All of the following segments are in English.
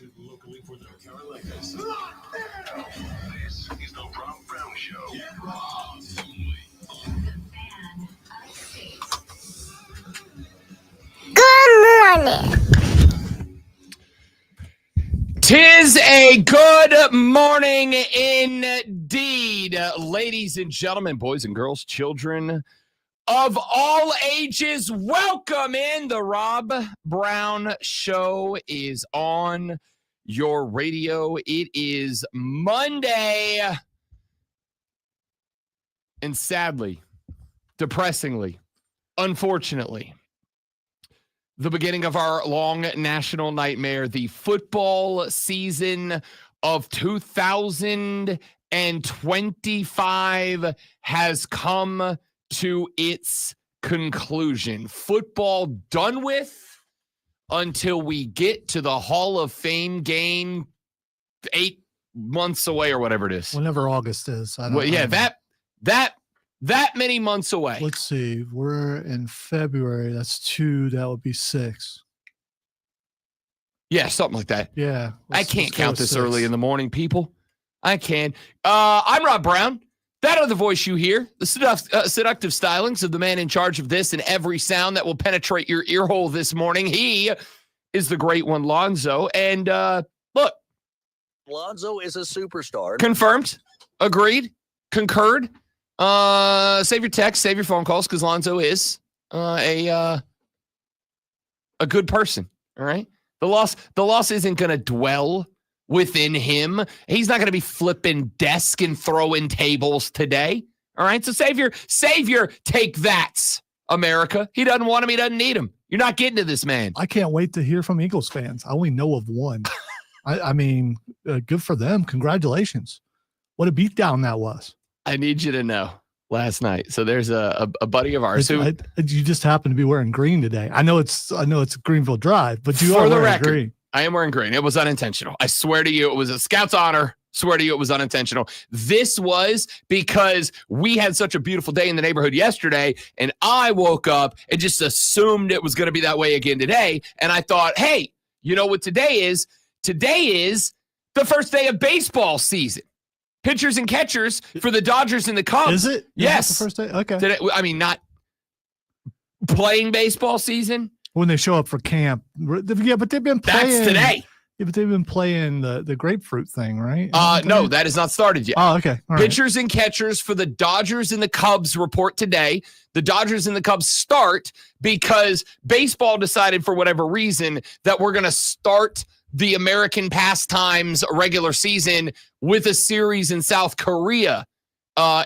Marketed locally for the Carolinas. This is the Rob Brown Show. Get Robbed. Good morning. 'Tis a good morning indeed, ladies and gentlemen, boys and girls, children of all ages. Welcome in. The Rob Brown Show is on your radio. It is Monday. And sadly, depressingly, unfortunately, the beginning of our long national nightmare, the football season of 2025 has come to its conclusion. Football done with until we get to the Hall of Fame game 8 months away or whatever it is. Whenever August is. That many months away. Let's see. We're in February. That's 2. That would be 6. Yeah, something like that. Yeah. I can't count this early in the morning, people. I can. I'm Rob Brown. That other voice you hear, the seductive stylings of the man in charge of this and every sound that will penetrate your ear hole this morning. He is the great one, Lonzo. And look. Lonzo is a superstar. Confirmed. Agreed. Concurred. Save your text, save your phone calls, because Lonzo is a good person. All right. The loss isn't going to dwell within him. He's not going to be flipping desk and throwing tables today. All right. So save your take that's America. He doesn't want him. He doesn't need him. You're not getting to this man. I can't wait to hear from Eagles fans. I only know of one. I mean, good for them. Congratulations. What a beatdown that was. I need you to know last night. So there's a buddy of ours who you just happen to be wearing green today. I know it's Greenville Drive, but you are wearing green. I am wearing green. It was unintentional. I swear to you, it was a Scout's honor. Swear to you, it was unintentional. This was because we had such a beautiful day in the neighborhood yesterday, and I woke up and just assumed it was going to be that way again today. And I thought, hey, you know what today is? Today is the first day of baseball season. Pitchers and catchers for the Dodgers and the Cubs. Is it? Yes. The first day? Okay. Today, I mean, not playing baseball season. When they show up for camp. Yeah, but they've been playing. That's today. Yeah, but they've been playing the grapefruit thing, right? No, that has not started yet. Oh, okay. All Pitchers and catchers for the Dodgers and the Cubs report today. The Dodgers and the Cubs start because baseball decided for whatever reason that we're going to start the American pastimes regular season with a series in South Korea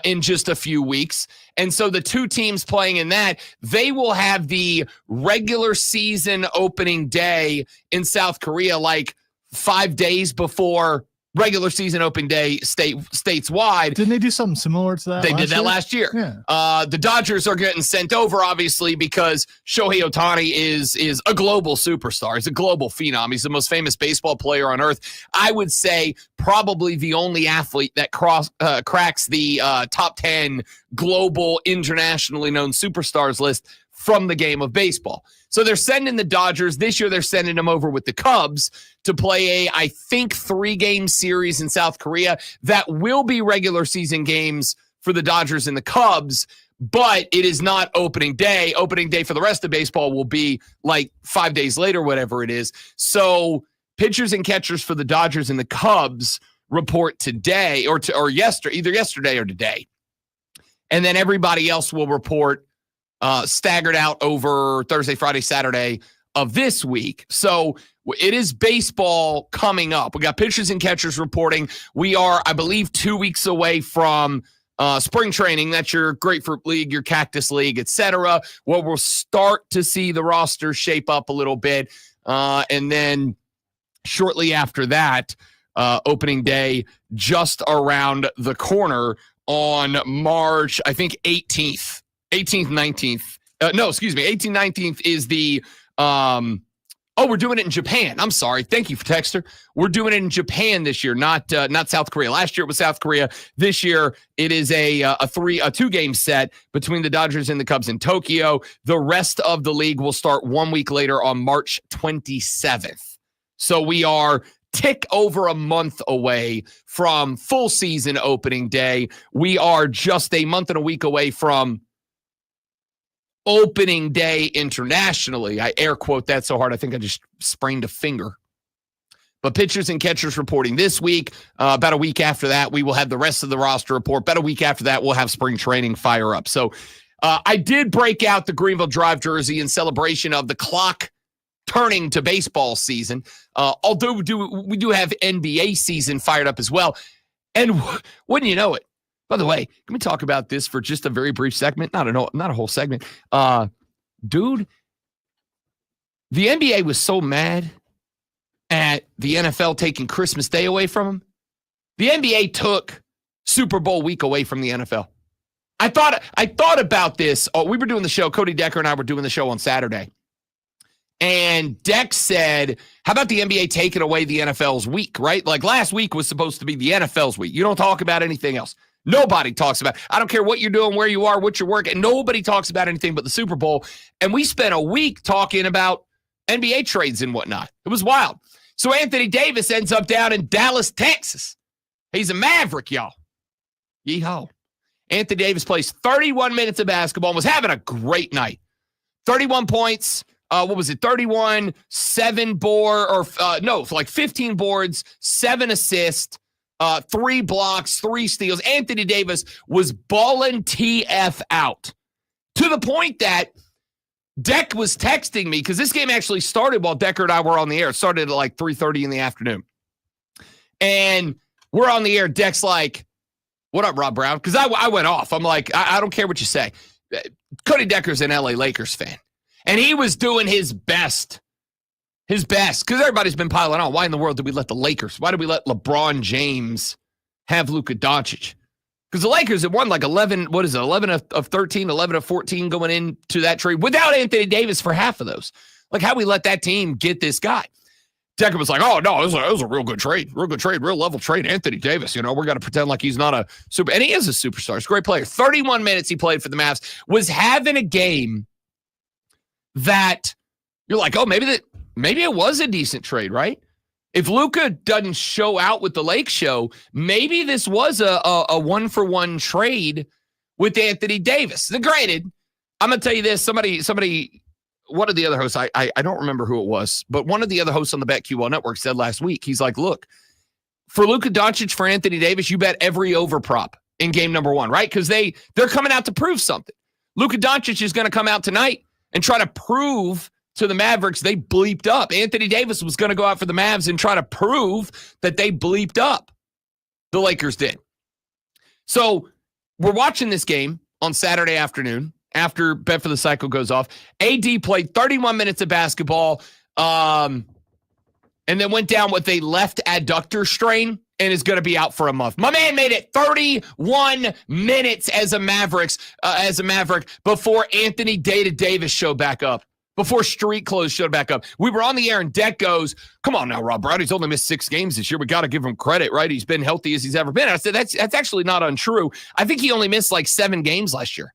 in just a few weeks. And so the two teams playing in that, they will have the regular season opening day in South Korea like 5 days before regular season opening day stateswide. Didn't they do something similar to that? They did that last year. Yeah. The Dodgers are getting sent over, obviously, because Shohei Ohtani is a global superstar. He's a global phenom. He's the most famous baseball player on earth. I would say probably the only athlete that cracks the top 10 global, internationally known superstars list from the game of baseball. So they're sending the Dodgers. This year they're sending them over with the Cubs to play I think 3-game series in South Korea that will be regular season games for the Dodgers and the Cubs, but it is not opening day. Opening day for the rest of baseball will be like 5 days later, whatever it is. So pitchers and catchers for the Dodgers and the Cubs report today or yesterday, either yesterday or today. And then everybody else will report staggered out over Thursday, Friday, Saturday of this week. So it is baseball coming up. We got pitchers and catchers reporting. We are, I believe, 2 weeks away from spring training. That's your Grapefruit League, your Cactus League, etc. Where we'll start to see the roster shape up a little bit. And then shortly after that, opening day just around the corner on March, I think, 18th, 19th. 18th, 19th is the we're doing it in Japan. I'm sorry. Thank you for texter. We're doing it in Japan this year, not South Korea. Last year it was South Korea. This year it is a 2-game set between the Dodgers and the Cubs in Tokyo. The rest of the league will start 1 week later on March 27th. So we are tick over a month away from full season opening day. We are just a month and a week away from opening day internationally. I air quote that so hard I think I just sprained a finger. But pitchers and catchers reporting this week. About a week after that, we will have the rest of the roster report. About a week after that, we'll have spring training fire up. So I did break out the Greenville Drive jersey in celebration of the clock turning to baseball season. Although we do have NBA season fired up as well. And wouldn't you know it? By the way, can we talk about this for just a very brief segment? Not a whole segment. Dude, the NBA was so mad at the NFL taking Christmas Day away from them. The NBA took Super Bowl week away from the NFL. I thought about this. We were doing the show. Cody Decker and I were doing the show on Saturday. And Deck said, how about the NBA taking away the NFL's week, right? Like last week was supposed to be the NFL's week. You don't talk about anything else. Nobody talks about it. I don't care what you're doing, where you are, what you're working. Nobody talks about anything but the Super Bowl. And we spent a week talking about NBA trades and whatnot. It was wild. So Anthony Davis ends up down in Dallas, Texas. He's a Maverick, y'all. Yeehaw. Anthony Davis plays 31 minutes of basketball and was having a great night. 31 points. 31, 7 board, like 15 boards, 7 assists, 3 blocks, 3 steals. Anthony Davis was balling TF out to the point that Deck was texting me because this game actually started while Decker and I were on the air. It started at like 3:30 in the afternoon. And we're on the air. Deck's like, what up, Rob Brown? Because I went off. I'm like, I don't care what you say. Cody Decker's an LA Lakers fan. And he was doing his best, because everybody's been piling on. Why in the world did we let the Lakers, why did we let LeBron James have Luka Doncic? Because the Lakers had won like 11 of 13, 11 of 14 going into that trade without Anthony Davis for half of those. Like how we let that team get this guy. Decker was like, oh, no, it was a real good trade, real level trade. Anthony Davis, we're going to pretend like he's not a super, and he is a superstar. He's a great player. 31 minutes he played for the Mavs, was having a game that you're like, oh, maybe it was a decent trade, right? If Luka doesn't show out with the Lake show, maybe this was a 1-for-1 trade with Anthony Davis. Now, granted, I'm going to tell you this. Somebody, one of the other hosts, I don't remember who it was, but one of the other hosts on the BetQL network said last week, he's like, look, for Luka Doncic, for Anthony Davis, you bet every over prop in game number 1, right? Because they're coming out to prove something. Luka Doncic is going to come out tonight and try to prove to the Mavericks they bleeped up. Anthony Davis was going to go out for the Mavs and try to prove that they bleeped up. The Lakers did. So we're watching this game on Saturday afternoon after Bet for the Cycle goes off. AD played 31 minutes of basketball and then went down with a left adductor strain and is going to be out for a month. My man made it 31 minutes as a Maverick before Anthony Davis showed back up, before Street Clothes showed back up. We were on the air and Deck goes, come on now, Rob Brown. He's only missed 6 games this year. We got to give him credit, right? He's been healthy as he's ever been. I said, that's actually not untrue. I think he only missed like 7 games last year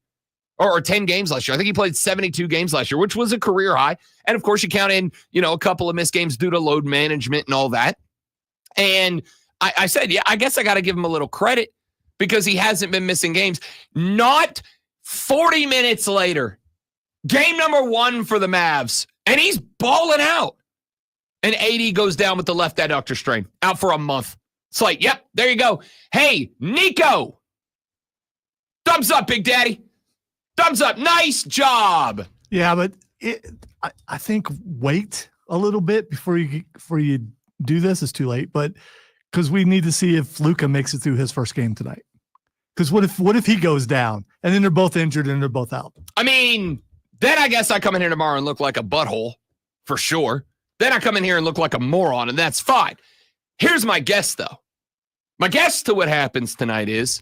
or 10 games last year. I think he played 72 games last year, which was a career high. And of course you count in, a couple of missed games due to load management and all that. And I said, yeah, I guess I got to give him a little credit because he hasn't been missing games. Not 40 minutes later, game number 1 for the Mavs, and he's balling out. And AD goes down with the left adductor strain, out for a month. It's like, yep, there you go. Hey, Nico, thumbs up, Big Daddy. Thumbs up. Nice job. Yeah, but I think wait a little bit before you do this. It's too late, but because we need to see if Luka makes it through his first game tonight. Because what if he goes down and then they're both injured and they're both out? I mean, then I guess I come in here tomorrow and look like a butthole for sure. Then I come in here and look like a moron, and that's fine. Here's my guess, though. My guess to what happens tonight is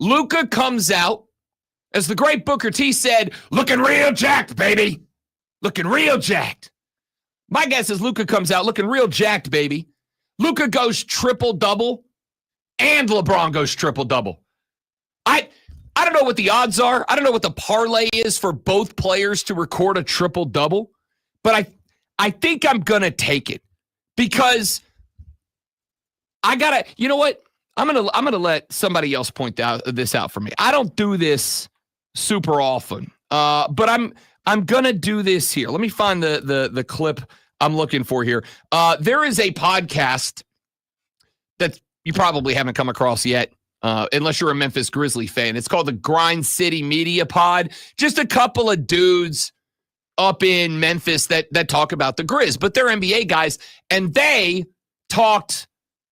Luka comes out, as the great Booker T said, looking real jacked, baby. Looking real jacked. My guess is Luka comes out looking real jacked, baby. Luka goes triple-double, and LeBron goes triple-double. I don't know what the odds are. I don't know what the parlay is for both players to record a triple-double, but I think I'm going to take it because you know what? I'm gonna let somebody else point this out for me. I don't do this super often, but I'm gonna do this here. Let me find the clip I'm looking for here. There is a podcast that you probably haven't come across yet, unless you're a Memphis Grizzly fan. It's called the Grind City Media Pod. Just a couple of dudes up in Memphis that talk about the Grizz, but they're NBA guys, and they talked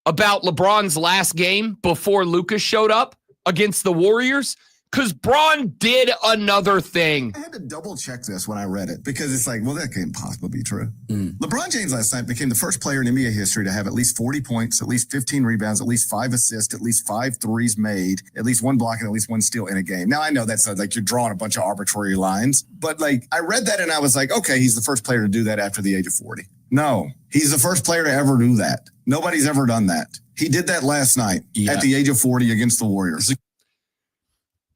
about LeBron's last game before Luka showed up against the Warriors, because Bron did another thing. I had to double check this when I read it, because it's like, well, that can't possibly be true. LeBron James last night became the first player in NBA history to have at least 40 points, at least 15 rebounds, at least 5 assists, at least 5 threes made, at least 1 block, and at least 1 steal in a game. Now, I know that's like you're drawing a bunch of arbitrary lines, but like I read that and I was like, okay, he's the first player to do that after the age of 40. No, he's the first player to ever do that. Nobody's ever done that. He did that last night at the age of 40 against the Warriors.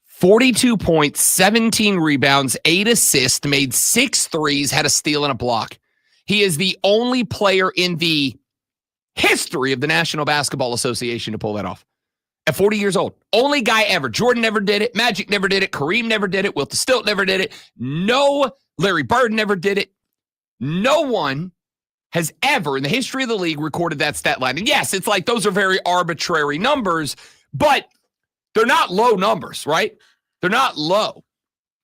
42 points, 17 rebounds, 8 assists, made 6 threes, had a steal and a block. He is the only player in the history of the National Basketball Association to pull that off. At 40 years old. Only guy ever. Jordan never did it. Magic never did it. Kareem never did it. Wilt Stilt never did it. No, Larry Bird never did it. No one has ever in the history of the league recorded that stat line. And yes, it's like those are very arbitrary numbers, but they're not low numbers, right? They're not low.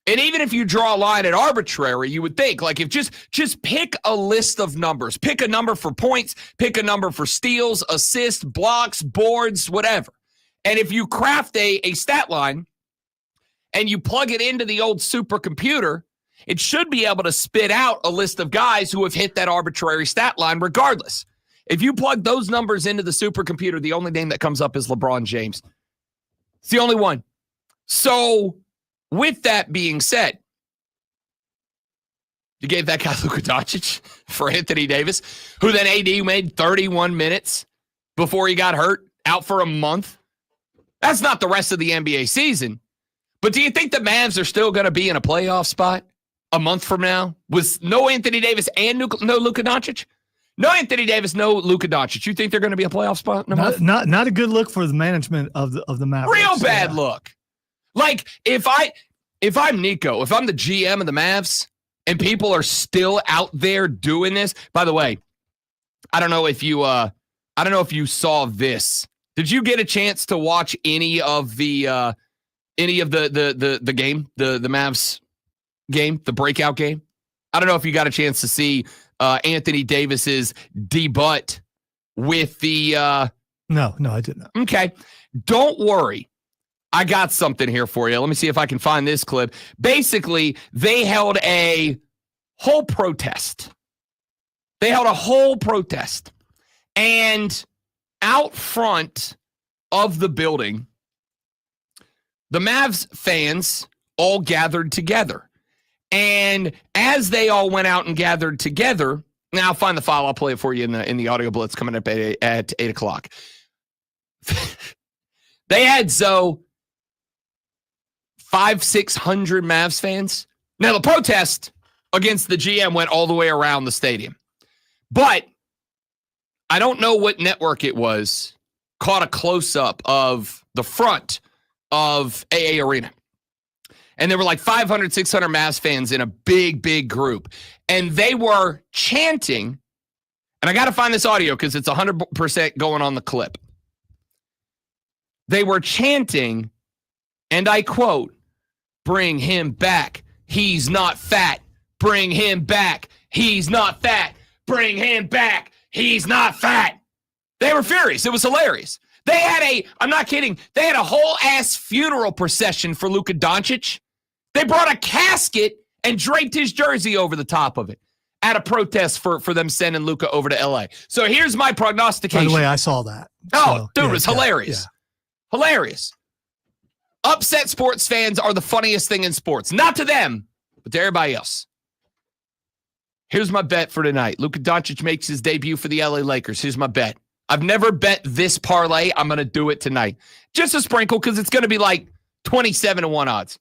And even if you draw a line at arbitrary, you would think, like, if just pick a list of numbers. Pick a number for points, pick a number for steals, assists, blocks, boards, whatever. And if you craft a stat line and you plug it into the old supercomputer, it should be able to spit out a list of guys who have hit that arbitrary stat line regardless. If you plug those numbers into the supercomputer, the only name that comes up is LeBron James. It's the only one. So, with that being said, you gave that guy Luka Doncic for Anthony Davis, who then AD made 31 minutes before he got hurt, out for a month. That's not the rest of the NBA season. But do you think the Mavs are still going to be in a playoff spot a month from now with no Anthony Davis and no Luka Doncic? No Anthony Davis, no Luka Doncic. You think they're going to be a playoff spot in a month? Not a good look for the management of the Mavericks. Real bad look. Like, if I'm Nico, if I'm the GM of the Mavs and people are still out there doing this, by the way, I don't know if you saw this. Did you get a chance to watch any of the game, the Mavs game, the breakout game? I don't know if you got a chance to see Anthony Davis's debut with the No, I didn't. Okay. Don't worry. I got something here for you. Let me see if I can find this clip. Basically, they held a whole protest. And out front of the building, the Mavs fans all gathered together. And as they all went out and gathered together, now I'll find the file. I'll play it for you in the audio blitz coming up at 8 o'clock. They had 500-600 Mavs fans. Now, the protest against the GM went all the way around the stadium. But I don't know what network it was, caught a close-up of the front of AA Arena. And there were like 500, 600 Mavs fans in a big, big group. And they were chanting, and I got to find this audio because it's 100% going on the clip. They were chanting, and I quote, "Bring him back. He's not fat. Bring him back. He's not fat. Bring him back. He's not fat." They were furious. It was hilarious. They had I'm not kidding, they had a whole ass funeral procession for Luka Doncic. They brought a casket and draped his jersey over the top of it at a protest for them sending Luka over to LA. So here's my prognostication. By the way, I saw that. Oh, dude, it was hilarious. Yeah. Hilarious. Upset sports fans are the funniest thing in sports. Not to them, but to everybody else. Here's my bet for tonight. Luka Doncic makes his debut for the LA Lakers. Here's my bet. I've never bet this parlay. I'm going to do it tonight. Just a sprinkle because it's going to be like 27-1 odds.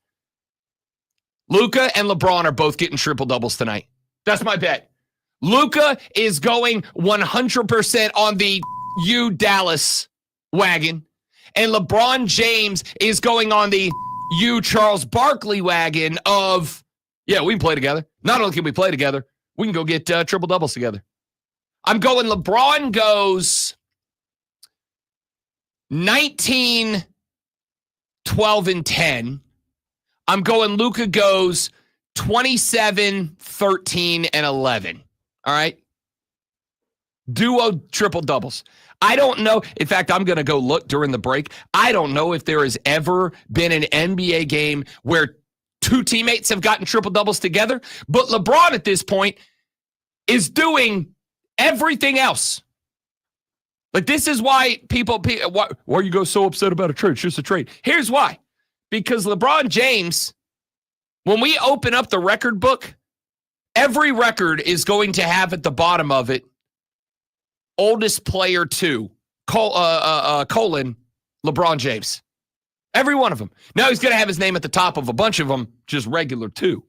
Luka and LeBron are both getting triple doubles tonight. That's my bet. Luka is going 100% on the U Dallas wagon, and LeBron James is going on the U Charles Barkley wagon of, yeah, we can play together. Not only can we play together, we can go get triple doubles together. I'm going LeBron goes 19, 12, and 10. I'm going Luka goes 27, 13, and 11. All right? Duo triple doubles. I don't know. In fact, I'm going to go look during the break. I don't know if there has ever been an NBA game where two teammates have gotten triple doubles together, but LeBron at this point is doing everything else. Like, this is why why you go so upset about a trade? It's just a trade. Here's why. Because LeBron James, when we open up the record book, every record is going to have at the bottom of it, oldest player 2, colon, LeBron James. Every one of them. Now he's going to have his name at the top of a bunch of them, just regular 2.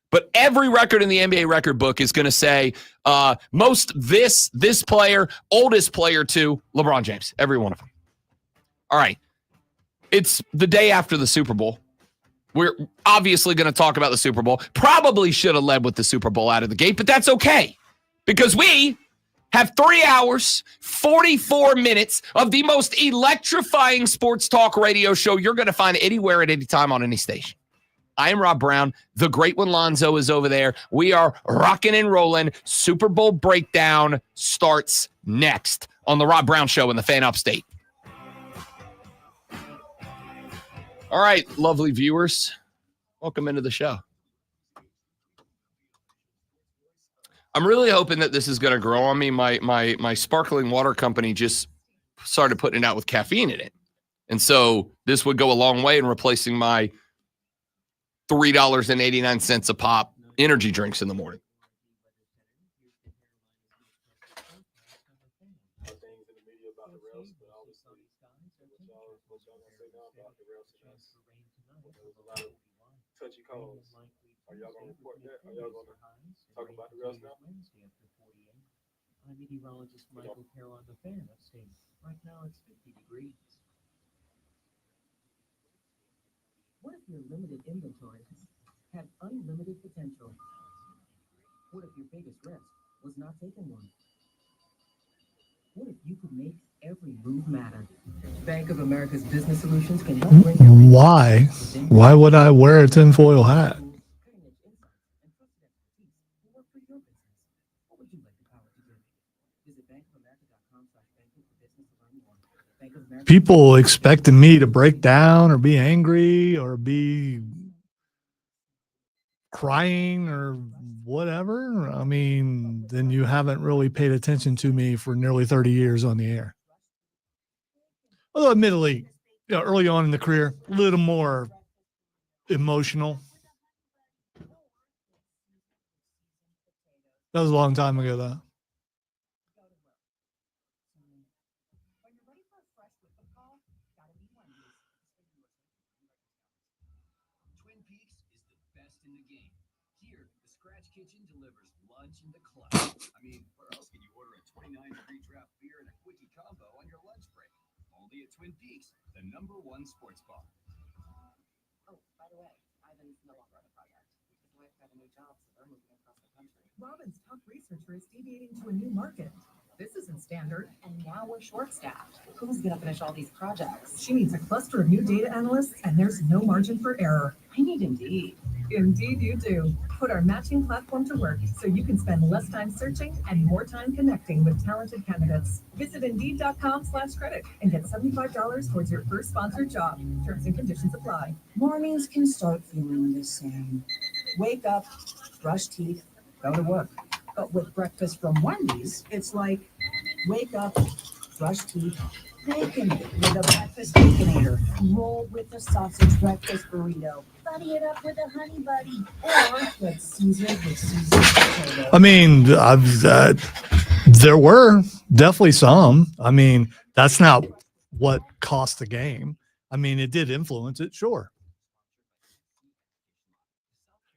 But every record in the NBA record book is going to say most this player, oldest player 2, LeBron James. Every one of them. All right. It's the day after the Super Bowl. We're obviously going to talk about the Super Bowl. Probably should have led with the Super Bowl out of the gate, but that's okay. Because we have 3 hours, 44 minutes of the most electrifying sports talk radio show you're going to find anywhere at any time on any station. I am Rob Brown. The great one, Lonzo, is over there. We are rocking and rolling. Super Bowl breakdown starts next on the Rob Brown Show in the Fan Upstate. All right, lovely viewers. Welcome into the show. I'm really hoping that this is going to grow on me. My sparkling water company just started putting it out with caffeine in it. And so this would go a long way in replacing my $3.89 a pop energy drinks in the morning. Are y'all going to report that? Are y'all going to talk about the refs now? I'm meteorologist Michael Carroll on the Fan Upstate. Right now it's 50 degrees. What if your limited inventory had unlimited potential? What if your biggest risk was not taking one? What if you could make every move matter? Bank of America's Business Solutions can help bring your Why? Why would I wear a tinfoil hat? People expecting me to break down or be angry or be crying or whatever. I mean, then you haven't really paid attention to me for nearly 30 years on the air. Although admittedly, early on in the career, a little more emotional. That was a long time ago, though. Twin Peaks is the best in the game. Here, the Scratch Kitchen delivers lunch in the club. I mean, where else can you order a 29-degree draft beer and a quickie combo on your lunch break? Only at Twin Peaks, the #1 sports bar. Oh, by the way, Ivan's no longer on the project. His wife got a new job, so they're moving across the country. Robin's top researcher is deviating to a new market. This isn't standard. And now we're short-staffed. Who's going to finish all these projects? She needs a cluster of new data analysts, and there's no margin for error. I need Indeed. Indeed you do. Put our matching platform to work so you can spend less time searching and more time connecting with talented candidates. Visit Indeed.com/credit and get $75 towards your first sponsored job. Terms and conditions apply. Mornings can start feeling the same. Wake up, brush teeth, go to work. But with breakfast from Wendy's, it's like, wake up, brush teeth, bacon with a breakfast baconator, roll with a sausage breakfast burrito, buddy it up with a honey buddy, or get Caesar with Caesar potato. I mean, there were definitely some. I mean, that's not what cost the game. I mean, it did influence it, sure.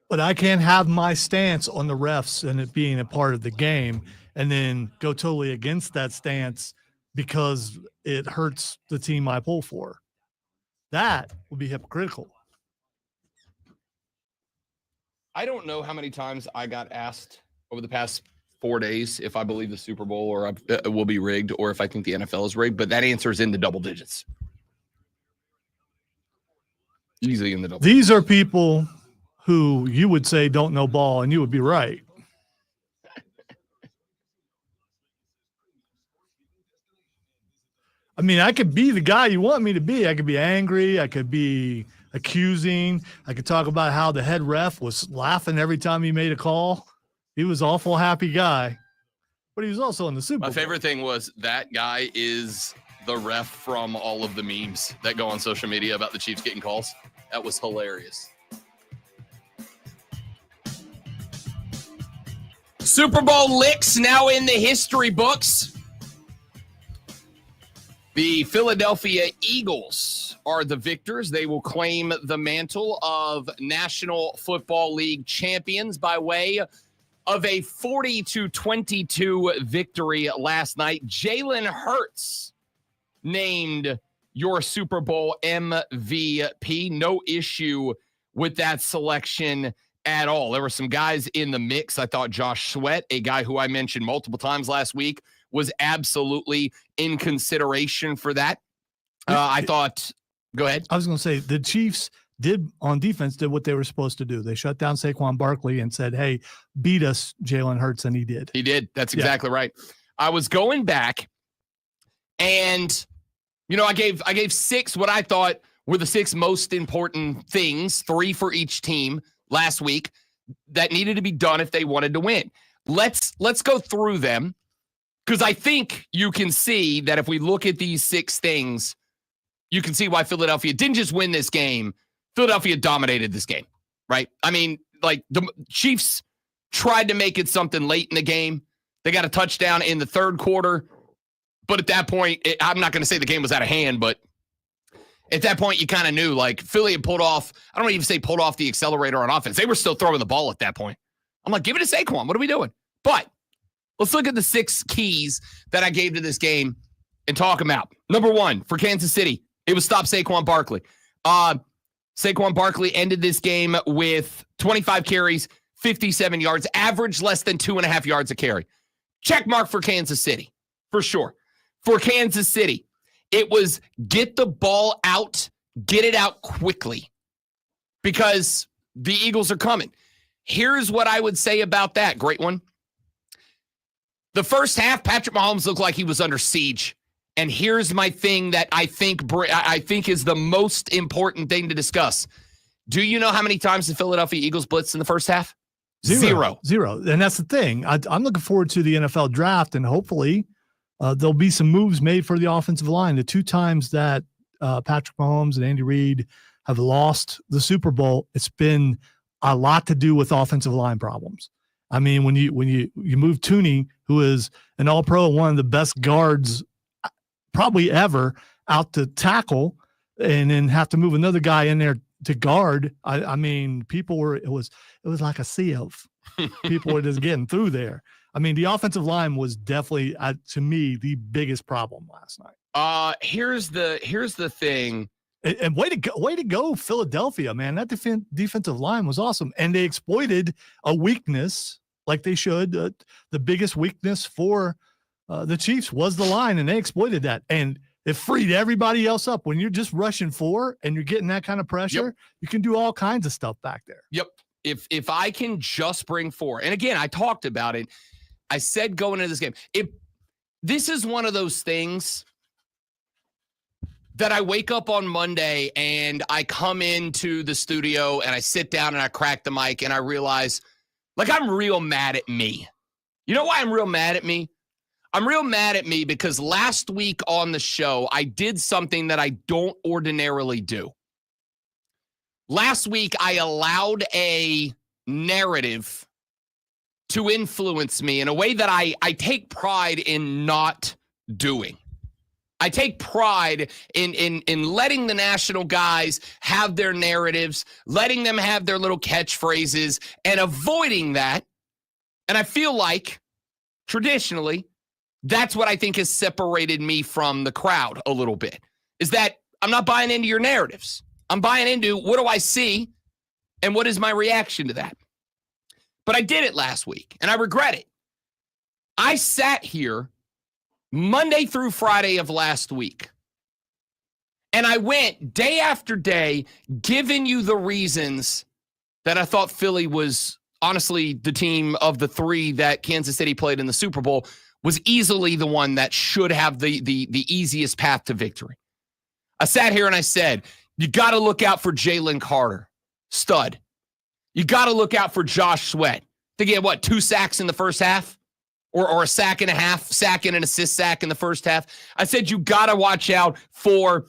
But I can't have my stance on the refs and it being a part of the game and then go totally against that stance because it hurts the team I pull for. That would be hypocritical. I don't know how many times I got asked over the past 4 days if I believe the Super Bowl or will be rigged or if I think the NFL is rigged, but that answer is in the double digits. Easily in the double. These are people who you would say don't know ball, and you would be right. I mean, I could be the guy you want me to be. I could be angry. I could be accusing. I could talk about how the head ref was laughing every time he made a call. He was an awful happy guy, but he was also in the Super Bowl. My favorite thing was that guy is the ref from all of the memes that go on social media about the Chiefs getting calls. That was hilarious. Super Bowl licks now in the history books. The Philadelphia Eagles are the victors. They will claim the mantle of National Football League champions by way of a 40-22 victory last night. Jalen Hurts named your Super Bowl MVP. No issue with that selection at all. There were some guys in the mix. I thought Josh Sweat, a guy who I mentioned multiple times last week, was absolutely in consideration for that. I thought, go ahead. I was going to say the Chiefs did what they were supposed to do. They shut down Saquon Barkley and said, hey, beat us, Jalen Hurts, and he did. He did. That's exactly right. I was going back and, I gave 6 what I thought were the 6 most important things, 3 for each team last week that needed to be done if they wanted to win. Let's go through them. Because I think you can see that if we look at these 6 things, you can see why Philadelphia didn't just win this game. Philadelphia dominated this game, right? I mean, like the Chiefs tried to make it something late in the game. They got a touchdown in the third quarter. But at that point, I'm not going to say the game was out of hand, but at that point, you kind of knew, like, Philly had pulled off, I don't even say pulled off the accelerator on offense. They were still throwing the ball at that point. I'm like, give it to Saquon. What are we doing? But let's look at the 6 keys that I gave to this game and talk them out. Number 1, for Kansas City, it was stop Saquon Barkley. Saquon Barkley ended this game with 25 carries, 57 yards, average less than 2.5 yards a carry. Check mark for Kansas City, for sure. For Kansas City, it was get the ball out, get it out quickly, because the Eagles are coming. Here's what I would say about that. Great one. The first half, Patrick Mahomes looked like he was under siege. And here's my thing that I think is the most important thing to discuss. Do you know how many times the Philadelphia Eagles blitzed in the first half? Zero. And that's the thing. I'm looking forward to the NFL draft, and hopefully there'll be some moves made for the offensive line. The 2 times that Patrick Mahomes and Andy Reid have lost the Super Bowl, it's been a lot to do with offensive line problems. I mean, when you move Tooney, who is an All-Pro, one of the best guards probably ever, out to tackle, and then have to move another guy in there to guard. I mean, people were it was like a sea of people were just getting through there. I mean, the offensive line was definitely, to me, the biggest problem last night. Here's the thing. And way to go, Philadelphia, man. That defensive line was awesome. And they exploited a weakness like they should. The biggest weakness for the Chiefs was the line, and they exploited that. And it freed everybody else up. When you're just rushing 4 and you're getting that kind of pressure, you can do all kinds of stuff back there. Yep. If I can just bring 4, and again, I talked about it. I said going into this game, this is one of those things that I wake up on Monday and I come into the studio and I sit down and I crack the mic and I realize, like, I'm real mad at me. You know why I'm real mad at me? I'm real mad at me because last week on the show, I did something that I don't ordinarily do. Last week, I allowed a narrative to influence me in a way that I take pride in not doing. I take pride in letting the national guys have their narratives, letting them have their little catchphrases, and avoiding that. And I feel like, traditionally, That's what I think has separated me from the crowd a little bit, is that I'm not buying into your narratives. I'm buying into what do I see and what is my reaction to that. But I did it last week, and I regret it. I sat here Monday through Friday of last week, and I went day after day giving you the reasons that I thought Philly was honestly the team of the three that Kansas City played in the Super Bowl was easily the one that should have the easiest path to victory. I sat here and I said, you got to look out for Jalen Carter, stud. You got to look out for Josh Sweat. To get, 2 sacks in the first half? Or a sack and a half, sack and an assist sack in the first half? I said you got to watch out for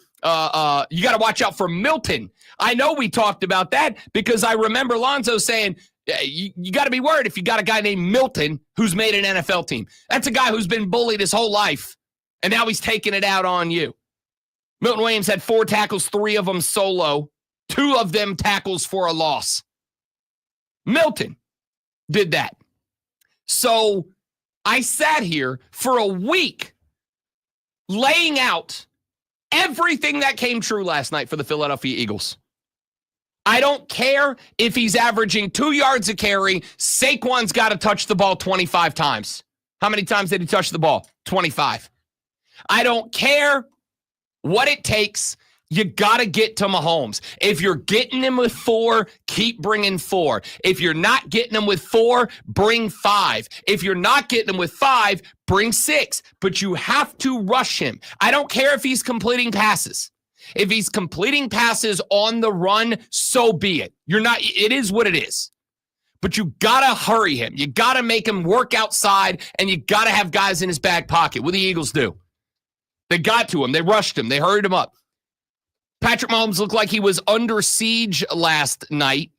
Milton. I know we talked about that because I remember Lonzo saying, you got to be worried if you got a guy named Milton who's made an NFL team. That's a guy who's been bullied his whole life, and now he's taking it out on you. Milton Williams had 4 tackles, 3 of them solo, 2 of them tackles for a loss. Milton did that. So I sat here for a week laying out everything that came true last night for the Philadelphia Eagles. I don't care if he's averaging 2 yards a carry. Saquon's got to touch the ball 25 times. How many times did he touch the ball? 25. I don't care what it takes. You got to get to Mahomes. If you're getting him with 4, keep bringing 4. If you're not getting him with 4, bring 5. If you're not getting him with 5, bring 6. But you have to rush him. I don't care if he's completing passes. If he's completing passes on the run, so be it. It is what it is. But you got to hurry him. You got to make him work outside, and you got to have guys in his back pocket. What do the Eagles do? They got to him. They rushed him. They hurried him up. Patrick Mahomes looked like he was under siege last night,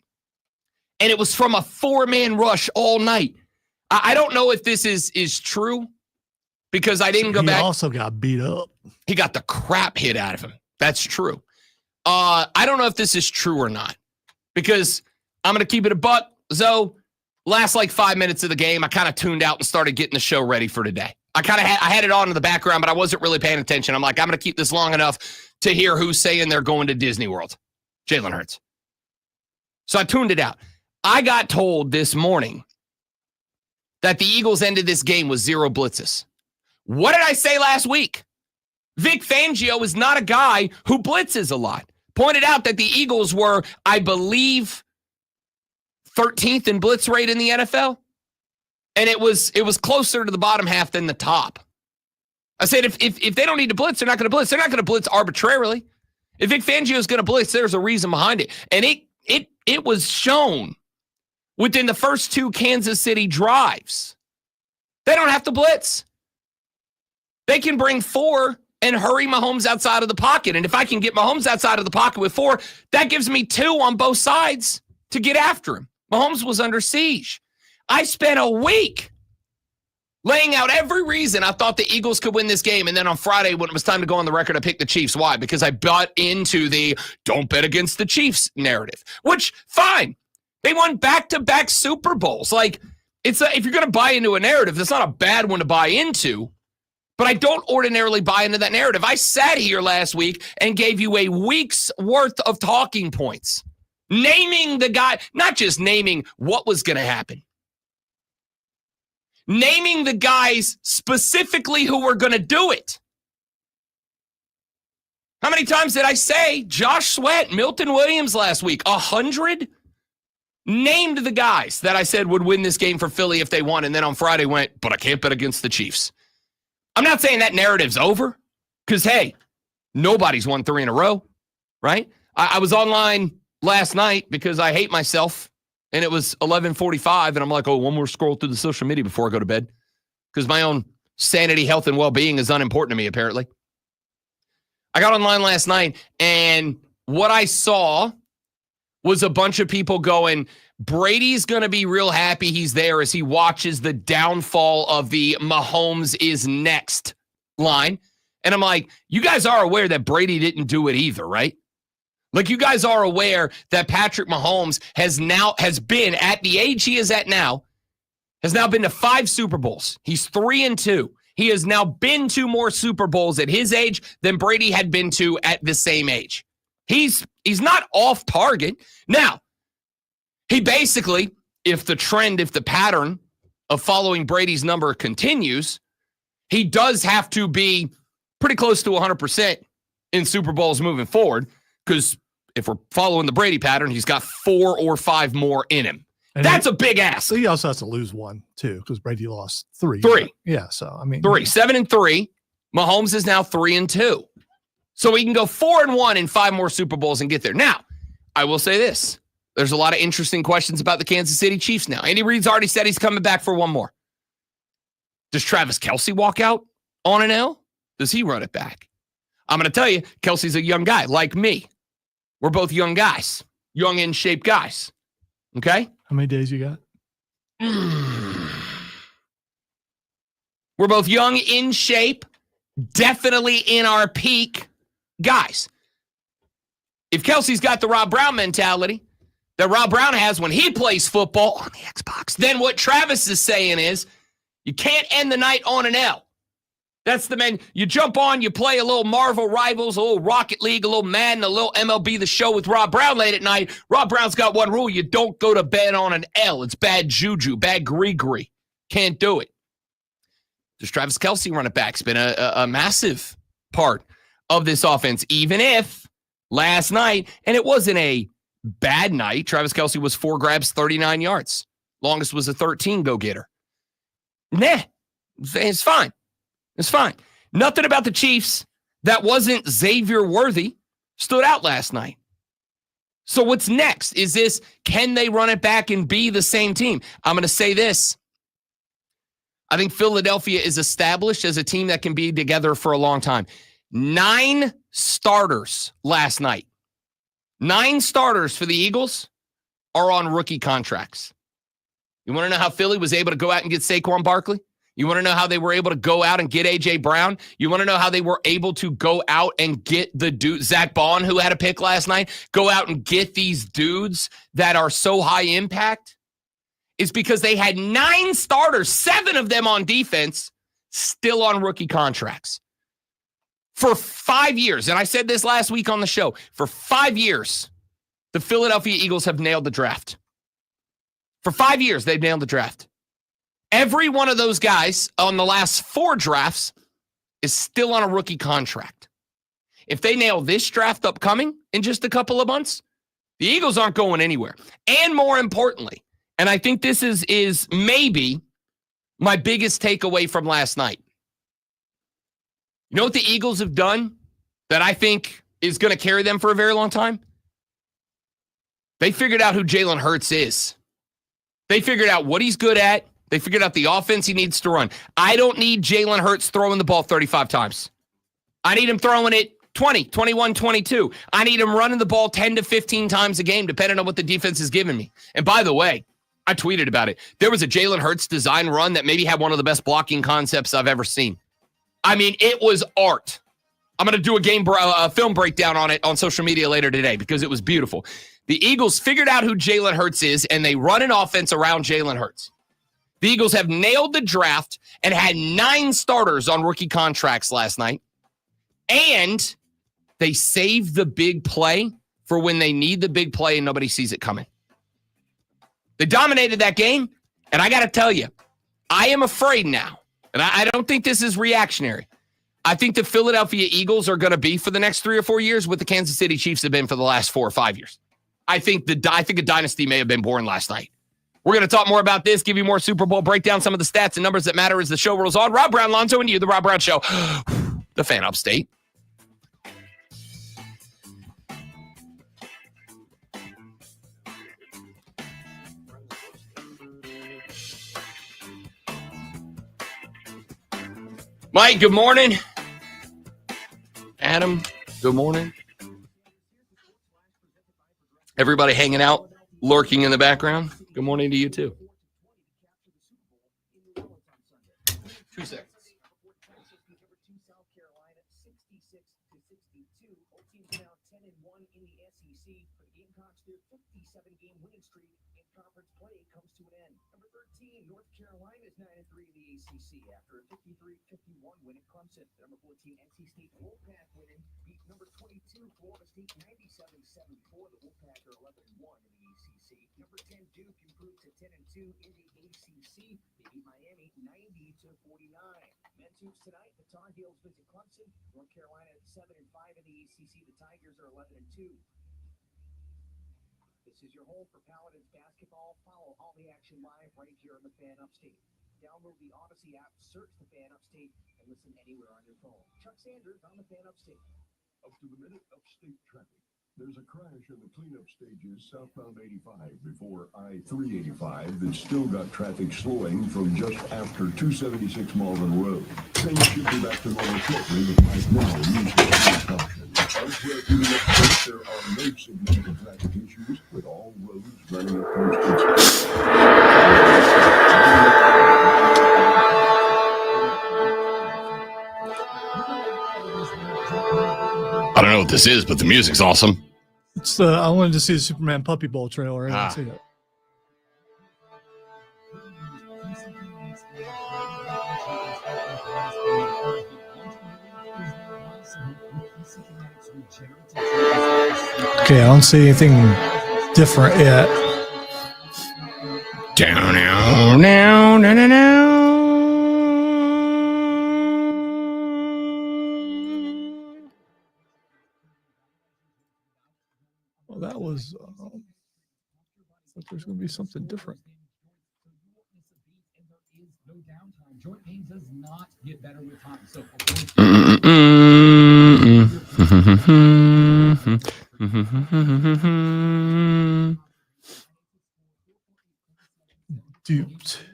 and it was from a 4-man rush all night. I don't know if this is true because I didn't go back. He also got beat up. He got the crap hit out of him. That's true. I don't know if this is true or not because I'm going to keep it a buck. So last 5 minutes of the game, I kind of tuned out and started getting the show ready for today. I had it on in the background, but I wasn't really paying attention. I'm like, I'm going to keep this long enough to hear who's saying they're going to Disney World. Jalen Hurts. So I tuned it out. I got told this morning that the Eagles ended this game with 0 blitzes. What did I say last week? Vic Fangio is not a guy who blitzes a lot. Pointed out that the Eagles were, I believe, 13th in blitz rate in the NFL. And it was closer to the bottom half than the top. I said, if they don't need to blitz, they're not going to blitz. They're not going to blitz arbitrarily. If Vic Fangio is going to blitz, there's a reason behind it. And it was shown within the first 2 Kansas City drives. They don't have to blitz. They can bring 4 and hurry Mahomes outside of the pocket. And if I can get Mahomes outside of the pocket with 4, that gives me 2 on both sides to get after him. Mahomes was under siege. I spent a week laying out every reason I thought the Eagles could win this game. And then on Friday, when it was time to go on the record, I picked the Chiefs. Why? Because I bought into the don't bet against the Chiefs narrative, which, fine. They won back-to-back Super Bowls. If you're going to buy into a narrative, that's not a bad one to buy into. But I don't ordinarily buy into that narrative. I sat here last week and gave you a week's worth of talking points, naming the guy, not just naming what was going to happen, naming the guys specifically who were going to do it. How many times did I say Josh Sweat, Milton Williams last week? 100? Named the guys that I said would win this game for Philly if they won, and then on Friday went, but I can't bet against the Chiefs. I'm not saying that narrative's over because, hey, nobody's won 3 in a row, right? I was online last night because I hate myself, and it was 11:45, and I'm like, one more scroll through the social media before I go to bed because my own sanity, health, and well-being is unimportant to me, apparently. I got online last night, and what I saw was a bunch of people going, Brady's going to be real happy he's there as he watches the downfall of the Mahomes is next line. And I'm like, you guys are aware that Brady didn't do it either, right? You guys are aware that Patrick Mahomes has been at the age he is at now, has now been to 5 Super Bowls. He's 3-2. He has now been to more Super Bowls at his age than Brady had been to at the same age. He's not off target. Now, he basically, if the pattern of following Brady's number continues, he does have to be pretty close to 100% in Super Bowls moving forward, because if we're following the Brady pattern, he's got 4 or 5 more in him. And That's a big ask. So he also has to lose one too, because Brady lost 3. 3. Yeah. So I mean, 3, 7-3. Mahomes is now 3-2. So he can go 4-1 in 5 more Super Bowls and get there. Now, I will say this. There's a lot of interesting questions about the Kansas City Chiefs now. Andy Reid's already said he's coming back for one more. Does Travis Kelce walk out on an L? Does he run it back? I'm going to tell you, Kelsey's a young guy like me. We're both young guys, young in shape guys. Okay? How many days you got? We're both young in shape, definitely in our peak guys. If Kelsey's got the Rob Brown mentality that Rob Brown has when he plays football on the Xbox, then what Travis is saying is you can't end the night on an L. That's the man. You jump on, you play a little Marvel Rivals, a little Rocket League, a little Madden, a little MLB The Show with Rob Brown late at night. Rob Brown's got one rule. You don't go to bed on an L. It's bad juju, bad gree-gree. Can't do it. Does Travis Kelce run it back? It's been a massive part of this offense, even if last night, and it wasn't a bad night, Travis Kelce was 4 grabs, 39 yards. Longest was a 13 go-getter. Nah, it's fine. It's fine. Nothing about the Chiefs that wasn't Xavier worthy stood out last night. So what's next? Is this, can they run it back and be the same team? I'm going to say this. I think Philadelphia is established as a team that can be together for a long time. 9 starters last night. 9 starters for the Eagles are on rookie contracts. You want to know how Philly was able to go out and get Saquon Barkley? You want to know how they were able to go out and get A.J. Brown? You want to know how they were able to go out and get the dude, Zach Bond, who had a pick last night, go out and get these dudes that are so high impact? It's because they had 9 starters, 7 of them on defense, still on rookie contracts. For 5 years, and I said this last week on the show, for 5 years, the Philadelphia Eagles have nailed the draft. For 5 years, they've nailed the draft. Every one of those guys on the last 4 drafts is still on a rookie contract. If they nail this draft upcoming in just a couple of months, the Eagles aren't going anywhere. And more importantly, and I think this is maybe my biggest takeaway from last night. You know what the Eagles have done that I think is going to carry them for a very long time? They figured out who Jalen Hurts is. They figured out what he's good at. They figured out the offense he needs to run. I don't need Jalen Hurts throwing the ball 35 times. I need him throwing it 20, 21, 22. I need him running the ball 10 to 15 times a game, depending on what the defense is giving me. And by the way, I tweeted about it. There was a Jalen Hurts design run that maybe had one of the best blocking concepts I've ever seen. I mean, it was art. I'm going to do a film breakdown on it on social media later today because it was beautiful. The Eagles figured out who Jalen Hurts is, and they run an offense around Jalen Hurts. The Eagles have nailed the draft and had 9 starters on rookie contracts last night. And they saved the big play for when they need the big play and nobody sees it coming. They dominated that game. And I got to tell you, I am afraid now. And I don't think this is reactionary. I think the Philadelphia Eagles are going to be for the next 3 or 4 years what the Kansas City Chiefs have been for the last 4 or 5 years. I think a dynasty may have been born last night. We're going to talk more about this, give you more Super Bowl, break down some of the stats and numbers that matter as the show rolls on. Rob Brown, Lonzo, and you, The Rob Brown Show, the fan upstate. Mike, good morning. Adam, good morning. Everybody hanging out, lurking in the background. Good morning to you, too. 2 seconds. 10-1 in the SEC. For the Gamecocks, their 57-game winning streak in conference play comes to an end. Number 13, North Carolina is 9-3 in the ACC after a 53-51 win at Clemson. The number 14, NC State Wolfpack winning beat number 22, Florida State 97-74. The Wolfpack are 11-1 in the ACC. Number 10, Duke improved to 10-2 in the ACC. They beat Miami 90-49. Men's hoops tonight, the Tar Heels visit Clemson. North Carolina at 7-5 in the ACC. The Tigers are 11-2. This is your home for Paladins basketball. Follow all the action live right here on the Fan Upstate. Download the Odyssey app, search the Fan Upstate, and listen anywhere on your phone. Chuck Sanders on the Fan Upstate. Up to the minute upstate traffic. There's a crash in the cleanup stages southbound 85 before I-385 that's still got traffic slowing from just after 276 Malvern Road. Things should be back to normal shortly, but right now, use caution. Elsewhere through the upstate, there are no significant traffic issues, with all roads running at posted I don't know what this is, but the music's awesome. It's I wanted to see the Superman Puppy Bowl trailer. I didn't see that. Okay, I don't see anything different yet. Down, down, down, down, down, down. Well, that was. I thought there's going to be something different. No downtime. Joint pain does not get better with time. So Duped.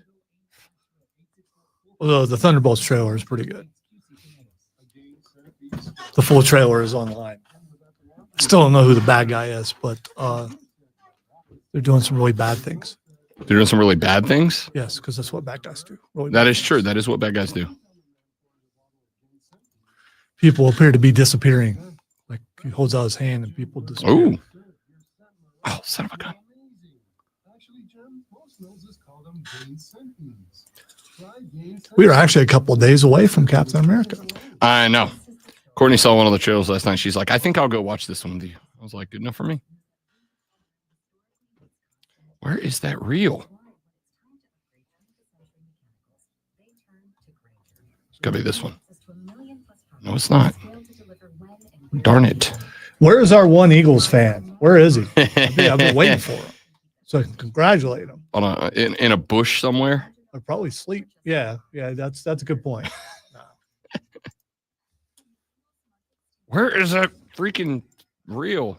Although the Thunderbolts trailer is pretty good. The full trailer is online. Still don't know who the bad guy is, but they're doing some really bad things. They're doing some really bad things? Yes, because that's what bad guys do. Really That bad is true. That is what bad guys do. people appear to be disappearing. Like he holds out his hand and people disappear. Ooh. Oh, son of a gun. We were actually a couple of days away from Captain America. I know. Courtney saw one of the trailers last night. She's like, I think I'll go watch this one with you. I was like, good enough for me. Where is that reel? It's got to be this one. No, it's not. Darn it. Where is our one Eagles fan? Where is he? I've been waiting for him. So I can congratulate him. In a bush somewhere? I'll probably sleep. Yeah, that's a good point. Where is that freaking reel?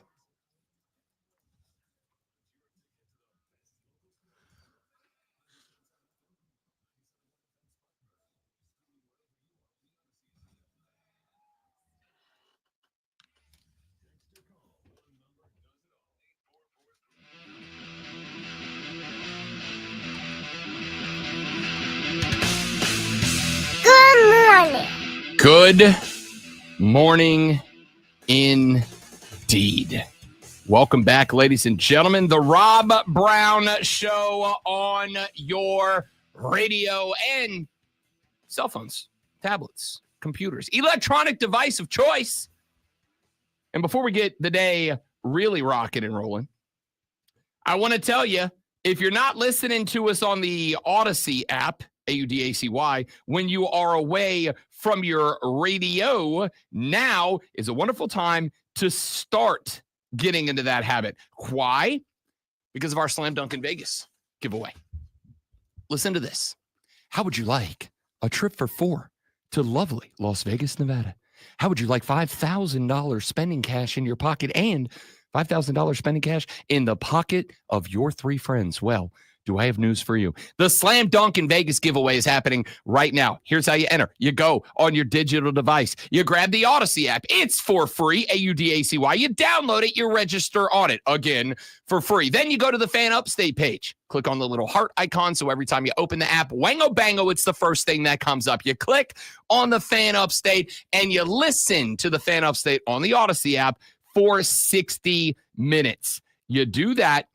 Good morning, indeed. Welcome back, ladies and gentlemen. The Rob Brown Show on your radio and cell phones, tablets, computers, electronic device of choice. And before we get the day really rocking and rolling, I want to tell you, if you're not listening to us on the Odyssey app, AUDACY, when you are away from your radio, now is a wonderful time to start getting into that habit. Why? Because of our Slam Dunk in Vegas giveaway. Listen to this. How would you like a trip for 4 to lovely Las Vegas, Nevada? How would you like $5,000 spending cash in your pocket and $5,000 spending cash in the pocket of your 3 friends? Well, do I have news for you? The Slam Dunk in Vegas giveaway is happening right now. Here's how you enter. You go on your digital device. You grab the Odyssey app. It's for free, AUDACY. You download it. You register on it, again, for free. Then you go to the Fan Upstate page. Click on the little heart icon, so every time you open the app, wango bango, it's the first thing that comes up. You click on the Fan Upstate, and you listen to the Fan Upstate on the Odyssey app for 60 minutes. You do that,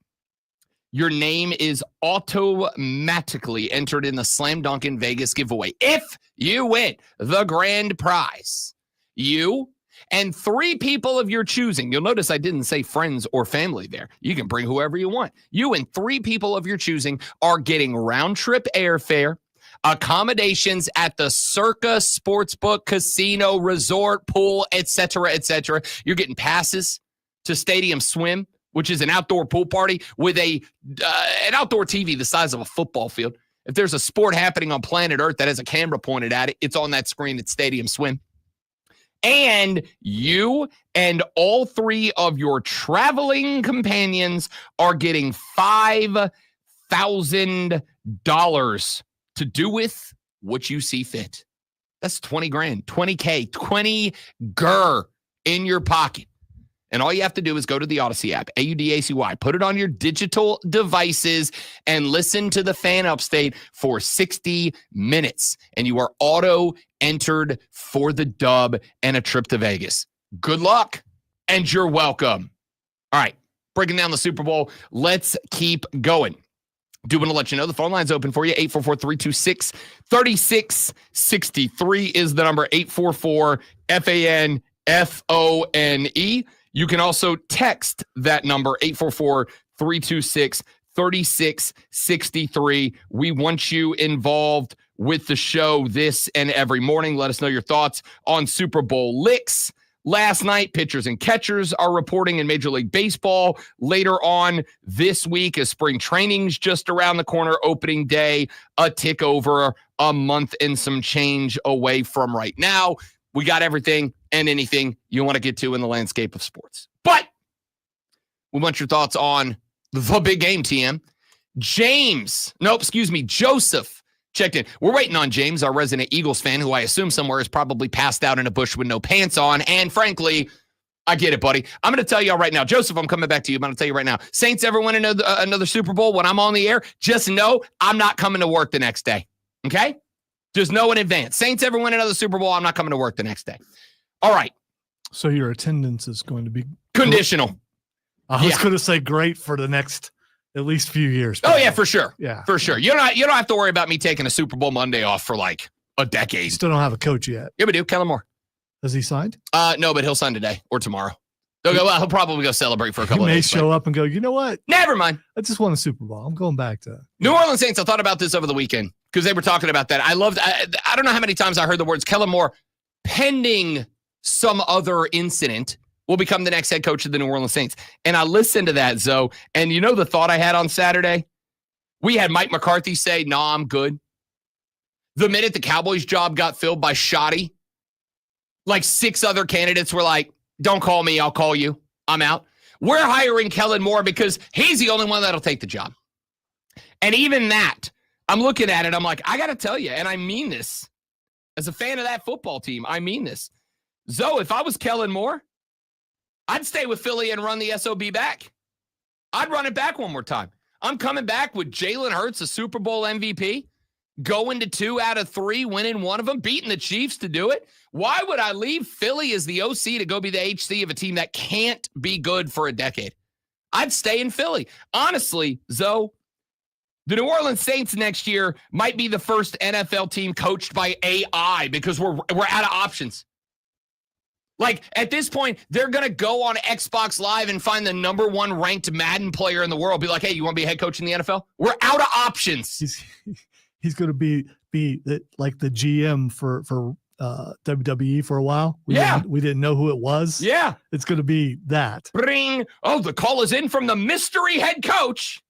your name is automatically entered in the Slam Dunk in Vegas giveaway. If you win the grand prize, you and 3 people of your choosing. You'll notice I didn't say friends or family there. You can bring whoever you want. You and 3 people of your choosing are getting round-trip airfare, accommodations at the Circa Sportsbook, Casino, Resort, Pool, etc., etc. You're getting passes to Stadium Swim, which is an outdoor pool party with an outdoor TV the size of a football field. If there's a sport happening on planet Earth that has a camera pointed at it, it's on that screen at Stadium Swim. And you and all 3 of your traveling companions are getting $5,000 to do with what you see fit. That's 20 grand, 20K, 20 GER in your pocket. And all you have to do is go to the Odyssey app, AUDACY, put it on your digital devices and listen to the Fan Upstate for 60 minutes. And you are auto-entered for the dub and a trip to Vegas. Good luck, and you're welcome. All right, breaking down the Super Bowl. Let's keep going. Do want to let you know the phone line's open for you. 844-326-3663 is the number. 844-FAN-FONE. You can also text that number, 844-326-3663. We want you involved with the show this and every morning. Let us know your thoughts on Super Bowl licks. Last night, pitchers and catchers are reporting in Major League Baseball. Later on this week, as spring training's just around the corner, opening day, a tick over a month and some change away from right now. We got everything and anything you want to get to in the landscape of sports. But we want your thoughts on the big game, TM. Joseph checked in. We're waiting on James, our resident Eagles fan, who I assume somewhere is probably passed out in a bush with no pants on. And frankly, I get it, buddy. I'm going to tell you all right now. Joseph, I'm coming back to you. I'm going to tell you right now. Saints ever win another Super Bowl when I'm on the air, just know I'm not coming to work the next day. Okay? Just know in advance. Saints ever win another Super Bowl, I'm not coming to work the next day. All right. So your attendance is going to be conditional. I was going to say great for the next at least few years. Oh, yeah, for sure. Yeah. For sure. You don't have to worry about me taking a Super Bowl Monday off for like a decade. Still don't have a coach yet. Yeah, we do. Kellen Moore. Has he signed? No, but he'll sign today or tomorrow. He'll probably go celebrate for a couple he of may days. show up and go, you know what? Never mind. I just won a Super Bowl. I'm going back to New Orleans Saints. I thought about this over the weekend because they were talking about that. I don't know how many times I heard the words Kellen Moore, pending some other incident, will become the next head coach of the New Orleans Saints. And I listened to that, Zoe. And you know the thought I had on Saturday? We had Mike McCarthy say, "Nah, I'm good." The minute the Cowboys job got filled by Shoddy, like 6 other candidates were like, "Don't call me, I'll call you. I'm out." We're hiring Kellen Moore because he's the only one that'll take the job. And even that, I'm looking at it, I'm like, I got to tell you, and I mean this. As a fan of that football team, I mean this. Zoe, if I was Kellen Moore, I'd stay with Philly and run the SOB back. I'd run it back one more time. I'm coming back with Jalen Hurts, a Super Bowl MVP, going to 2 out of 3, winning one of them, beating the Chiefs to do it. Why would I leave Philly as the OC to go be the HC of a team that can't be good for a decade? I'd stay in Philly. Honestly, Zoe, the New Orleans Saints next year might be the first NFL team coached by AI because we're out of options. Like, at this point, they're going to go on Xbox Live and find the number 1 ranked Madden player in the world. Be like, hey, you want to be a head coach in the NFL? We're out of options. He's going to be like the GM for WWE for a while. We didn't know who it was. Yeah. It's going to be that. Bring. Oh, the call is in from the mystery head coach.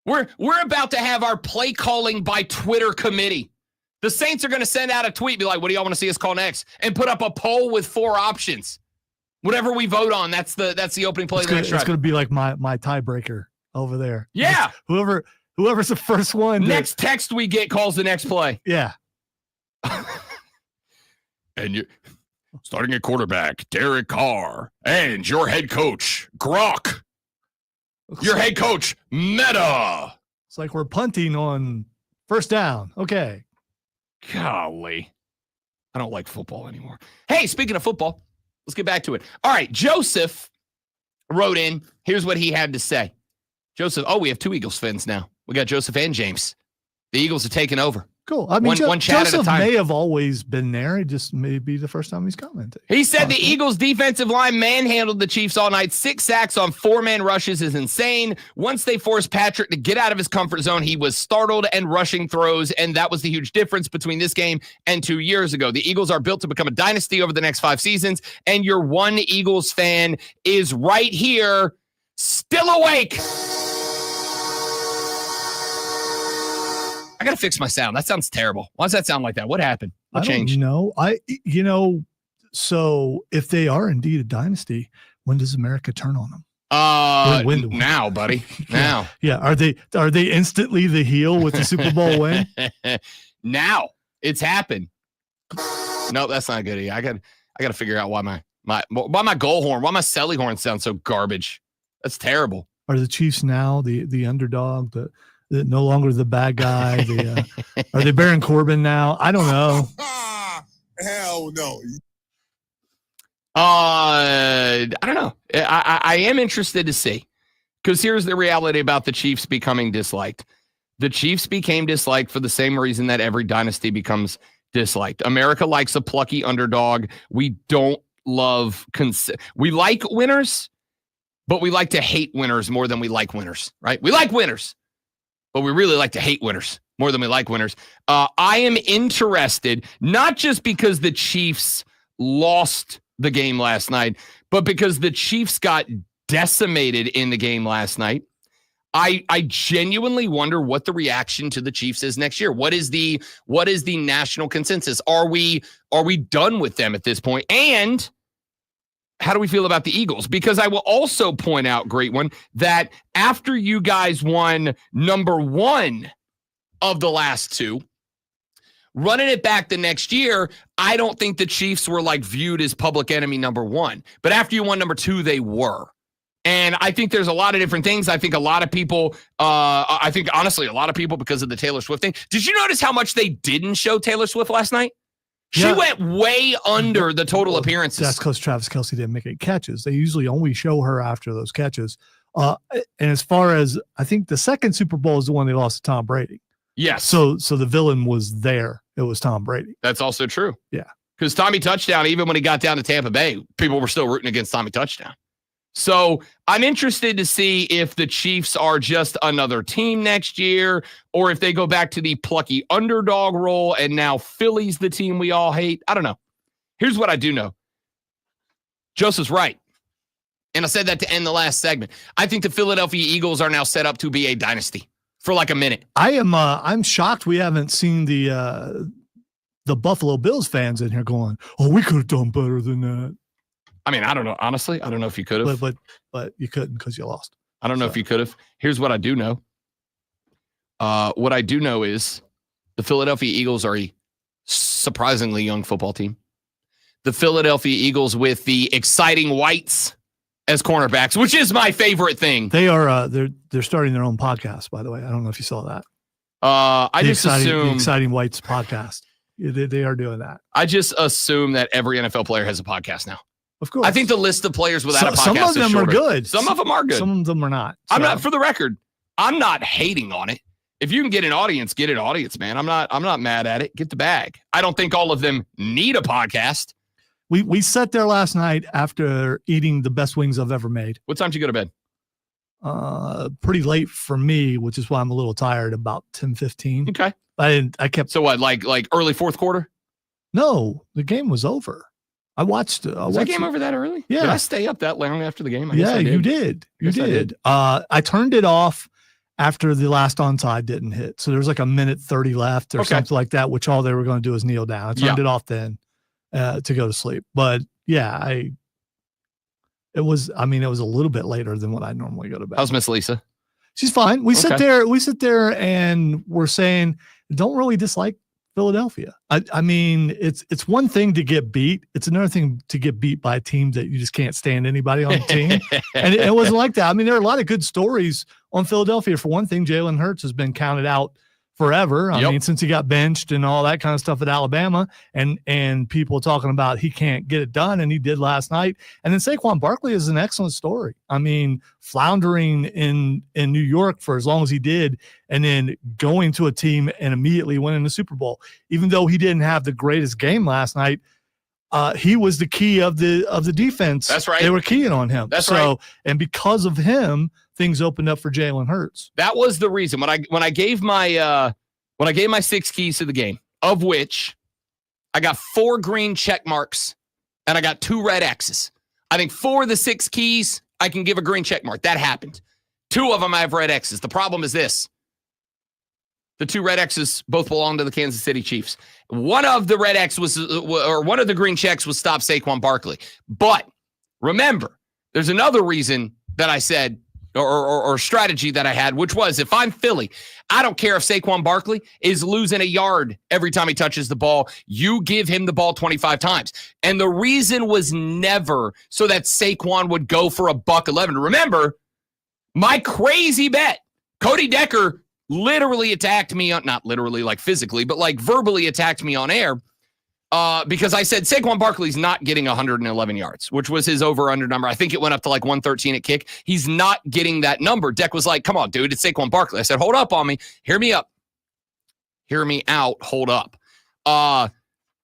We're about to have our play calling by Twitter committee. The Saints are going to send out a tweet, be like, what do y'all want to see us call next? And put up a poll with 4 options. Whatever we vote on, that's the opening play of the next drive. It's going to be like my tiebreaker over there. Yeah. Whoever's the first one. Next text we get calls the next play. Yeah. And you're starting at quarterback, Derek Carr, and your head coach, Gronk. Your head coach, Meta. It's like we're punting on first down. Okay. Golly. I don't like football anymore. Hey, speaking of football, Let's get back to it. All right, Joseph wrote in. Here's what he had to say. Joseph, we have 2 Eagles fans now. We got Joseph and James. The Eagles are taking over. Cool. I mean, one chat at a Joseph time. may have always been there. It just may be the first time he's commented. He said the Eagles' defensive line manhandled the Chiefs all night. 6 sacks on 4-man rushes is insane. Once they forced Patrick to get out of his comfort zone, he was startled and rushing throws, and that was the huge difference between this game and 2 years ago. The Eagles are built to become a dynasty over the next 5 seasons, and your one Eagles fan is right here, still awake. I got to fix my sound. That sounds terrible. Why does that sound like that? What happened? What changed? No, so if they are indeed a dynasty, when does America turn on them? When Now, buddy. Now. Yeah. Are they instantly the heel with the Super Bowl win? Now. It's happened. No, that's not good. I got to figure out why my goal horn, why my Selly horn sounds so garbage. That's terrible. Are the Chiefs now the underdog, the no longer the bad guy? Are they Baron Corbin now? I don't know. Hell no. I don't know. I am interested to see, because here's the reality about the Chiefs becoming disliked. The Chiefs became disliked for the same reason that every dynasty becomes disliked. America likes a plucky underdog. We don't love we like winners, but we like to hate winners more than we like winners, right? We like winners, but we really like to hate winners more than we like winners. I am interested, not just because the Chiefs lost the game last night, but because the Chiefs got decimated in the game last night. I genuinely wonder what the reaction to the Chiefs is next year. What is the national consensus? Are we done with them at this point? And how do we feel about the Eagles? Because I will also point out, great one, that after you guys won number 1 of the last 2, running it back the next year, I don't think the Chiefs were viewed as public enemy number 1. But after you won number 2, they were. And I think there's a lot of different things. I think a lot of people, honestly, a lot of people, because of the Taylor Swift thing. Did you notice how much they didn't show Taylor Swift last night? She went way under the total appearances. That's because Travis Kelce didn't make any catches. They usually only show her after those catches. And as far as, I think the second Super Bowl is the one they lost to Tom Brady. Yes. So the villain was there. It was Tom Brady. That's also true. Yeah. Because Tommy Touchdown, even when he got down to Tampa Bay, people were still rooting against Tommy Touchdown. So I'm interested to see if the Chiefs are just another team next year, or if they go back to the plucky underdog role and now Philly's the team we all hate. I don't know. Here's what I do know. Joseph's right. And I said that to end the last segment. I think the Philadelphia Eagles are now set up to be a dynasty for a minute. I'm shocked we haven't seen the Buffalo Bills fans in here going, "Oh, we could have done better than that." I mean, I don't know. Honestly, I don't know if you could have. But you couldn't because you lost. I don't know if you could have. Here's what I do know. What I do know is the Philadelphia Eagles are a surprisingly young football team. The Philadelphia Eagles with the exciting whites as cornerbacks, which is my favorite thing. They are they're starting their own podcast, by the way. I don't know if you saw that. The Exciting Whites podcast. They are doing that. I just assume that every NFL player has a podcast now. Of course. I think the list of players without a podcast some of them is shorter. are good. Some of them are good. Some of them are not. I'm not, for the record, I'm not hating on it. If you can get an audience, man. I'm not mad at it. Get the bag. I don't think all of them need a podcast. We sat there last night after eating the best wings I've ever made. What time did you go to bed? Pretty late for me, which is why I'm a little tired, about 10:15. Okay. I kept. So what, like early fourth quarter? No, the game was over. I watched Was that game over that early? Yeah. Did I stay up that long after the game? I guess Yeah, I did. you did. You did. I turned it off after the last onside didn't hit. So there was like a minute 30 left or something like that, which all they were going to do is kneel down. I turned it off then to go to sleep. But yeah, it was a little bit later than what I normally go to bed. How's Miss Lisa? She's fine. We sit there and we're saying, don't really dislike Philadelphia. I mean, it's one thing to get beat. It's another thing to get beat by a team that you just can't stand anybody on the team. And it wasn't like that. I mean, there are a lot of good stories on Philadelphia. For one thing, Jalen Hurts has been counted out forever. I Yep. mean, since he got benched and all that kind of stuff at Alabama, and people talking about he can't get it done, and he did last night. And then Saquon Barkley is an excellent story. I mean, floundering in New York for as long as he did, and then going to a team and immediately winning the Super Bowl. Even though he didn't have the greatest game last night, he was the key of the defense. That's right. They were keying on him. That's right. And because of him, things opened up for Jalen Hurts. That was the reason when I gave my 6 keys to the game, of which I got 4 green check marks and I got 2 red X's. I think 4 of the 6 keys I can give a green check mark. That happened. 2 of them I have red X's. The problem is this: the 2 red X's both belong to the Kansas City Chiefs. One of the red X was, or one of the green checks was stop Saquon Barkley. But remember, there's another reason that I said, or strategy that I had, which was, if I'm Philly, I don't care if Saquon Barkley is losing a yard every time he touches the ball. You give him the ball 25 times. And the reason was never so that Saquon would go for $111. Remember, my crazy bet, Cody Decker literally attacked me, not literally like physically, but like verbally attacked me on air because I said Saquon Barkley's not getting 111 yards, which was his over-under number. I think it went up to like 113 at kick. He's not getting that number. Deck was like, come on, dude, it's Saquon Barkley. I said, hold up on me. Hear me up. Hear me out. Hold up.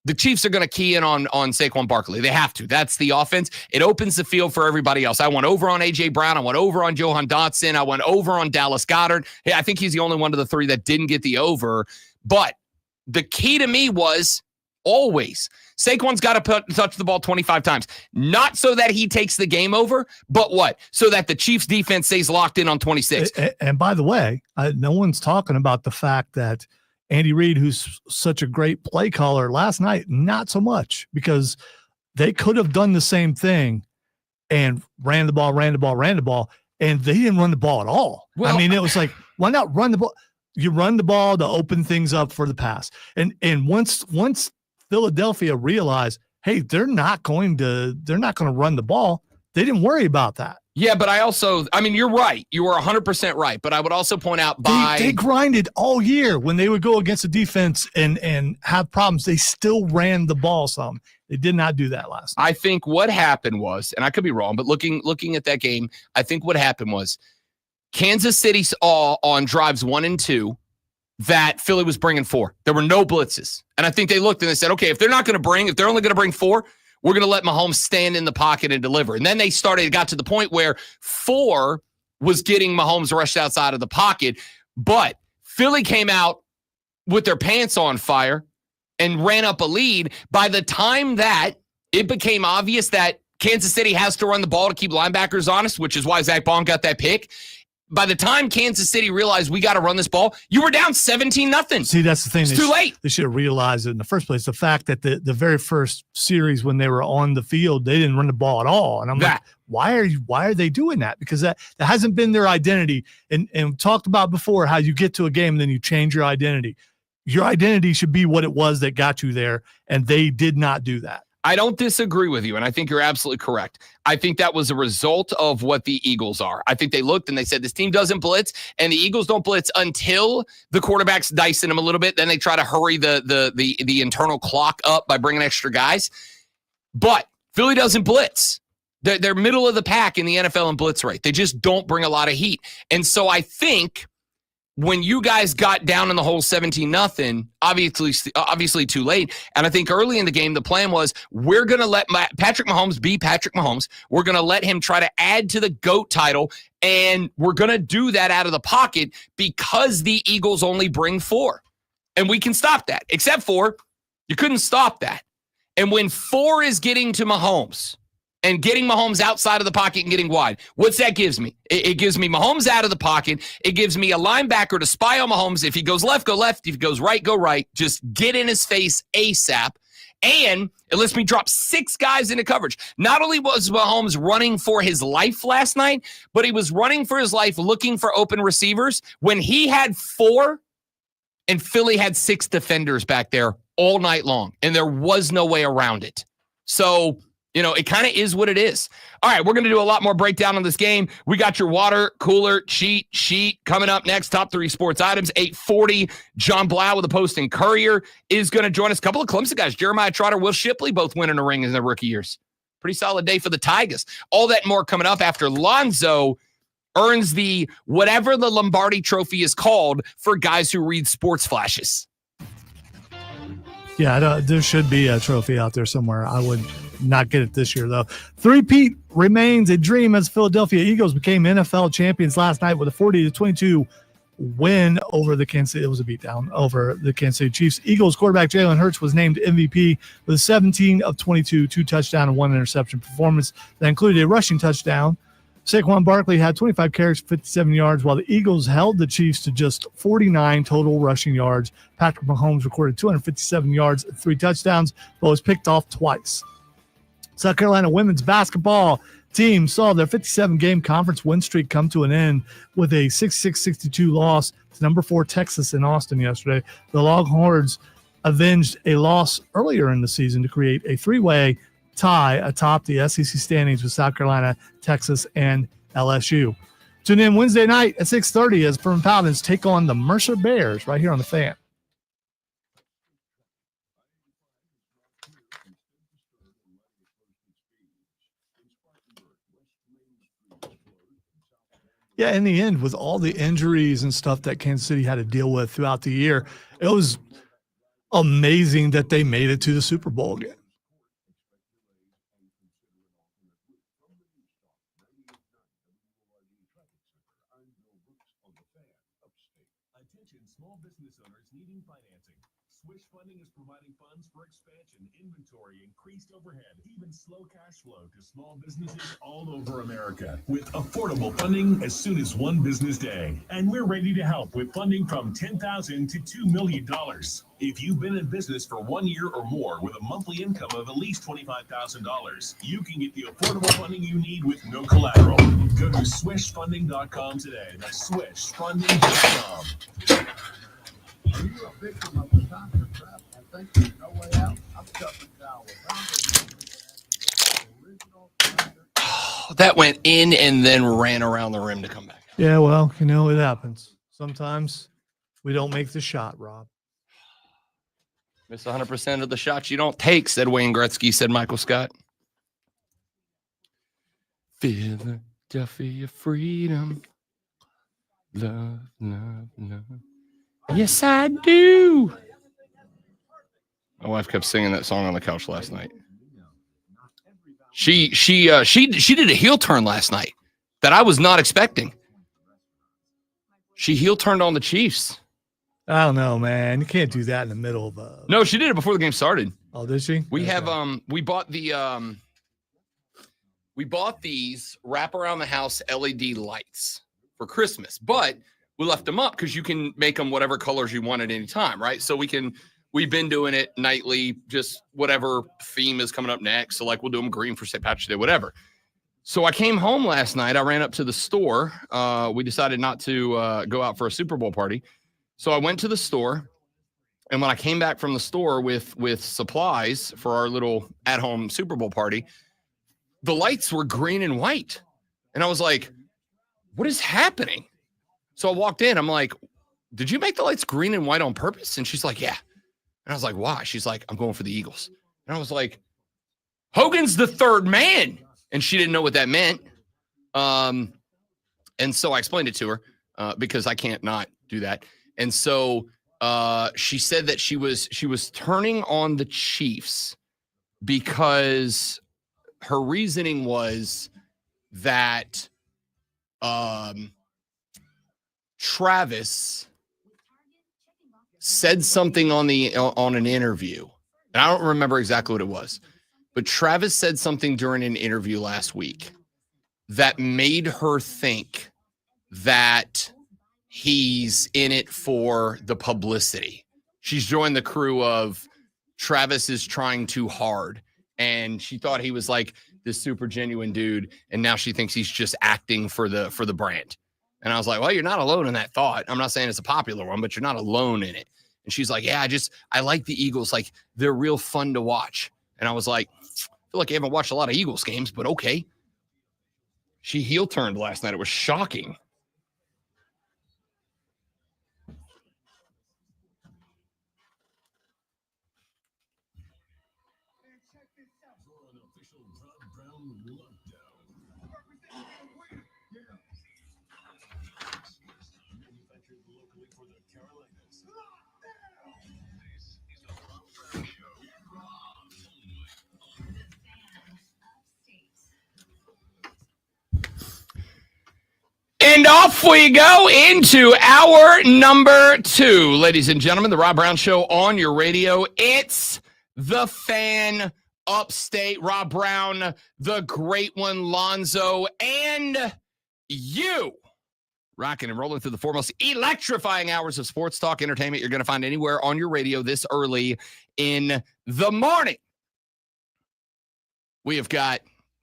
The Chiefs are going to key in on Saquon Barkley. They have to. That's the offense. It opens the field for everybody else. I went over on A.J. Brown. I went over on Johan Dotson. I went over on Dallas Goedert. Hey, I think he's the only one of the 3 that didn't get the over. But the key to me was always Saquon's got to touch the ball 25 times. Not so that he takes the game over, but what? So that the Chiefs defense stays locked in on 26. And by the way, no one's talking about the fact that Andy Reid, who's such a great play caller, last night, not so much, because they could have done the same thing and ran the ball, and they didn't run the ball at all. Well, I mean, it was like, why not run the ball? You run the ball to open things up for the pass. And once Philadelphia realized, hey, they're not going to run the ball, they didn't worry about that. Yeah, but you're right. You were 100% right. But I would also point out they grinded all year when they would go against the defense and have problems. They still ran the ball some. They did not do that last night. I think what happened was, and I could be wrong, but looking at that game, I think what happened was Kansas City saw on drives 1 and 2 that Philly was bringing 4. There were no blitzes. And I think they looked and they said, okay, if they're only going to bring 4, we're going to let Mahomes stand in the pocket and deliver. And then got to the point where 4 was getting Mahomes rushed outside of the pocket. But Philly came out with their pants on fire and ran up a lead. By the time that it became obvious that Kansas City has to run the ball to keep linebackers honest, which is why Zach Bond got that pick. By the time Kansas City realized we got to run this ball, you were down 17-0. See, that's the thing. It's too late. They should have realized it in the first place. The fact that the very first series when they were on the field, they didn't run the ball at all. And I'm like, why are they doing that? Because that hasn't been their identity. And we talked about before how you get to a game and then you change your identity. Your identity should be what it was that got you there, and they did not do that. I don't disagree with you, and I think you're absolutely correct. I think that was a result of what the Eagles are. I think they looked and they said, this team doesn't blitz, and the Eagles don't blitz until the quarterback's dicing them a little bit. Then they try to hurry the internal clock up by bringing extra guys. But Philly doesn't blitz. They're middle of the pack in the NFL in blitz rate. They just don't bring a lot of heat. And so I think when you guys got down in the hole 17-0, obviously too late. And I think early in the game, the plan was we're going to let Patrick Mahomes be Patrick Mahomes. We're going to let him try to add to the GOAT title. And we're going to do that out of the pocket because the Eagles only bring 4. And we can stop that, except for you couldn't stop that. And when 4 is getting to Mahomes, and getting Mahomes outside of the pocket and getting wide. What's that gives me? It gives me Mahomes out of the pocket. It gives me a linebacker to spy on Mahomes. If he goes left, go left. If he goes right, go right. Just get in his face ASAP. And it lets me drop 6 guys into coverage. Not only was Mahomes running for his life last night, but he was running for his life looking for open receivers when he had 4 and Philly had 6 defenders back there all night long. And there was no way around it. So You know, it kind of is what it is. All right, we're going to do a lot more breakdown on this game. We got your water cooler cheat sheet coming up next. Top 3 sports items, 8:40. John Blau with the Post and Courier is going to join us. A couple of Clemson guys, Jeremiah Trotter, Will Shipley, both winning a ring in their rookie years. Pretty solid day for the Tigers. All that and more coming up after Lonzo earns the whatever the Lombardi Trophy is called for guys who read sports flashes. Yeah, there should be a trophy out there somewhere. I would not get it this year, though. Three-peat remains a dream as Philadelphia Eagles became NFL champions last night with a 40-22 win over the Kansas City. It was a beatdown over the Kansas City Chiefs. Eagles quarterback Jalen Hurts was named MVP with a 17 of 22, 2 touchdown and 1 interception performance that included a rushing touchdown. Saquon Barkley had 25 carries, 57 yards, while the Eagles held the Chiefs to just 49 total rushing yards. Patrick Mahomes recorded 257 yards and 3 touchdowns, but was picked off twice. South Carolina women's basketball team saw their 57-game conference win streak come to an end with a 66-62 loss to number 4 Texas in Austin yesterday. The Longhorns avenged a loss earlier in the season to create a 3-way tie atop the SEC standings with South Carolina, Texas, and LSU. Tune in Wednesday night at 6:30 as Furman Paladins take on the Mercer Bears right here on The Fan. Yeah, in the end, with all the injuries and stuff that Kansas City had to deal with throughout the year, it was amazing that they made it to the Super Bowl again. Attention small business owners needing financing. Swish Funding is providing funds for expansion, inventory, increased overhead, even slow cash flow to small businesses all over America with affordable funding as soon as one business day. And we're ready to help with funding from $10,000 to $2 million. If you've been in business for 1 year or more with a monthly income of at least $25,000, you can get the affordable funding you need with no collateral. Go to swishfunding.com today. That's swishfunding.com. Are you a victim of the doctor trap and think there's no way out? I'm stuck in down with That went in and then ran around the rim to come back. Yeah, well, you know, it happens. Sometimes we don't make the shot, Rob. Miss 100% of the shots you don't take, said Wayne Gretzky, said Michael Scott. Philadelphia freedom. Love, love, love. Yes, I do. My wife kept singing that song on the couch last night. She did a heel turn last night that I was not expecting. She heel turned on the Chiefs. I don't know, man. You can't do that in the middle of a. No, she did it before the game started. Oh, did she? We Okay. have we bought these wrap around the house LED lights for Christmas, but we left them up because you can make them whatever colors you want at any time, right? So we've been doing it nightly, just whatever theme is coming up next. So like we'll do them green for St. Patrick's Day, whatever. So I came home last night. I ran up to the store. We decided not to go out for a Super Bowl party. So I went to the store, and when I came back from the store with supplies for our little at-home Super Bowl party, the lights were green and white. And I was like, what is happening? So I walked in. I'm like, did you make the lights green and white on purpose? And she's like, yeah. And I was like, why? She's like, I'm going for the Eagles. And I was like, Hogan's the third man. And she didn't know what that meant. And so I explained it to her because I can't not do that. And so she said that she was turning on the Chiefs because her reasoning was that Travis said something on an interview. And I don't remember exactly what it was. But Travis said something during an interview last week that made her think that he's in it for the publicity. She's joined the crew of Travis is trying too hard. And she thought he was like this super genuine dude. And now she thinks he's just acting for the brand. And I was like, well, you're not alone in that thought. I'm not saying it's a popular one, but you're not alone in it. And she's like, yeah, I like the Eagles. Like, they're real fun to watch. And I was like, feel like you haven't watched a lot of Eagles games, but okay. She heel turned last night. It was shocking. And off we go into hour number 2. Ladies and gentlemen, the Rob Brown Show on your radio. It's the Fan Upstate. Rob Brown, the great one, Lonzo, and you. Rocking and rolling through the foremost electrifying hours of sports talk entertainment you're going to find anywhere on your radio this early in the morning. We have got,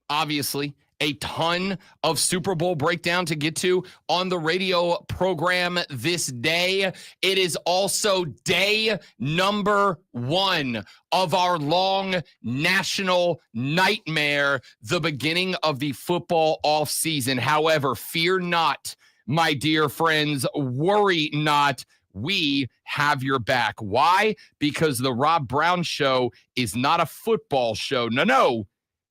obviously, a ton of Super Bowl breakdown to get to on the radio program this day. It is also day number 1 of our long national nightmare, the beginning of the football offseason. However, fear not, my dear friends, worry not. We have your back. Why? Because the Rob Brown Show is not a football show. No.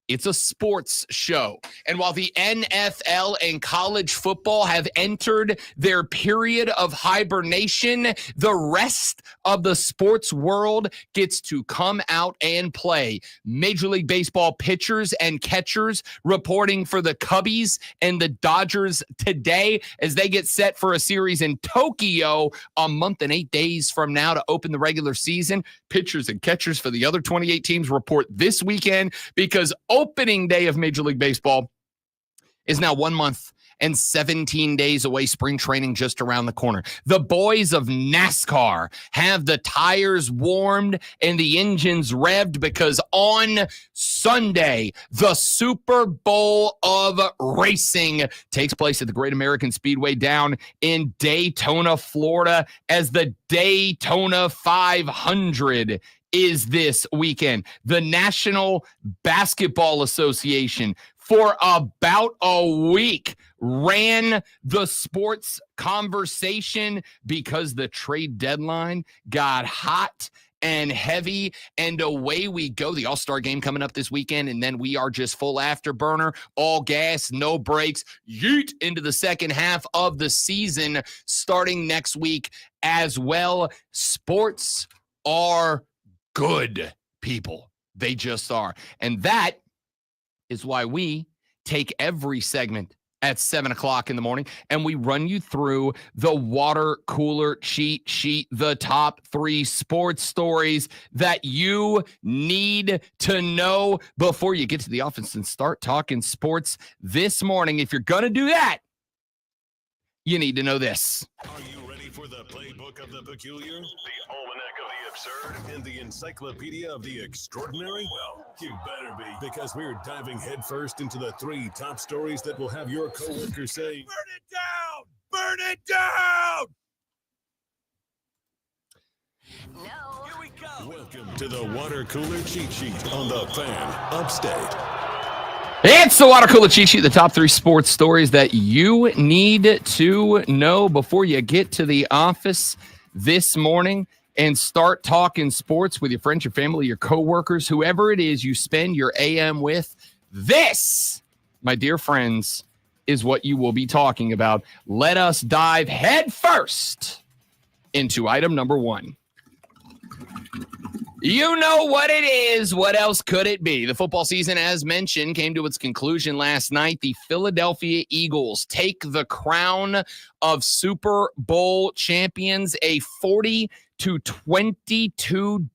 It's a sports show. And while the NFL and college football have entered their period of hibernation, the rest of the sports world gets to come out and play. Major League Baseball pitchers and catchers reporting for the Cubbies and the Dodgers today as they get set for a series in Tokyo a month and 8 days from now to open the regular season. Pitchers and catchers for the other 28 teams report this weekend because opening day of Major League Baseball is now 1 month and 17 days away. Spring training just around the corner. The boys of NASCAR have the tires warmed and the engines revved because on Sunday, the Super Bowl of racing takes place at the Great American Speedway down in Daytona, Florida, as the Daytona 500 is this weekend. The National Basketball Association for about a week ran the sports conversation because the trade deadline got hot and heavy, and away we go. The All-Star game coming up this weekend, and then we are just full afterburner, all gas, no brakes, yeet into the second half of the season starting next week as well. Sports are good, people. They just are. And that is why we take every segment at 7 o'clock in the morning and we run you through the water cooler cheat sheet, the top 3 sports stories that you need to know before you get to the office and start talking sports this morning. If you're going to do that, you need to know this. Are you ready for the playbook of the peculiar, the almanac of the absurd, and the encyclopedia of the extraordinary? Well, you better be, because we're diving headfirst into the 3 top stories that will have your coworkers saying, "Burn it down! Burn it down!" No. Here we go. Welcome to the water cooler cheat sheet on the Fan Upstate. It's the water cooler cheat sheet, the top 3 sports stories that you need to know before you get to the office this morning and start talking sports with your friends, your family, your coworkers, whoever it is you spend your AM with. This, my dear friends, is what you will be talking about. Let us dive head first into item number 1. You know what it is. What else could it be? The football season, as mentioned, came to its conclusion last night. The Philadelphia Eagles take the crown of Super Bowl champions, a 40-22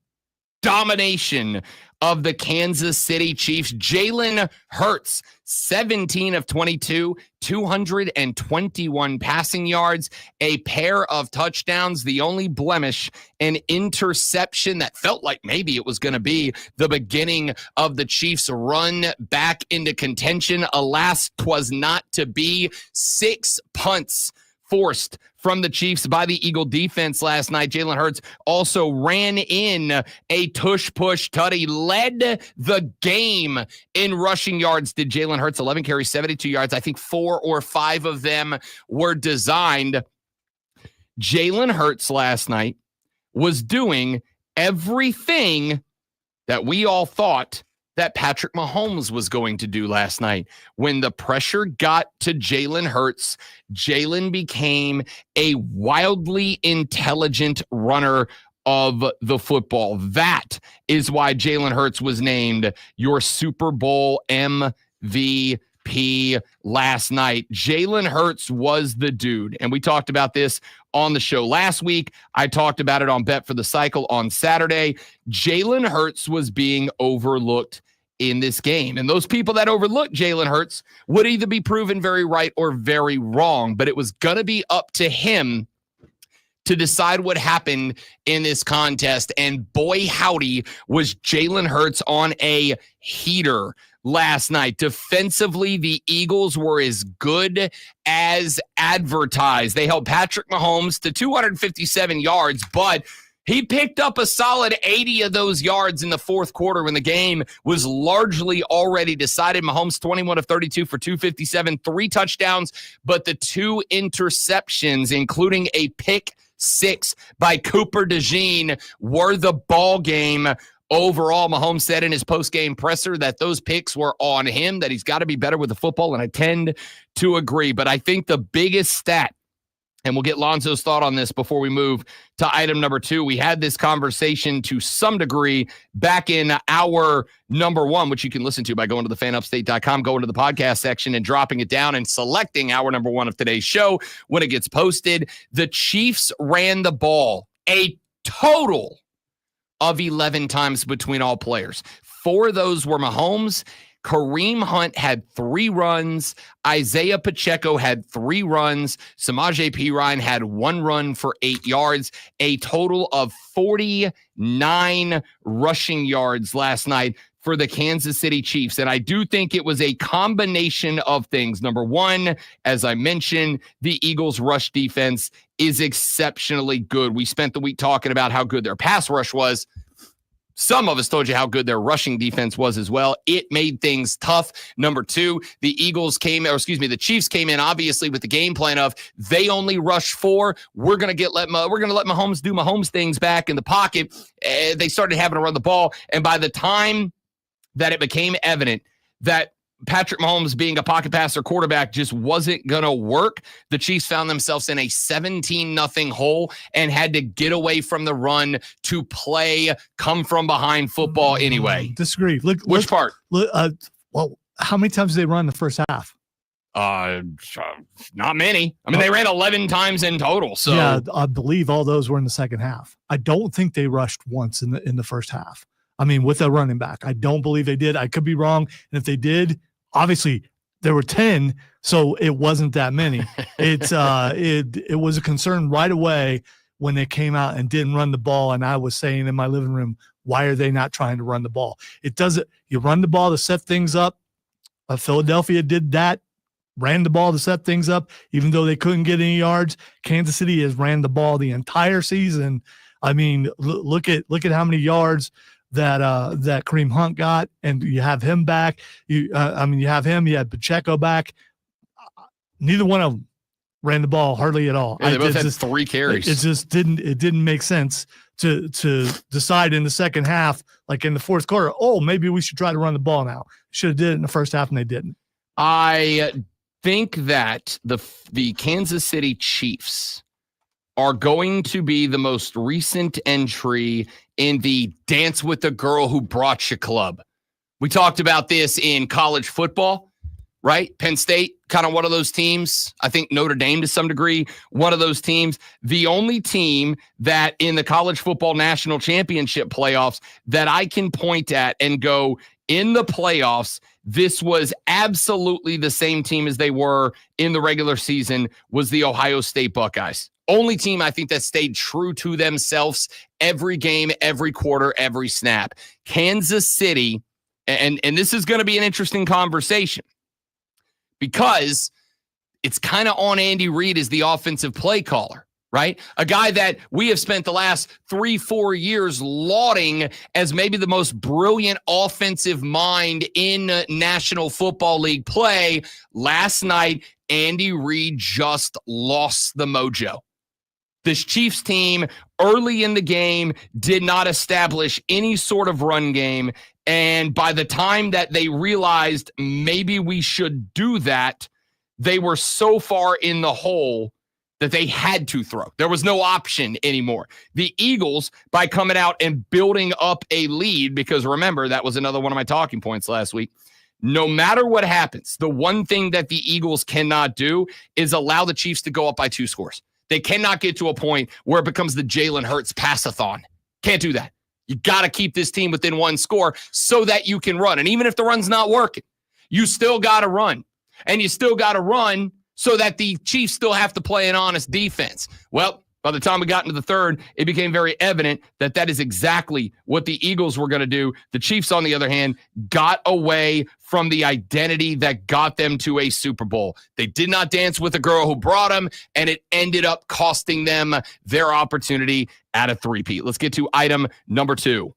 domination of the Kansas City Chiefs. Jalen Hurts, 17 of 22, 221 passing yards, a pair of touchdowns. The only blemish, an interception that felt like maybe it was going to be the beginning of the Chiefs' run back into contention. Alas, 'twas not to be. 6 punts forced from the Chiefs by the Eagle defense last night. Jalen Hurts also ran in a tush-push tutty, led the game in rushing yards. Did Jalen Hurts 11 carries, 72 yards? I think 4 or 5 of them were designed. Jalen Hurts last night was doing everything that we all thought that Patrick Mahomes was going to do last night. When the pressure got to Jalen Hurts, Jalen became a wildly intelligent runner of the football. That is why Jalen Hurts was named your Super Bowl MVP last night. Jalen Hurts was the dude. And we talked about this on the show last week. I talked about it on Bet for the Cycle on Saturday. Jalen Hurts was being overlooked in this game. And those people that overlooked Jalen Hurts would either be proven very right or very wrong. But it was going to be up to him to decide what happened in this contest. And boy, howdy, was Jalen Hurts on a heater last night. Defensively, the Eagles were as good as advertised. They held Patrick Mahomes to 257 yards, but he picked up a solid 80 of those yards in the fourth quarter when the game was largely already decided. Mahomes 21 of 32 for 257, 3 touchdowns, but the 2 interceptions, including a pick 6 by Cooper DeJean, were the ball game. Overall, Mahomes said in his post-game presser that those picks were on him, that he's got to be better with the football, and I tend to agree. But I think the biggest stat, and we'll get Lonzo's thought on this before we move to item number 2. We had this conversation to some degree back in hour number 1, which you can listen to by going to thefanupstate.com, going to the podcast section and dropping it down and selecting hour number 1 of today's show when it gets posted. The Chiefs ran the ball a total of 11 times between all players. 4 of those were Mahomes. Kareem Hunt had 3 runs. Isaiah Pacheco had 3 runs. Samaje Perine had 1 run for 8 yards. A total of 49 rushing yards last night for the Kansas City Chiefs. And I do think it was a combination of things. Number 1, as I mentioned, the Eagles' rush defense is exceptionally good. We spent the week talking about how good their pass rush was. Some of us told you how good their rushing defense was as well. It made things tough. Number 2, the Chiefs came in obviously with the game plan of they only rush 4. We're going to let Mahomes do Mahomes things back in the pocket. They started having to run the ball, and by the time that it became evident that Patrick Mahomes being a pocket passer quarterback just wasn't going to work, the Chiefs found themselves in a 17-0 hole and had to get away from the run to play come from behind football anyway. Disagree. Which part? Well, how many times did they run the first half? Not many. I mean, they ran 11 times in total. So yeah, I believe all those were in the second half. I don't think they rushed once in the first half. I mean, with a running back, I don't believe they did. I could be wrong. And if they did, obviously there were 10, so it wasn't that many. It was a concern right away when they came out and didn't run the ball. And I was saying in my living room, why are they not trying to run the ball? You run the ball to set things up. Philadelphia did that, ran the ball to set things up, even though they couldn't get any yards. Kansas City has ran the ball the entire season. I mean, look at how many yards that Kareem Hunt got, and you have him back. You had Pacheco back. Neither one of them ran the ball hardly at all. Yeah, they both had 3 carries. It didn't make sense to decide in the second half, like in the fourth quarter, oh, maybe we should try to run the ball now. Should have did it in the first half, and they didn't. I think that the Kansas City Chiefs are going to be the most recent entry in the Dance with the Girl Who Brought You club. We talked about this in college football, right? Penn State, kind of one of those teams. I think Notre Dame to some degree, one of those teams. The only team that in the college football national championship playoffs that I can point at and go, in the playoffs, this was absolutely the same team as they were in the regular season, was the Ohio State Buckeyes. Only team I think that stayed true to themselves every game, every quarter, every snap. Kansas City, and this is going to be an interesting conversation because it's kind of on Andy Reid as the offensive play caller, right? A guy that we have spent the last 3-4 years lauding as maybe the most brilliant offensive mind in National Football League play. Last night, Andy Reid just lost the mojo. This Chiefs team early in the game did not establish any sort of run game. And by the time that they realized maybe we should do that, they were so far in the hole that they had to throw. There was no option anymore. The Eagles, by coming out and building up a lead, because remember, that was another one of my talking points last week, no matter what happens, the one thing that the Eagles cannot do is allow the Chiefs to go up by 2 scores. They cannot get to a point where it becomes the Jalen Hurts pass-a-thon. Can't do that. You got to keep this team within 1 score so that you can run. And even if the run's not working, you still got to run. And you still got to run so that the Chiefs still have to play an honest defense. Well, by the time we got into the third, it became very evident that that is exactly what the Eagles were going to do. The Chiefs, on the other hand, got away from the identity that got them to a Super Bowl. They did not dance with the girl who brought them, and it ended up costing them their opportunity at a three-peat. Let's get to item number 2.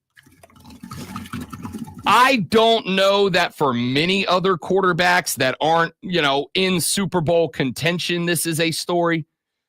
I don't know that for many other quarterbacks that aren't, in Super Bowl contention, this is a story.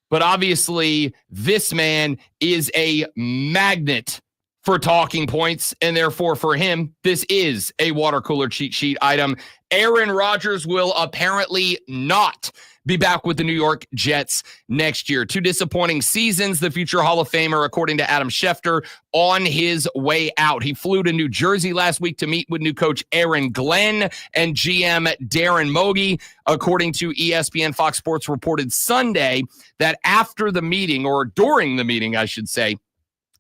But obviously, this man is a magnet for talking points, and therefore for him, this is a water cooler cheat sheet item. Aaron Rodgers will apparently not be back with the New York Jets next year. 2 disappointing seasons, the future Hall of Famer, according to Adam Schefter, on his way out. He flew to New Jersey last week to meet with new coach Aaron Glenn and GM Darren Mogi. According to ESPN, Fox Sports reported Sunday that after the meeting, or during the meeting, I should say,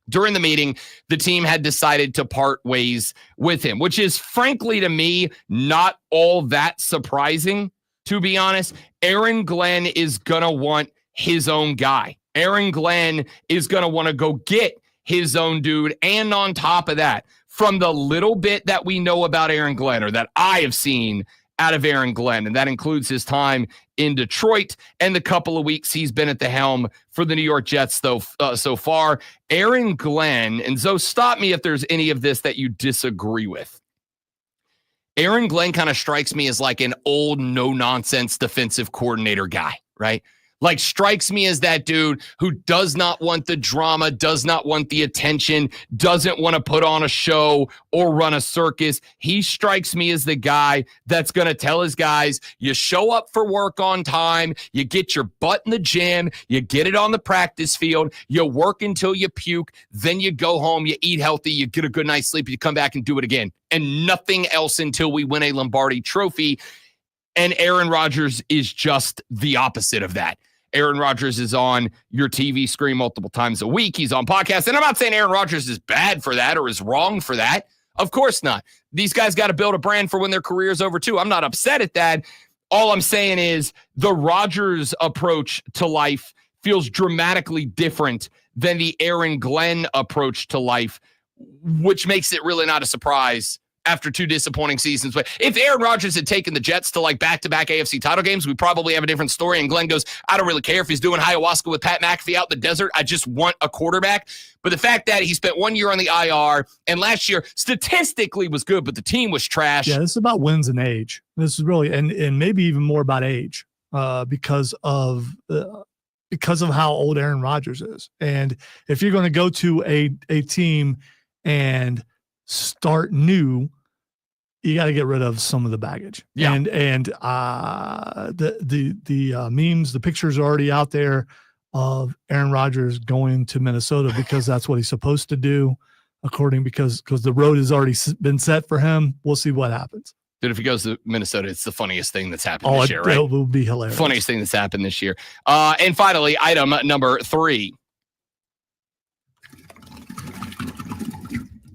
during the meeting, the team had decided to part ways with him, which is frankly to me not all that surprising, to be honest. Aaron Glenn is going to want his own guy. Aaron Glenn is going to want to go get his own dude. And on top of that, from the little bit that we know about Aaron Glenn, or that I have seen out of Aaron Glenn, and that includes his time in Detroit and the couple of weeks he's been at the helm for the New York Jets so far, Aaron Glenn, and Zoe, stop me if there's any of this that you disagree with. Aaron Glenn kind of strikes me as like an old, no-nonsense defensive coordinator guy, right? Like, strikes me as that dude who does not want the drama, does not want the attention, doesn't want to put on a show or run a circus. He strikes me as the guy that's going to tell his guys, you show up for work on time, you get your butt in the gym, you get it on the practice field, you work until you puke, then you go home, you eat healthy, you get a good night's sleep, you come back and do it again. And nothing else until we win a Lombardi trophy. And Aaron Rodgers is just the opposite of that. Aaron Rodgers is on your TV screen multiple times a week. He's on podcasts. And I'm not saying Aaron Rodgers is bad for that or is wrong for that. Of course not. These guys got to build a brand for when their career is over too. I'm not upset at that. All I'm saying is the Rodgers approach to life feels dramatically different than the Aaron Glenn approach to life, which makes it really not a surprise after 2 disappointing seasons. But if Aaron Rodgers had taken the Jets to like back-to-back AFC title games, we probably have a different story. And Glenn goes, I don't really care if he's doing ayahuasca with Pat McAfee out in the desert. I just want a quarterback. But the fact that he spent 1 year on the IR and last year statistically was good, but the team was trash. Yeah, this is about wins and age. This is really, and maybe even more about age because of how old Aaron Rodgers is. And if you're going to go to a team and start new, you got to get rid of some of the baggage. Yeah. And the memes, the pictures are already out there of Aaron Rodgers going to Minnesota because that's what he's supposed to do, because the road has already been set for him. We'll see what happens. Dude, if he goes to Minnesota, it's the funniest thing that's happened this year, right? It will be hilarious. Funniest thing that's happened this year. And finally, item number 3.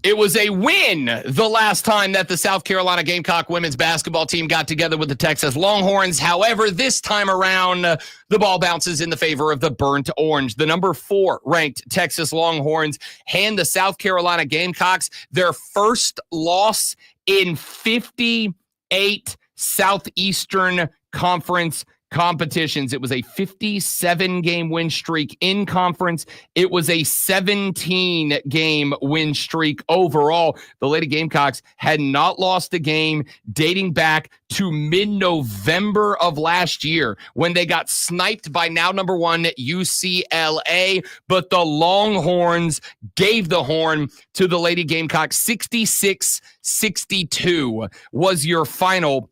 It was a win the last time that the South Carolina Gamecock women's basketball team got together with the Texas Longhorns. However, this time around, the ball bounces in the favor of the Burnt Orange. The number 4 ranked Texas Longhorns hand the South Carolina Gamecocks their first loss in 58 Southeastern Conference competitions. It was a 57-game win streak in conference. It was a 17-game win streak overall. The Lady Gamecocks had not lost a game dating back to mid-November of last year when they got sniped by now number 1 UCLA, but the Longhorns gave the horn to the Lady Gamecocks. 66-62 was your final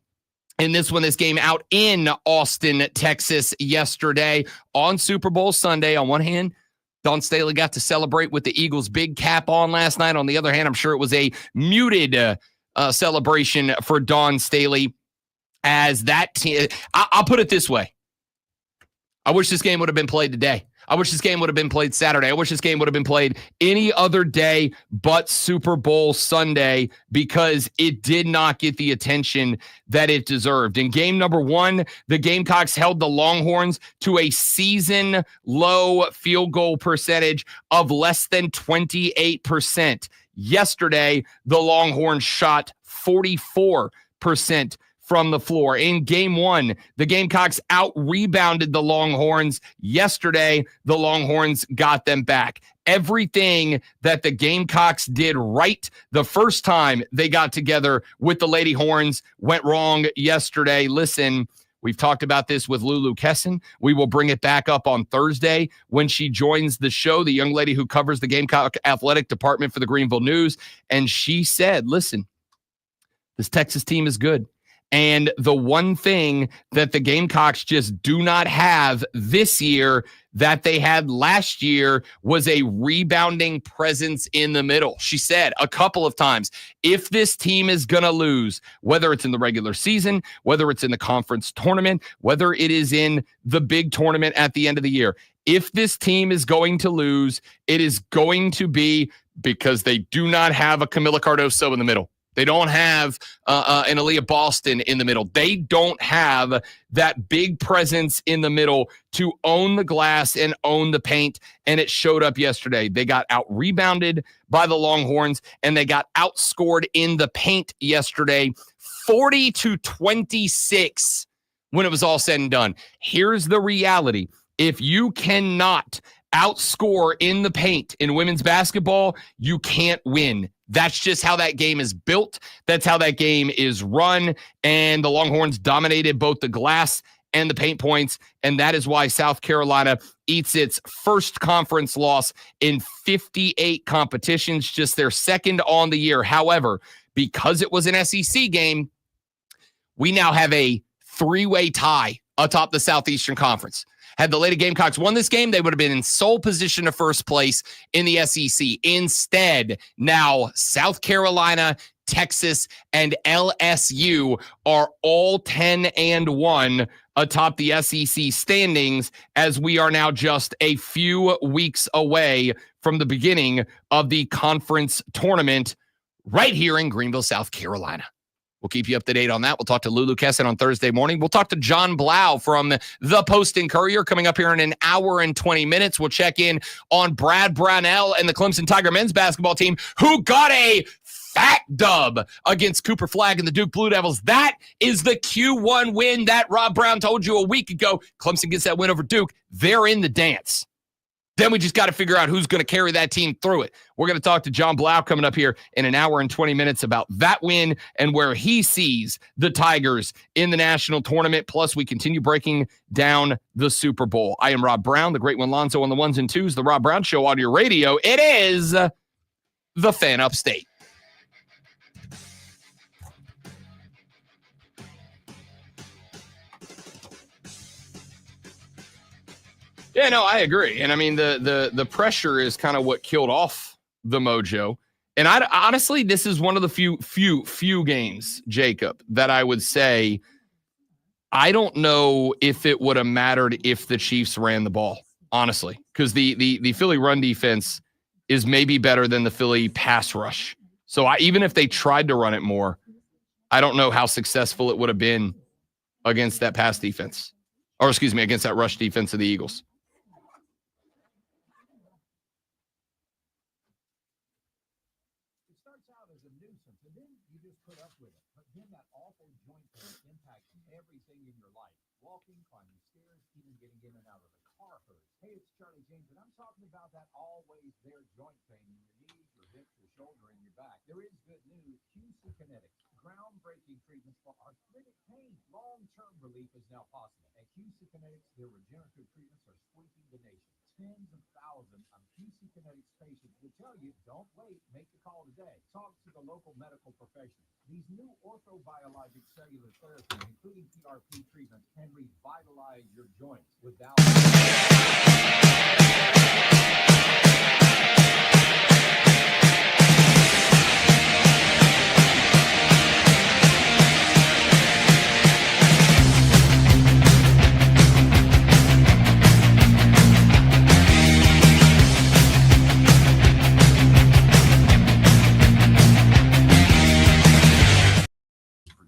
in this one. This game out in Austin, Texas yesterday on Super Bowl Sunday. On one hand, Dawn Staley got to celebrate with the Eagles' big cap on last night. On the other hand, I'm sure it was a muted celebration for Dawn Staley as that team. I'll put it this way. I wish this game would have been played today. I wish this game would have been played Saturday. I wish this game would have been played any other day but Super Bowl Sunday, because it did not get the attention that it deserved. In game number 1, the Gamecocks held the Longhorns to a season-low field goal percentage of less than 28%. Yesterday, the Longhorns shot 44% from the floor. In game 1, the Gamecocks out-rebounded the Longhorns. Yesterday, the Longhorns got them back. Everything that the Gamecocks did right the first time they got together with the Lady Horns went wrong yesterday. Listen, we've talked about this with Lulu Kesson. We will bring it back up on Thursday when she joins the show, the young lady who covers the Gamecock athletic department for the Greenville News. And she said, listen, this Texas team is good. And the one thing that the Gamecocks just do not have this year that they had last year was a rebounding presence in the middle. She said a couple of times, if this team is going to lose, whether it's in the regular season, whether it's in the conference tournament, whether it is in the big tournament at the end of the year, if this team is going to lose, it is going to be because they do not have a Camila Cardoso in the middle. They don't have an Aaliyah Boston in the middle. They don't have that big presence in the middle to own the glass and own the paint, and it showed up yesterday. They got out-rebounded by the Longhorns, and they got outscored in the paint yesterday, 40-26 when it was all said and done. Here's the reality. If you cannot outscore in the paint in women's basketball, you can't win. That's just how that game is built. That's how that game is run. And the Longhorns dominated both the glass and the paint points. And that is why South Carolina eats its first conference loss in 58 competitions, just their second on the year. However, because it was an SEC game, we now have a 3-way tie atop the Southeastern Conference. Had the Lady Gamecocks won this game, they would have been in sole position of first place in the SEC. Instead, now South Carolina, Texas, and LSU are all 10-1 atop the SEC standings, as we are now just a few weeks away from the beginning of the conference tournament right here in Greenville, South Carolina. We'll keep you up to date on that. We'll talk to Lulu Kesson on Thursday morning. We'll talk to John Blau from the Post and Courier coming up here in an hour and 20 minutes. We'll check in on Brad Brownell and the Clemson Tiger men's basketball team, who got a fat dub against Cooper Flagg and the Duke Blue Devils. That is the Q1 win that Rob Brown told you a week ago. Clemson gets that win over Duke. They're in the dance. Then we just got to figure out who's going to carry that team through it. We're going to talk to John Blau coming up here in an hour and 20 minutes about that win and where he sees the Tigers in the national tournament. Plus, we continue breaking down the Super Bowl. I am Rob Brown, the great one Lonzo on the ones and twos, the Rob Brown Show on your radio. It is the Fan Upstate. Yeah, no, I agree. And I mean, the pressure is kind of what killed off the mojo. And I honestly, this is one of the few games, Jacob, that I would say, I don't know if it would have mattered if the Chiefs ran the ball, honestly, because the Philly run defense is maybe better than the Philly pass rush. So even if they tried to run it more, I don't know how successful it would have been against that pass defense, or excuse me, against that rush defense of the Eagles. starts out as a nuisance, and then you just put up with it. But then that awful joint pain impacts everything in your life. Walking, climbing stairs, even getting in and out of the car hurts. Hey, it's Charlie James, and I'm talking about that always there joint pain in your knees, your hips, your shoulder, and your back. There is good news. QC Kinetics, groundbreaking treatments for arthritic pain. Long-term relief is now possible. At QC Kinetics, their regenerative treatments are sweeping the nation. Tens of thousands of QC Kinetics patients will tell you, don't wait, make the call today. Talk to the local medical professionals. These new orthobiologic cellular therapies, including PRP treatments, can revitalize your joints without...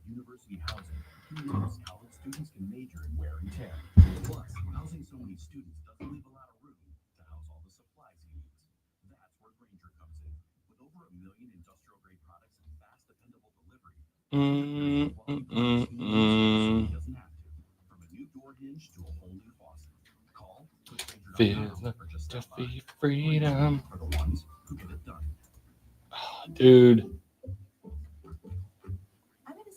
University housing. College students can major in wear and tear. Plus, housing so many students doesn't leave a lot of room to house all the supplies he needs. That's where Grainger comes in. With over 1 million industrial grade products and fast, dependable delivery, doesn't have to. From a new door hinge to a whole new faucet. Call Grainger.com for just that freedom for the ones who get it done. Dude.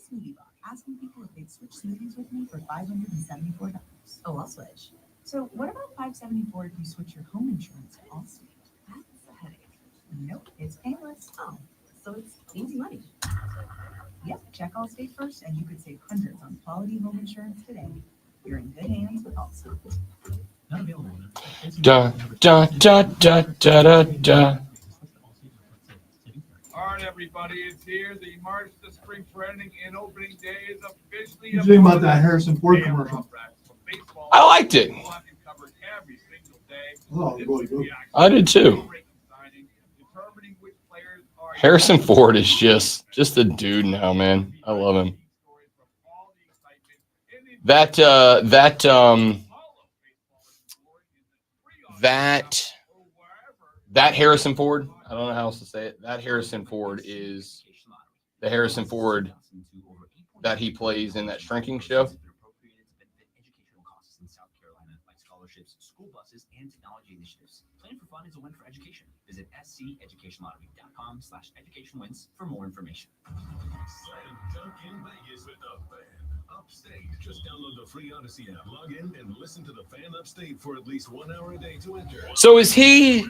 Smoothie bar, asking people if they'd switch smoothies with me for $574. Oh, I'll switch. So what about $574 if you switch your home insurance to Allstate? That's a headache. Nope, it's painless. Oh, so it's easy money. Yep, check Allstate first, and you could save hundreds on quality home insurance today. You're in good hands with Allstate. Not available. Da da da da da da da. All right, everybody, it's here. The March to Spring Training and Opening Day is officially. What do you think about that Harrison Ford commercial? I liked it. Oh, really good. I did too. Harrison Ford is just a dude now, man. I love him. That Harrison Ford, I don't know how else to say it. That Harrison Ford is the Harrison Ford that he plays in that Shrinking show. Educational costs in South Carolina, like scholarships, school buses, and technology initiatives. Playing for fun is a win for education. Visit sceducationlottery.com/educationwins for more information. Talk in Vegas with the Fan Upstate. Just download the free Odyssey app, log in, and listen to the Fan Upstate for at least 1 hour a day to enter. So is he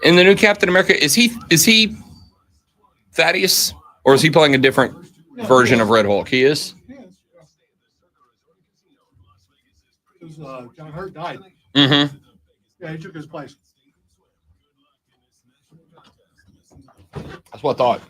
in the new Captain America? Is he Thaddeus, or is he playing a different version of Red Hulk? He is. John Hurt died. Mm-hmm. Yeah, he took his place. That's what I thought.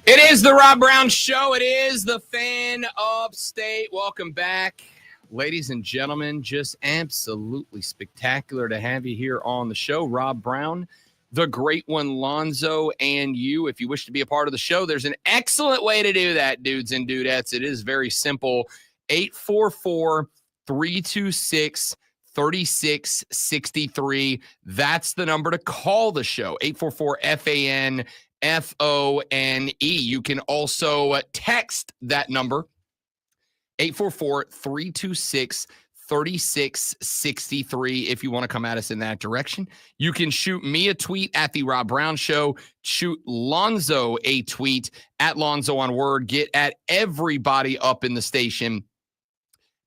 It is the Rob Brown Show. It is the Fan Upstate. Welcome back, ladies and gentlemen. Just absolutely spectacular to have you here on the show. Rob Brown, the great one, Lonzo, and you. If you wish to be a part of the show, there's an excellent way to do that, dudes and dudettes. It is very simple. 844-326-3663. That's the number to call the show. 844-FAN. FONE. You can also text that number, 844-326-3663, if you want to come at us in that direction. You can shoot me a tweet at The Rob Brown Show. Shoot Lonzo a tweet at Lonzo on Word. Get at everybody up in the station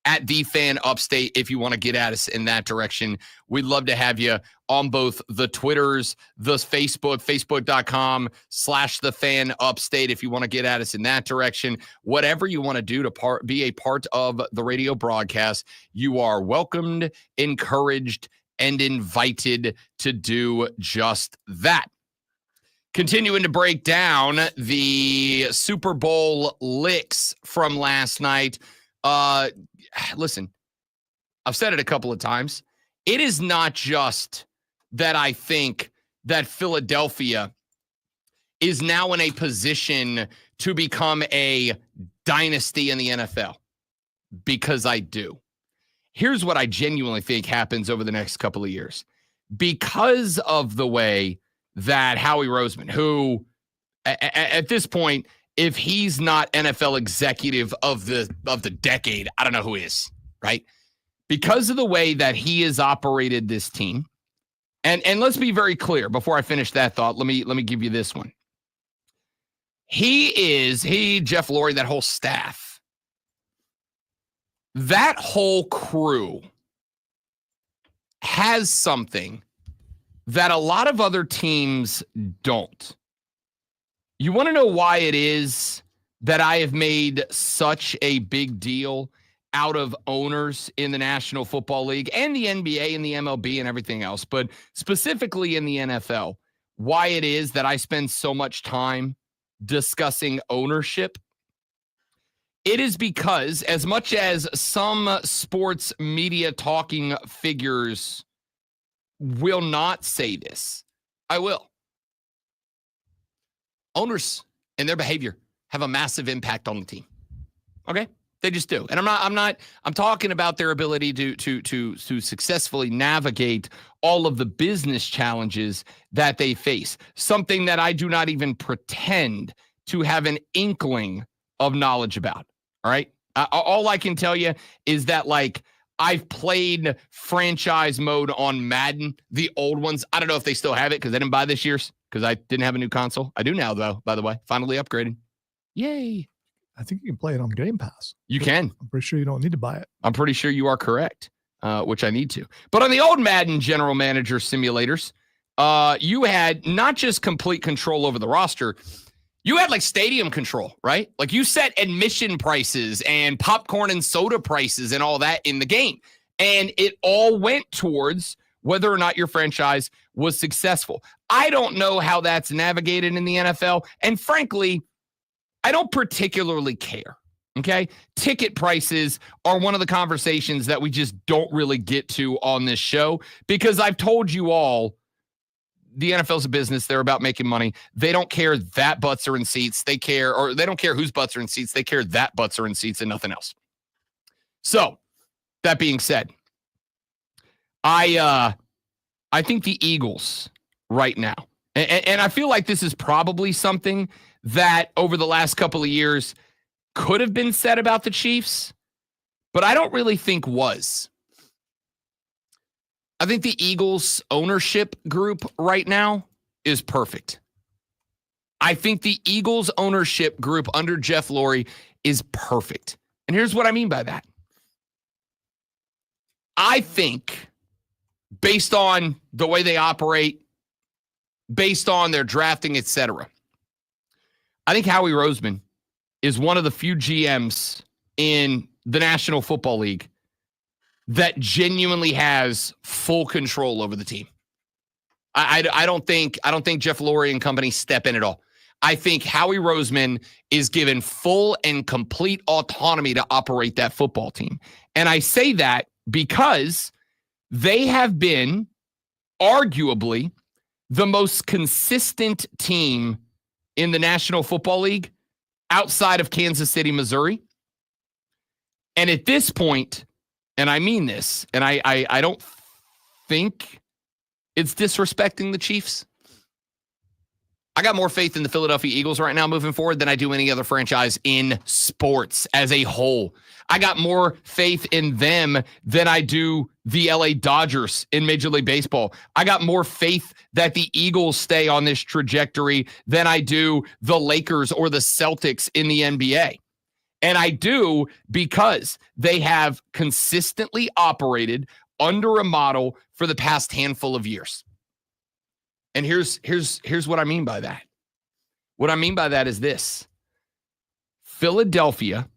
at The Fan Upstate if you want to get at us in that direction. We'd love to have you on both the Twitters, the Facebook.com/The Fan Upstate if you want to get at us in that direction. Whatever you want to do to be a part of the radio broadcast, you are welcomed, encouraged, and invited to do just that. Continuing to break down the Super Bowl licks from last night. Listen, I've said it a couple of times. It is not just that I think that Philadelphia is now in a position to become a dynasty in the NFL, because I do. Here's what I genuinely think happens over the next couple of years. Because of the way that Howie Roseman, who at this point, if he's not NFL executive of the decade, I don't know who is, right? Because of the way that he has operated this team, and let's be very clear before I finish that thought, let me give you this one. Jeff Lurie, that whole staff, that whole crew has something that a lot of other teams don't. You want to know why it is that I have made such a big deal out of owners in the National Football League and the NBA and the MLB and everything else, but specifically in the NFL, why it is that I spend so much time discussing ownership? It is because, as much as some sports media talking figures will not say this, I will. Owners and their behavior have a massive impact on the team. Okay? They just do. And I'm talking about their ability to successfully navigate all of the business challenges that they face. Something that I do not even pretend to have an inkling of knowledge about. All right? All I can tell you is that, like, I've played franchise mode on Madden, the old ones. I don't know if they still have it because I didn't buy this year's because I didn't have a new console. I do now, though, by the way. Finally upgraded. Yay. I think you can play it on Game Pass. You can. I'm pretty sure you don't need to buy it. I'm pretty sure you are correct, which I need to. But on the old Madden general manager simulators, you had not just complete control over the roster, you had like stadium control, right? Like you set admission prices and popcorn and soda prices and all that in the game. And it all went towards whether or not your franchise was successful. I don't know how that's navigated in the NFL. And frankly, I don't particularly care. Okay. Ticket prices are one of the conversations that we just don't really get to on this show because I've told you all the NFL's a business. They're about making money. They don't care that butts are in seats. They don't care whose butts are in seats. They care that butts are in seats and nothing else. So that being said, I think the Eagles right now, and I feel like this is probably something that over the last couple of years could have been said about the Chiefs, but I don't really think was. I think the Eagles ownership group right now is perfect. I think the Eagles ownership group under Jeff Lurie is perfect. And here's what I mean by that. I think based on the way they operate, based on their drafting, etc., I think Howie Roseman is one of the few GMs in the National Football League that genuinely has full control over the team. I don't think Jeff Lurie and company step in at all. I think Howie Roseman is given full and complete autonomy to operate that football team. And I say that because they have been arguably the most consistent team in the National Football League outside of Kansas City, Missouri. And at this point, and I mean this, and I don't think it's disrespecting the Chiefs. I got more faith in the Philadelphia Eagles right now moving forward than I do any other franchise in sports as a whole. I got more faith in them than I do the LA Dodgers in Major League Baseball. I got more faith that the Eagles stay on this trajectory than I do the Lakers or the Celtics in the NBA. And I do because they have consistently operated under a model for the past handful of years. And here's what I mean by that. What I mean by that is this. Philadelphia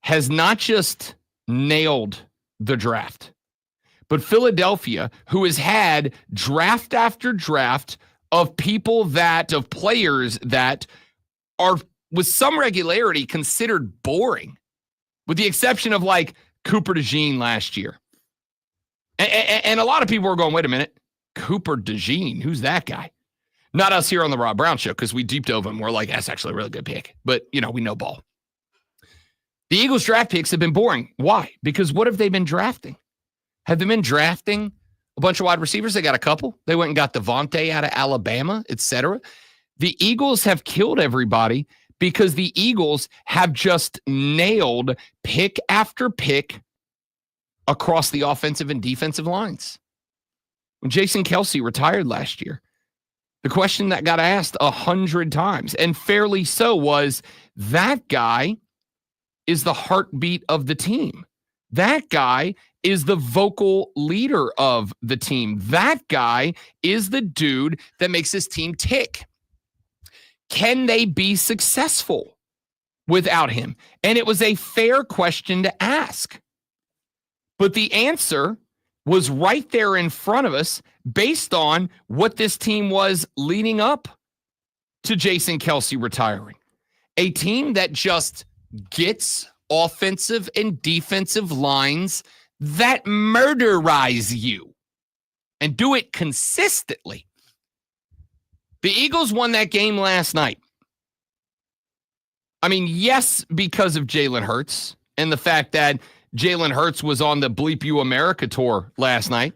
has not just nailed the draft, but Philadelphia, who has had draft after draft of players that are with some regularity considered boring, with the exception of like Cooper DeJean last year. And a lot of people were going, wait a minute, Cooper DeJean, who's that guy? Not us here on the Rob Brown Show, because we deep dove him. We're like, that's actually a really good pick. But, we know ball. The Eagles draft picks have been boring. Why? Because what have they been drafting? Have they been drafting a bunch of wide receivers? They got a couple. They went and got Devontae out of Alabama, etc. The Eagles have killed everybody because the Eagles have just nailed pick after pick across the offensive and defensive lines. When Jason Kelce retired last year, the question that got asked 100 times, and fairly so, was that guy is the heartbeat of the team. That guy is the vocal leader of the team. That guy is the dude that makes this team tick. Can they be successful without him? And it was a fair question to ask. But the answer was right there in front of us based on what this team was leading up to Jason Kelce retiring. A team that just gets offensive and defensive lines that murderize you and do it consistently. The Eagles won that game last night. I mean, yes, because of Jalen Hurts and the fact that Jalen Hurts was on the Bleep You America tour last night.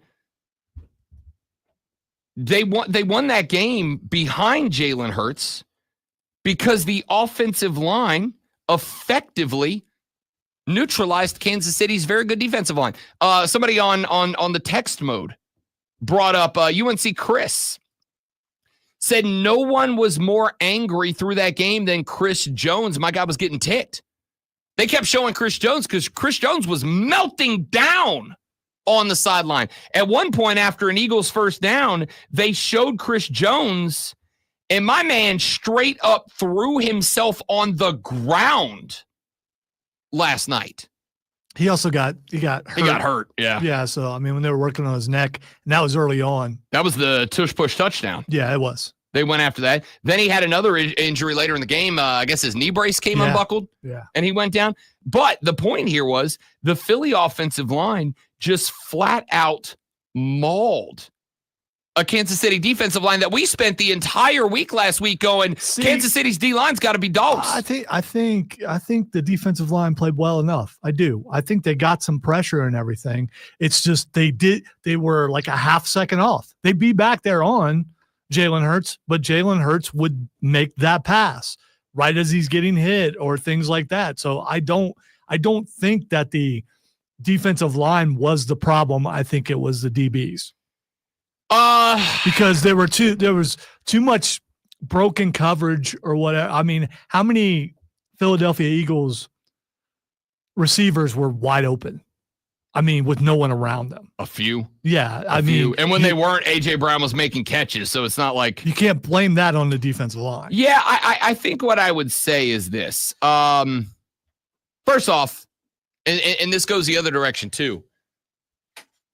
They won that game behind Jalen Hurts because the offensive line effectively neutralized Kansas City's very good defensive line. Somebody on the text mode brought up UNC Chris. Said no one was more angry through that game than Chris Jones. My guy was getting ticked. They kept showing Chris Jones because Chris Jones was melting down on the sideline. At one point after an Eagles first down, they showed Chris Jones, and my man straight up threw himself on the ground last night. He also got hurt. He got hurt, yeah. Yeah, so, I mean, when they were working on his neck, and that was early on. That was the tush-push touchdown. Yeah, it was. They went after that. Then he had another injury later in the game. I guess his knee brace came unbuckled. Yeah. And he went down. But the point here was the Philly offensive line just flat out mauled a Kansas City defensive line that we spent the entire week last week going, Kansas City's D-line's got to be dogs. I think the defensive line played well enough. I do. I think they got some pressure and everything. It's just they were like a half second off. They'd be back there on Jalen Hurts, but Jalen Hurts would make that pass right as he's getting hit or things like that. So I don't think that the defensive line was the problem. I think it was the DBs. Because there was too much broken coverage or whatever. I mean, how many Philadelphia Eagles receivers were wide open? I mean, with no one around them. A few. Yeah, I mean. And when they weren't, A.J. Brown was making catches, so it's not like. You can't blame that on the defensive line. Yeah, I think what I would say is this. First off, and this goes the other direction too,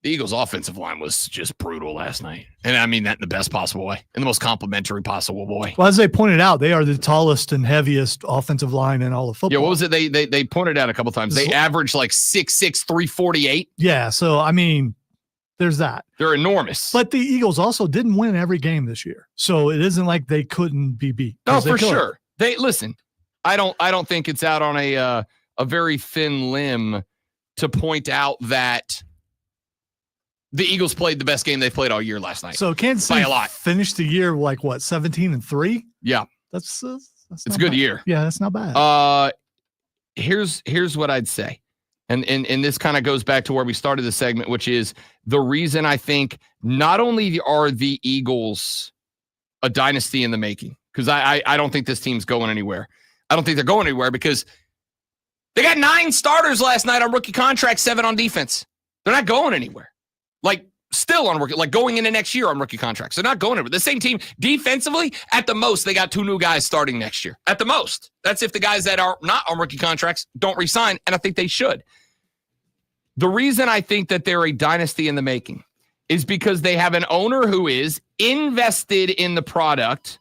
the Eagles' offensive line was just brutal last night. And I mean that in the best possible way, in the most complimentary possible way. Well, as they pointed out, they are the tallest and heaviest offensive line in all of football. Yeah, what was it? They pointed out a couple times. They averaged like 6'6", 348. Yeah, so I mean, there's that. They're enormous. But the Eagles also didn't win every game this year. So it isn't like they couldn't be beat. No, for sure. Listen, I don't think it's out on a very thin limb to point out that the Eagles played the best game they've played all year last night. So Kansas City by a lot. Finished the year like what, 17-3? Yeah, that's it's a good year. Yeah, that's not bad. Here's what I'd say, and this kind of goes back to where we started the segment, which is the reason I think not only are the Eagles a dynasty in the making, because I don't think this team's going anywhere. I don't think they're going anywhere because they got 9 starters last night on rookie contracts, 7 on defense. They're not going anywhere. Like, still on rookie, like going into next year on rookie contracts. They're not going anywhere. The same team defensively, at the most, they got 2 new guys starting next year. At the most. That's if the guys that are not on rookie contracts don't resign, and I think they should. The reason I think that they're a dynasty in the making is because they have an owner who is invested in the product,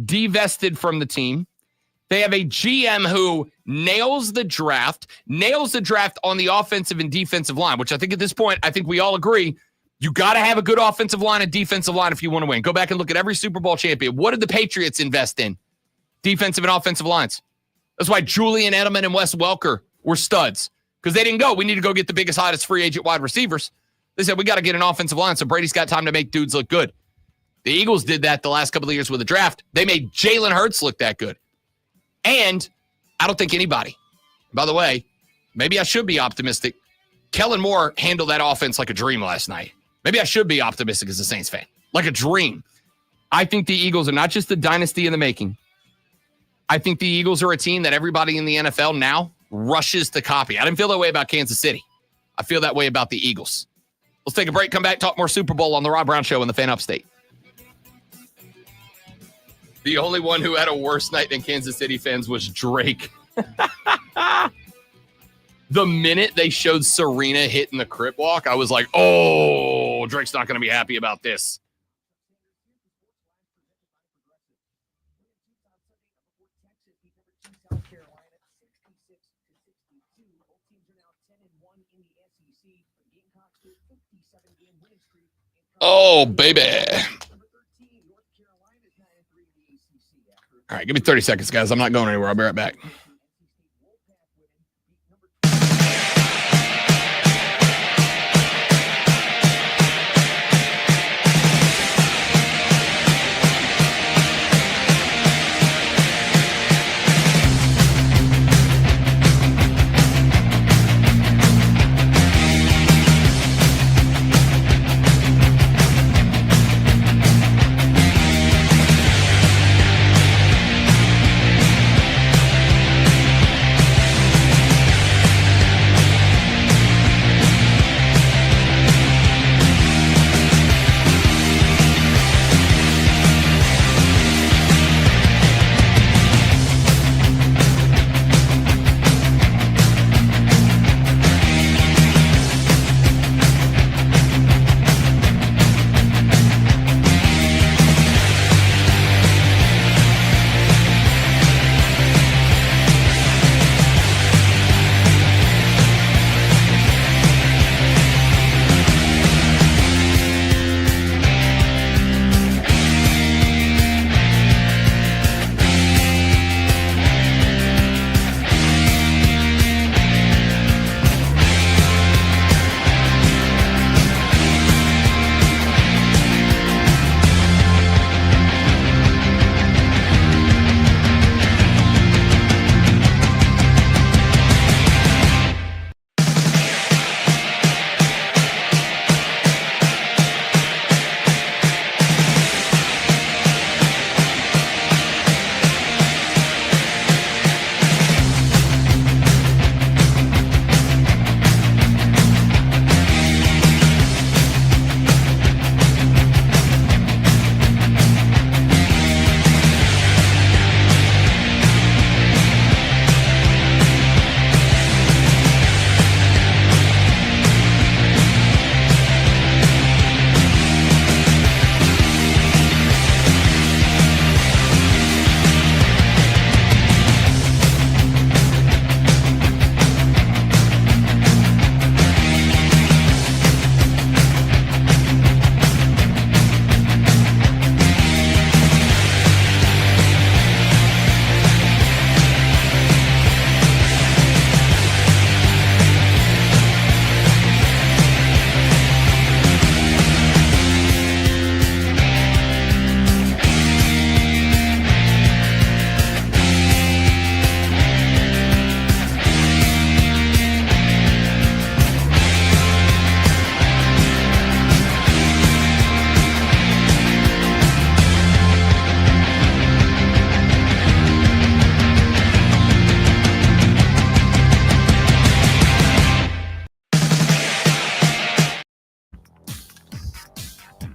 divested from the team. They have a GM who nails the draft on the offensive and defensive line, which I think at this point, I think we all agree, You got to have a good offensive line and defensive line if you want to win. Go back and look at every Super Bowl champion. What did the Patriots invest in? Defensive and offensive lines. That's why Julian Edelman and Wes Welker were studs, because they didn't go, we need to go get the biggest, hottest free agent wide receivers. They said, we got to get an offensive line so Brady's got time to make dudes look good. The Eagles did that the last couple of years with the draft. They made Jalen Hurts look that good. And I don't think anybody, by the way, maybe I should be optimistic. Kellen Moore handled that offense like a dream last night. Maybe I should be optimistic as a Saints fan. Like a dream. I think the Eagles are not just a dynasty in the making. I think the Eagles are a team that everybody in the NFL now rushes to copy. I didn't feel that way about Kansas City. I feel that way about the Eagles. Let's take a break, come back, talk more Super Bowl on the Rob Brown Show in the Fan Upstate. The only one who had a worse night than Kansas City fans was Drake. The minute they showed Serena hitting the crip walk, I was like, oh, Drake's not going to be happy about this. Oh, baby. All right, give me 30 seconds, guys. I'm not going anywhere. I'll be right back.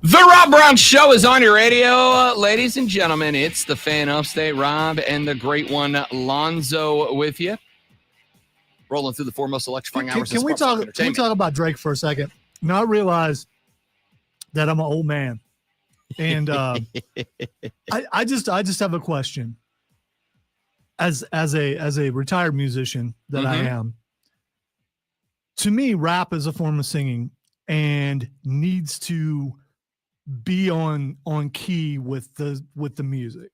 The Rob Brown Show is on your radio, ladies and gentlemen. It's the Fan Upstate. Rob and the great one, Lonzo, with you. Rolling through the foremost electrifying hours. Can we talk about Drake for a second? Now I realize that I'm an old man, and I just have a question. As a retired musician that I am, to me, rap is a form of singing. and needs to be on key with the music.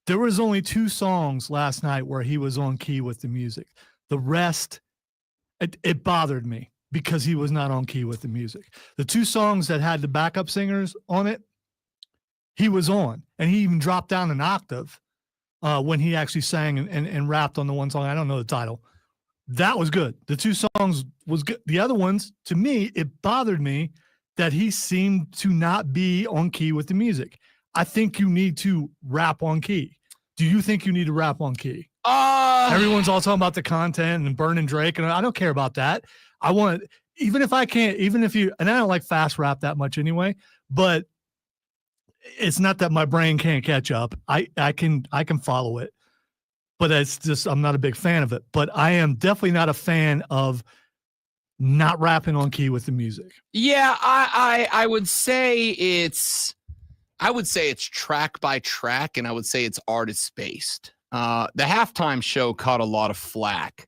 There was only 2 songs last night where he was on key with the music. The rest, it bothered me because he was not on key with the music. The 2 songs that had the backup singers on it, he was on, and he even dropped down an octave when he actually sang and rapped on the one song. I don't know the title. That was good. The 2 songs was good. The other ones, to me, it bothered me that he seemed to not be on key with the music. I think you need to rap on key. Do you think you need to rap on key? Everyone's all talking about the content and burning Drake, and I don't care about that. I want, even if I can't, even if you, and I don't like fast rap that much anyway, but it's not that my brain can't catch up. I can follow it, but it's just, I'm not a big fan of it. But I am definitely not a fan of not rapping on key with the music. Yeah, I would say it's track by track, and I would say it's artist based. The halftime show caught a lot of flack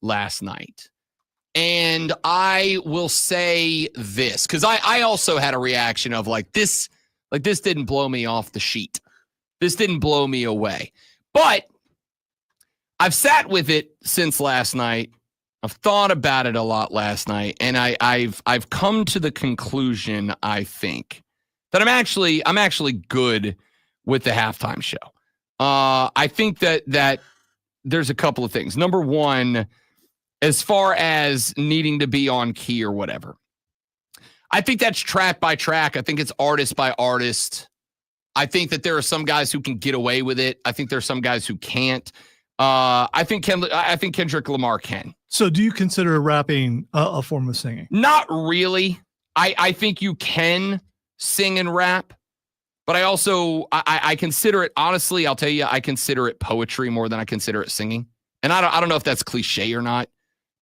last night. And I will say this, because I also had a reaction of this didn't blow me off the sheet. This didn't blow me away. But I've sat with it since last night. I've thought about it a lot last night, and I've come to the conclusion, I think, that I'm actually good with the halftime show. I think that there's a couple of things. Number one, as far as needing to be on key or whatever, I think that's track by track. I think it's artist by artist. I think that there are some guys who can get away with it. I think there are some guys who can't. I think Kendrick Lamar can. So do you consider rapping a form of singing? Not really. I think you can sing and rap, but I also I consider it, honestly, I'll tell you, I consider it poetry more than I consider it singing. And I don't know if that's cliche or not,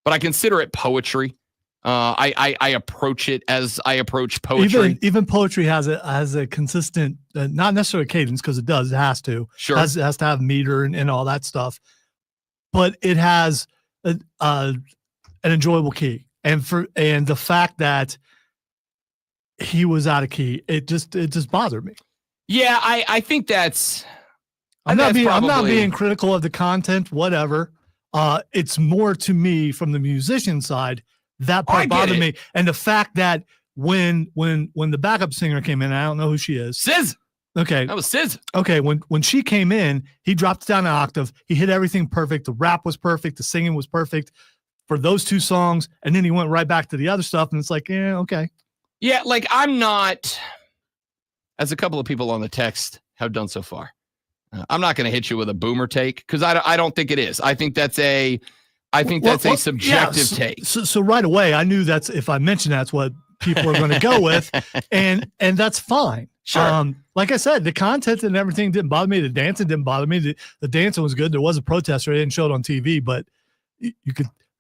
but I consider it poetry. I approach it as I approach poetry. Even poetry has a consistent, not necessarily cadence, because it has to. Sure. It has to have meter and all that stuff. But it has an enjoyable key. And the fact that he was out of key, it just bothered me. Yeah, I think that's. I'm not being critical of the content, whatever. It's more to me from the musician side. That part bothered me. And the fact that when the backup singer came in, I don't know who she is. SZA. Okay. That was SZA. Okay. When she came in, he dropped it down an octave. He hit everything perfect. The rap was perfect. The singing was perfect for those 2 songs. And then he went right back to the other stuff. And it's like, yeah, okay. Yeah. Like, I'm not, as a couple of people on the text have done so far, I'm not going to hit you with a boomer take, because I don't think it is. I think that's a subjective take. So right away, I knew if I mentioned that's what people are going to go with, and that's fine. Sure. Like I said, the content and everything didn't bother me. The dancing didn't bother me. The dancing was good. There was a protester. They didn't show it on TV, but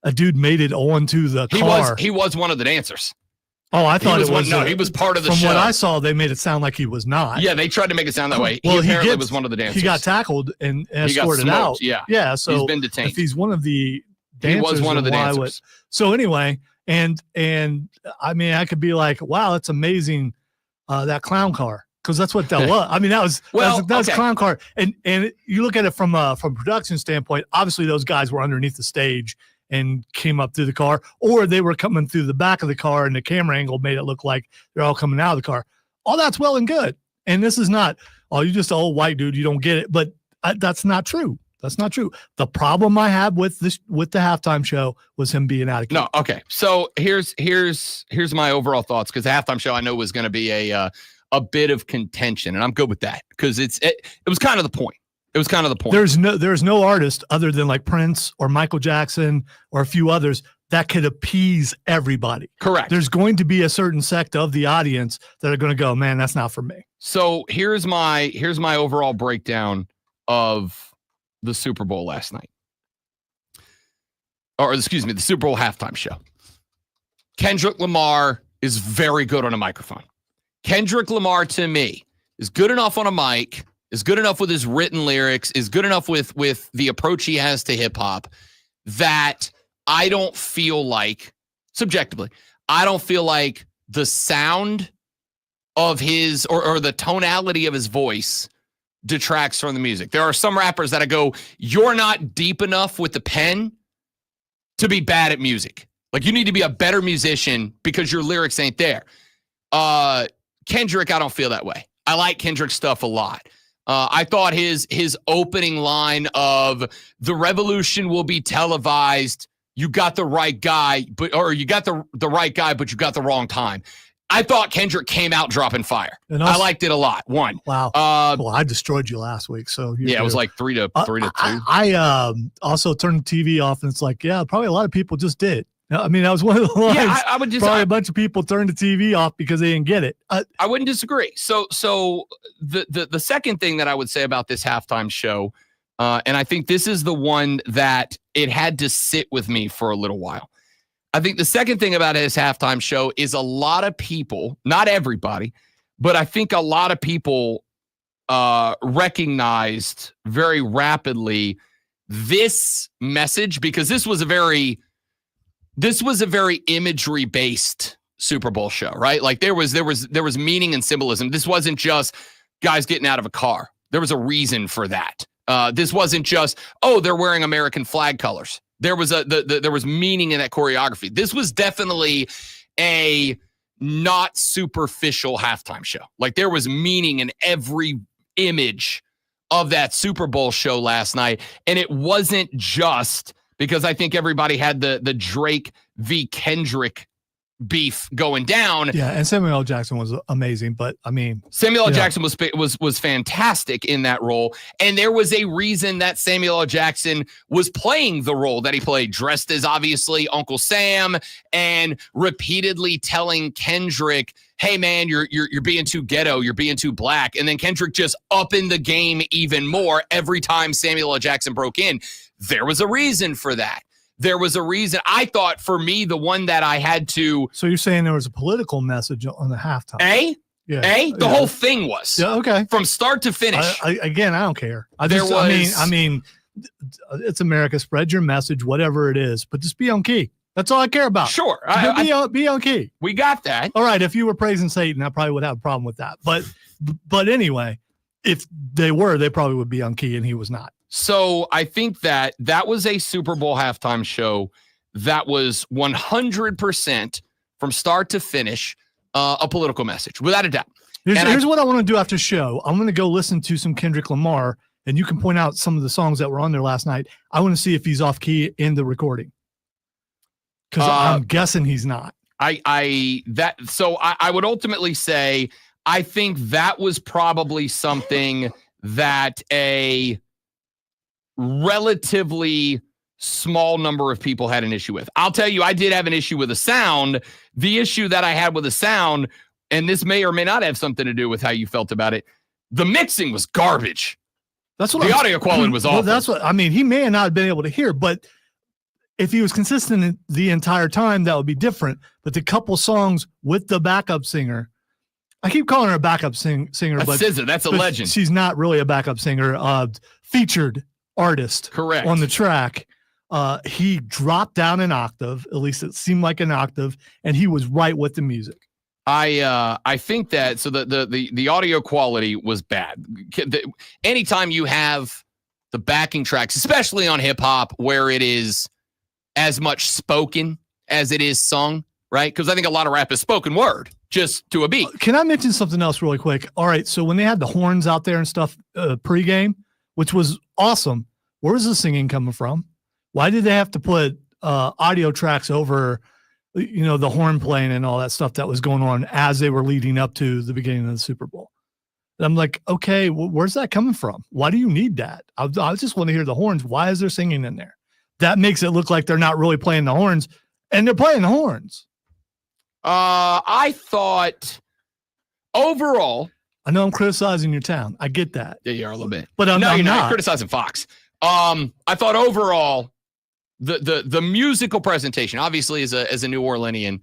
a dude made it onto the car. He was one of the dancers. Oh, I thought it was. No, he was part of the show. From what I saw, they made it sound like he was not. Yeah, they tried to make it sound that way. Well, he apparently was one of the dancers. He got tackled and escorted out. Yeah. Yeah. So he's been detained. If he's one of the dancers, he was one of the dancers. So anyway, and I mean, I could be like, wow, that's amazing, that clown car, because that's what that was. I mean, that was a clown car. And you look at it from production standpoint, obviously those guys were underneath the stage and came up through the car, or they were coming through the back of the car, and the camera angle made it look like they're all coming out of the car. All that's well and good. And this is not, oh, you're just an old white dude, you don't get it. But that's not true. That's not true. The problem I had with the halftime show was him being out of key. No, okay. So here's my overall thoughts, because the halftime show I know was going to be a bit of contention, and I'm good with that, because it was kind of the point. It was kind of the point. There's no artist other than like Prince or Michael Jackson or a few others that could appease everybody. Correct. There's going to be a certain sect of the audience that are going to go, man, that's not for me. So here's my overall breakdown of the Super Bowl last night. Or excuse me, the Super Bowl halftime show. Kendrick Lamar is very good on a microphone. Kendrick Lamar, to me, is good enough on a mic, is good enough with his written lyrics, is good enough with the approach he has to hip hop, that I don't feel like, subjectively, I don't feel like the sound of his or the tonality of his voice detracts from the music. There are some rappers that I go, you're not deep enough with the pen to be bad at music. Like, you need to be a better musician because your lyrics ain't there. Kendrick, I don't feel that way. I like Kendrick's stuff a lot. I thought his opening line of the revolution will be televised. You got the right guy, but you got the right guy, but you got the wrong time. I thought Kendrick came out dropping fire. And also, I liked it a lot. One. Wow. Well, I destroyed you last week, so it was like 3-2. I also turned the TV off, and it's like, yeah, probably a lot of people just did. I mean, that was one of the lines. Yeah, I would just probably a bunch of people turned the TV off because they didn't get it. I wouldn't disagree. So the second thing that I would say about this halftime show, and I think this is the one that it had to sit with me for a little while. I think the second thing about his halftime show is a lot of people, not everybody, but I think a lot of people recognized very rapidly this message, because this was a very imagery based Super Bowl show, right? Like there was meaning and symbolism. This wasn't just guys getting out of a car. There was a reason for that. This wasn't just, they're wearing American flag colors. There was there was meaning in that choreography. This was definitely a not superficial halftime show. Like, there was meaning in every image of that Super Bowl show last night. And it wasn't just because I think everybody had the Drake v. Kendrick beef going down. Yeah, and Samuel L. Jackson was amazing, but I mean, Samuel L. Jackson was fantastic in that role, and there was a reason that Samuel L. Jackson was playing the role that he played, dressed as obviously Uncle Sam, and repeatedly telling Kendrick, "Hey man, you're being too ghetto, you're being too black," and then Kendrick just upping the game even more every time Samuel L. Jackson broke in. There was a reason for that. There was a reason. I thought, for me, the one that I had to. So you're saying there was a political message on the halftime? The whole thing was. Yeah, okay. From start to finish. Again, I don't care. I mean, it's America. Spread your message, whatever it is, but just be on key. That's all I care about. Sure. Be on key. We got that. All right. If you were praising Satan, I probably would have a problem with that. But anyway, if they were, they probably would be on key, and he was not. So I think that was a Super Bowl halftime show that was 100% from start to finish a political message, without a doubt. Here's what I want to do after the show. I'm going to go listen to some Kendrick Lamar, and you can point out some of the songs that were on there last night. I want to see if he's off key in the recording, because I'm guessing he's not. I would ultimately say I think that was probably something that a relatively small number of people had an issue with. I'll tell you, I did have an issue with the sound. The issue that I had with the sound, and this may or may not have something to do with how you felt about it, the mixing was garbage. That's what the audio quality was awful. Well, that's what I mean. He may not have been able to hear, but if he was consistent the entire time, that would be different. But the couple songs with the backup singer, I keep calling her a backup singer, but SZA, that's a legend. She's not really a backup singer. Featured artist, correct, on the track. He dropped down an octave, at least it seemed like an octave, and he was right with the music. I think that the audio quality was bad. Anytime you have the backing tracks, especially on hip hop, where it is as much spoken as it is sung, right? Because I think a lot of rap is spoken word, just to a beat. Can I mention something else really quick? All right, so when they had the horns out there and stuff pregame, which was awesome, where was the singing coming from? Why did they have to put audio tracks over, the horn playing and all that stuff that was going on as they were leading up to the beginning of the Super Bowl? And I'm like, okay, where's that coming from? Why do you need that? I just want to hear the horns. Why is there singing in there? That makes it look like they're not really playing the horns, and they're playing the horns. I thought overall, I know I'm criticizing your town. I get that. Yeah, you are a little bit. But you're not. not criticizing Fox. I thought overall, the musical presentation, obviously as a New Orleanian,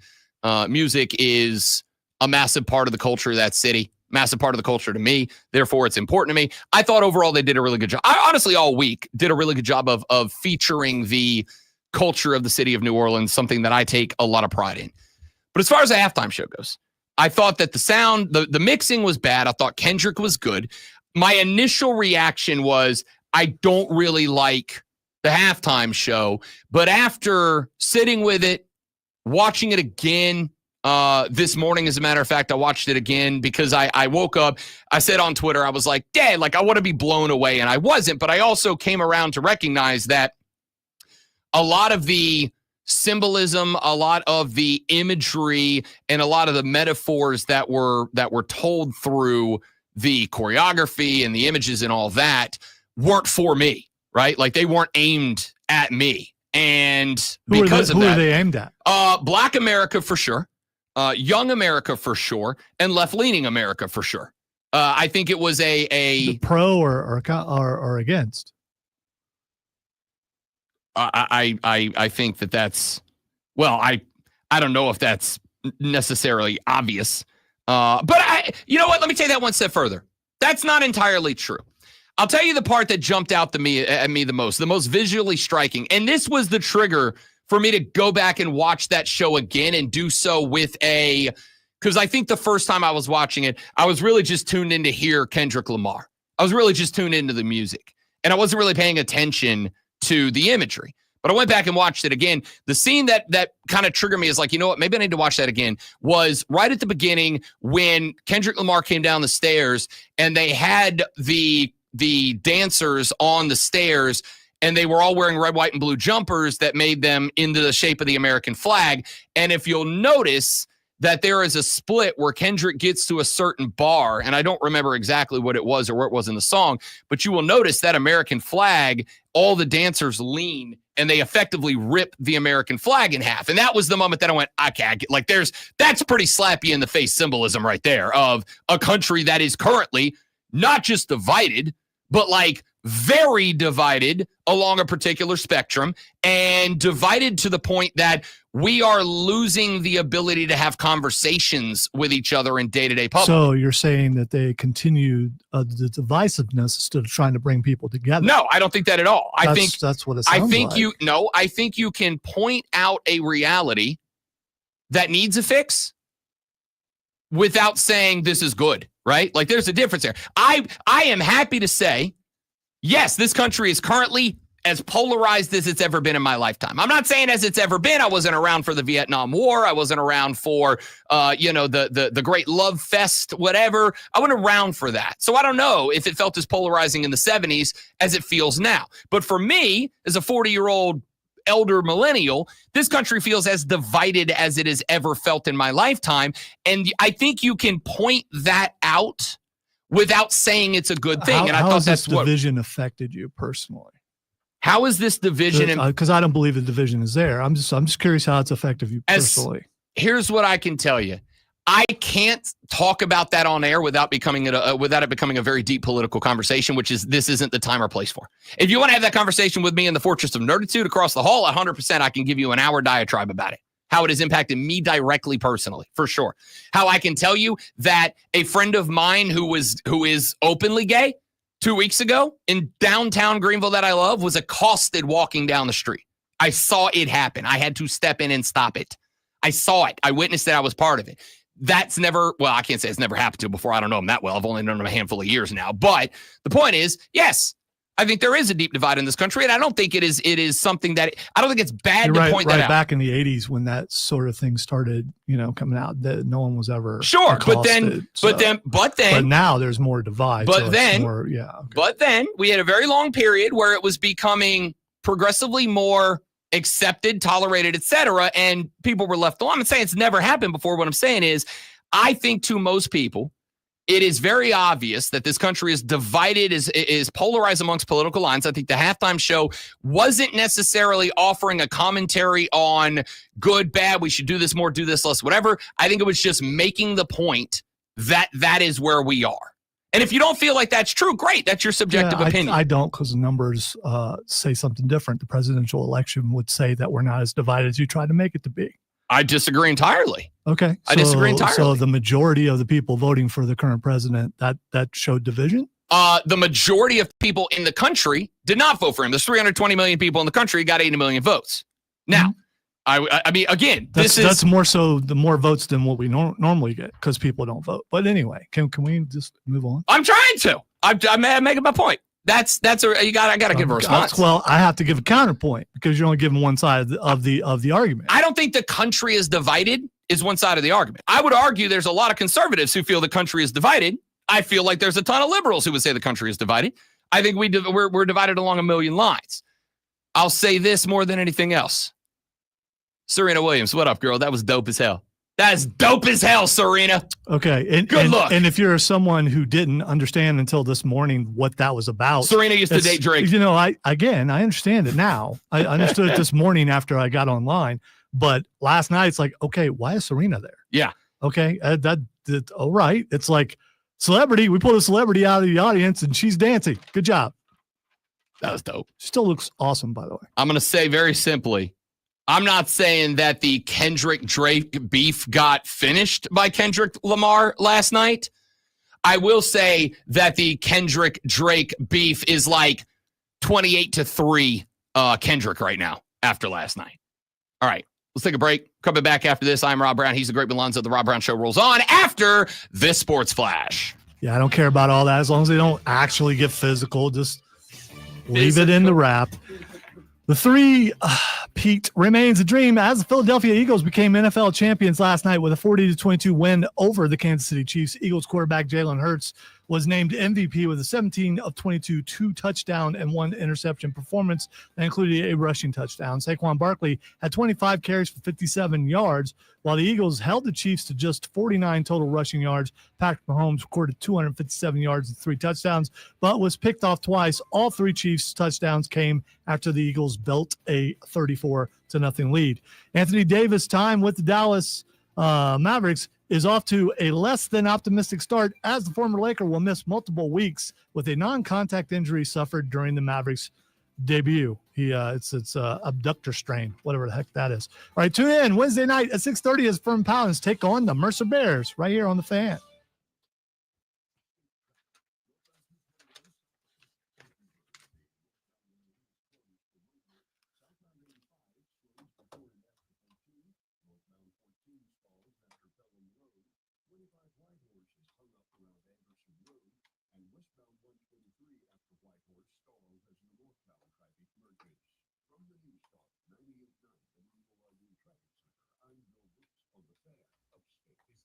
music is a massive part of the culture of that city, massive part of the culture to me. Therefore, it's important to me. I thought overall they did a really good job. I honestly, all week, did a really good job of featuring the culture of the city of New Orleans, something that I take a lot of pride in. But as far as the halftime show goes, I thought that the sound, the mixing was bad. I thought Kendrick was good. My initial reaction was, I don't really like the halftime show. But after sitting with it, watching it again this morning, as a matter of fact, I watched it again because I woke up. I said on Twitter, I was like, Dad, like I want to be blown away. And I wasn't. But I also came around to recognize that a lot of the symbolism, a lot of the imagery, and a lot of the metaphors that were told through the choreography and the images and all that weren't for me, right? Like they weren't aimed at me. And because of that, who are they aimed at? Black America for sure, young America for sure, and left-leaning America for sure. I think it was a pro or against. I think that's, well, I don't know if that's necessarily obvious. But you know what? Let me take that one step further. That's not entirely true. I'll tell you the part that jumped out at me the most visually striking. And this was the trigger for me to go back and watch that show again and do so with because I think the first time I was watching it, I was really just tuned in to hear Kendrick Lamar. I was really just tuned into the music. And I wasn't really paying attention to the imagery. But I went back and watched it again. The scene that kind of triggered me is like, you know what, maybe I need to watch that again, was right at the beginning when Kendrick Lamar came down the stairs and they had the dancers on the stairs and they were all wearing red, white, and blue jumpers that made them into the shape of the American flag. And if you'll notice that there is a split where Kendrick gets to a certain bar, and I don't remember exactly what it was or where it was in the song, but you will notice that American flag, all the dancers lean and they effectively rip the American flag in half. And that was the moment that I went, okay, like that's pretty slappy in the face symbolism right there of a country that is currently not just divided, but like very divided along a particular spectrum, and divided to the point that we are losing the ability to have conversations with each other in day-to-day public. So you're saying that they continued the divisiveness instead of trying to bring people together? No, I don't think that at all. I think that's what it sounds like. I think you can point out a reality that needs a fix without saying this is good, right? Like there's a difference there. I am happy to say, yes, this country is currently as polarized as it's ever been in my lifetime. I'm not saying as it's ever been. I wasn't around for the Vietnam War. I wasn't around for, the Great Love Fest, whatever. I wasn't around for that. So I don't know if it felt as polarizing in the 70s as it feels now. But for me, as a 40-year-old elder millennial, this country feels as divided as it has ever felt in my lifetime. And I think you can point that out without saying it's a good thing. How has this division affected you personally? How is this division? Because I don't believe the division is there. I'm just curious how it's affected you personally. Here's what I can tell you. I can't talk about that on air without it becoming a very deep political conversation, which is this isn't the time or place for. If you want to have that conversation with me in the Fortress of Nerditude across the hall, 100%, I can give you an hour diatribe about it. How it has impacted me directly personally, for sure. How I can tell you that a friend of mine who is openly gay 2 weeks ago in downtown Greenville that I love was accosted walking down the street. I saw it happen. I had to step in and stop it. I saw it. I witnessed it. I was part of it. That's never, well, I can't say it's never happened to before. I don't know him that well. I've only known him a handful of years now. But the point is, yes, I think there is a deep divide in this country, and I don't think it is something that I don't think it's bad to point that out. Back in the 80s when that sort of thing started, coming out, that no one was ever sure. Accosted, but now there's more divide. But then we had a very long period where it was becoming progressively more accepted, tolerated, etc., and people were left alone. I'm not saying it's never happened before. What I'm saying is, I think to most people, it is very obvious that this country is divided, is polarized amongst political lines. I think the halftime show wasn't necessarily offering a commentary on good, bad, we should do this more, do this less, whatever. I think it was just making the point that that is where we are. And if you don't feel like that's true, great. That's your subjective opinion. I don't, because the numbers say something different. The presidential election would say that we're not as divided as you try to make it to be. I disagree entirely. Okay. I disagree entirely. So the majority of the people voting for the current president, that showed division? The majority of people in the country did not vote for him. There's 320 million people in the country, got 80 million votes. Now, I mean, again, that's more so the more votes than what we normally get because people don't vote. But anyway, can we just move on? I'm trying to. I'm making my point. I gotta give a response. Well, I have to give a counterpoint because you're only giving one side of the argument. I don't think the country is divided is one side of the argument. I would argue there's a lot of conservatives who feel the country is divided. I feel like there's a ton of liberals who would say the country is divided. I think we're divided along a million lines. I'll say this more than anything else. Serena Williams, what up, girl? That was dope as hell. That's dope as hell, Serena. Okay. Good luck. And if you're someone who didn't understand until this morning what that was about. Serena used to date Drake. You know, I understand it now. I understood it this morning after I got online. But last night, it's like, okay, why is Serena there? Yeah. Okay. All right. It's like celebrity. We pulled a celebrity out of the audience and she's dancing. Good job. That was dope. She still looks awesome, by the way. I'm going to say very simply, I'm not saying that the Kendrick Drake beef got finished by Kendrick Lamar last night. I will say that the Kendrick Drake beef is like 28-3 Kendrick right now after last night. All right, let's take a break. Coming back after this, I'm Rob Brown. He's the Great Malonzo. The Rob Brown Show rolls on after this Sports Flash. Yeah, I don't care about all that as long as they don't actually get physical. Just leave it in the wrap. The three-peat remains a dream as the Philadelphia Eagles became NFL champions last night with a 40-22 win over the Kansas City Chiefs. Eagles quarterback Jalen Hurts was named MVP with a 17 of 22 two-touchdown and one interception performance that included a rushing touchdown. Saquon Barkley had 25 carries for 57 yards, while the Eagles held the Chiefs to just 49 total rushing yards. Patrick Mahomes recorded 257 yards and 3 touchdowns, but was picked off twice. All 3 Chiefs touchdowns came after the Eagles built a 34-0 lead. Anthony Davis' time with the Dallas Mavericks is off to a less than optimistic start as the former Laker will miss multiple weeks with a non-contact injury suffered during the Mavericks debut. It's abductor strain, whatever the heck that is. All right, tune in Wednesday night at 6:30 as Firm Paladins take on the Mercer Bears right here on the Fan.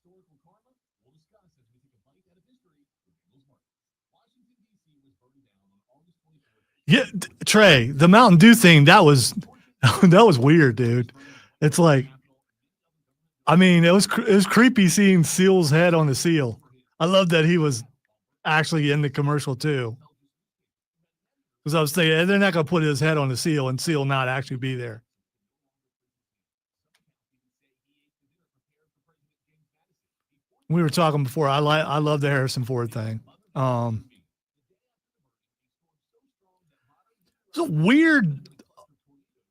Historical karma? We'll discuss as we take a bite out of history with Eagles Market. Washington, D.C. was burned down on August 24th. Yeah, Trey, the Mountain Dew thing, that was weird, dude. It's like, I mean, it was creepy seeing Seal's head on the seal. I love that he was actually in the commercial too. Because I was thinking, they're not going to put his head on the seal and Seal not actually be there. We were talking before. I love the Harrison Ford thing. It's a weird,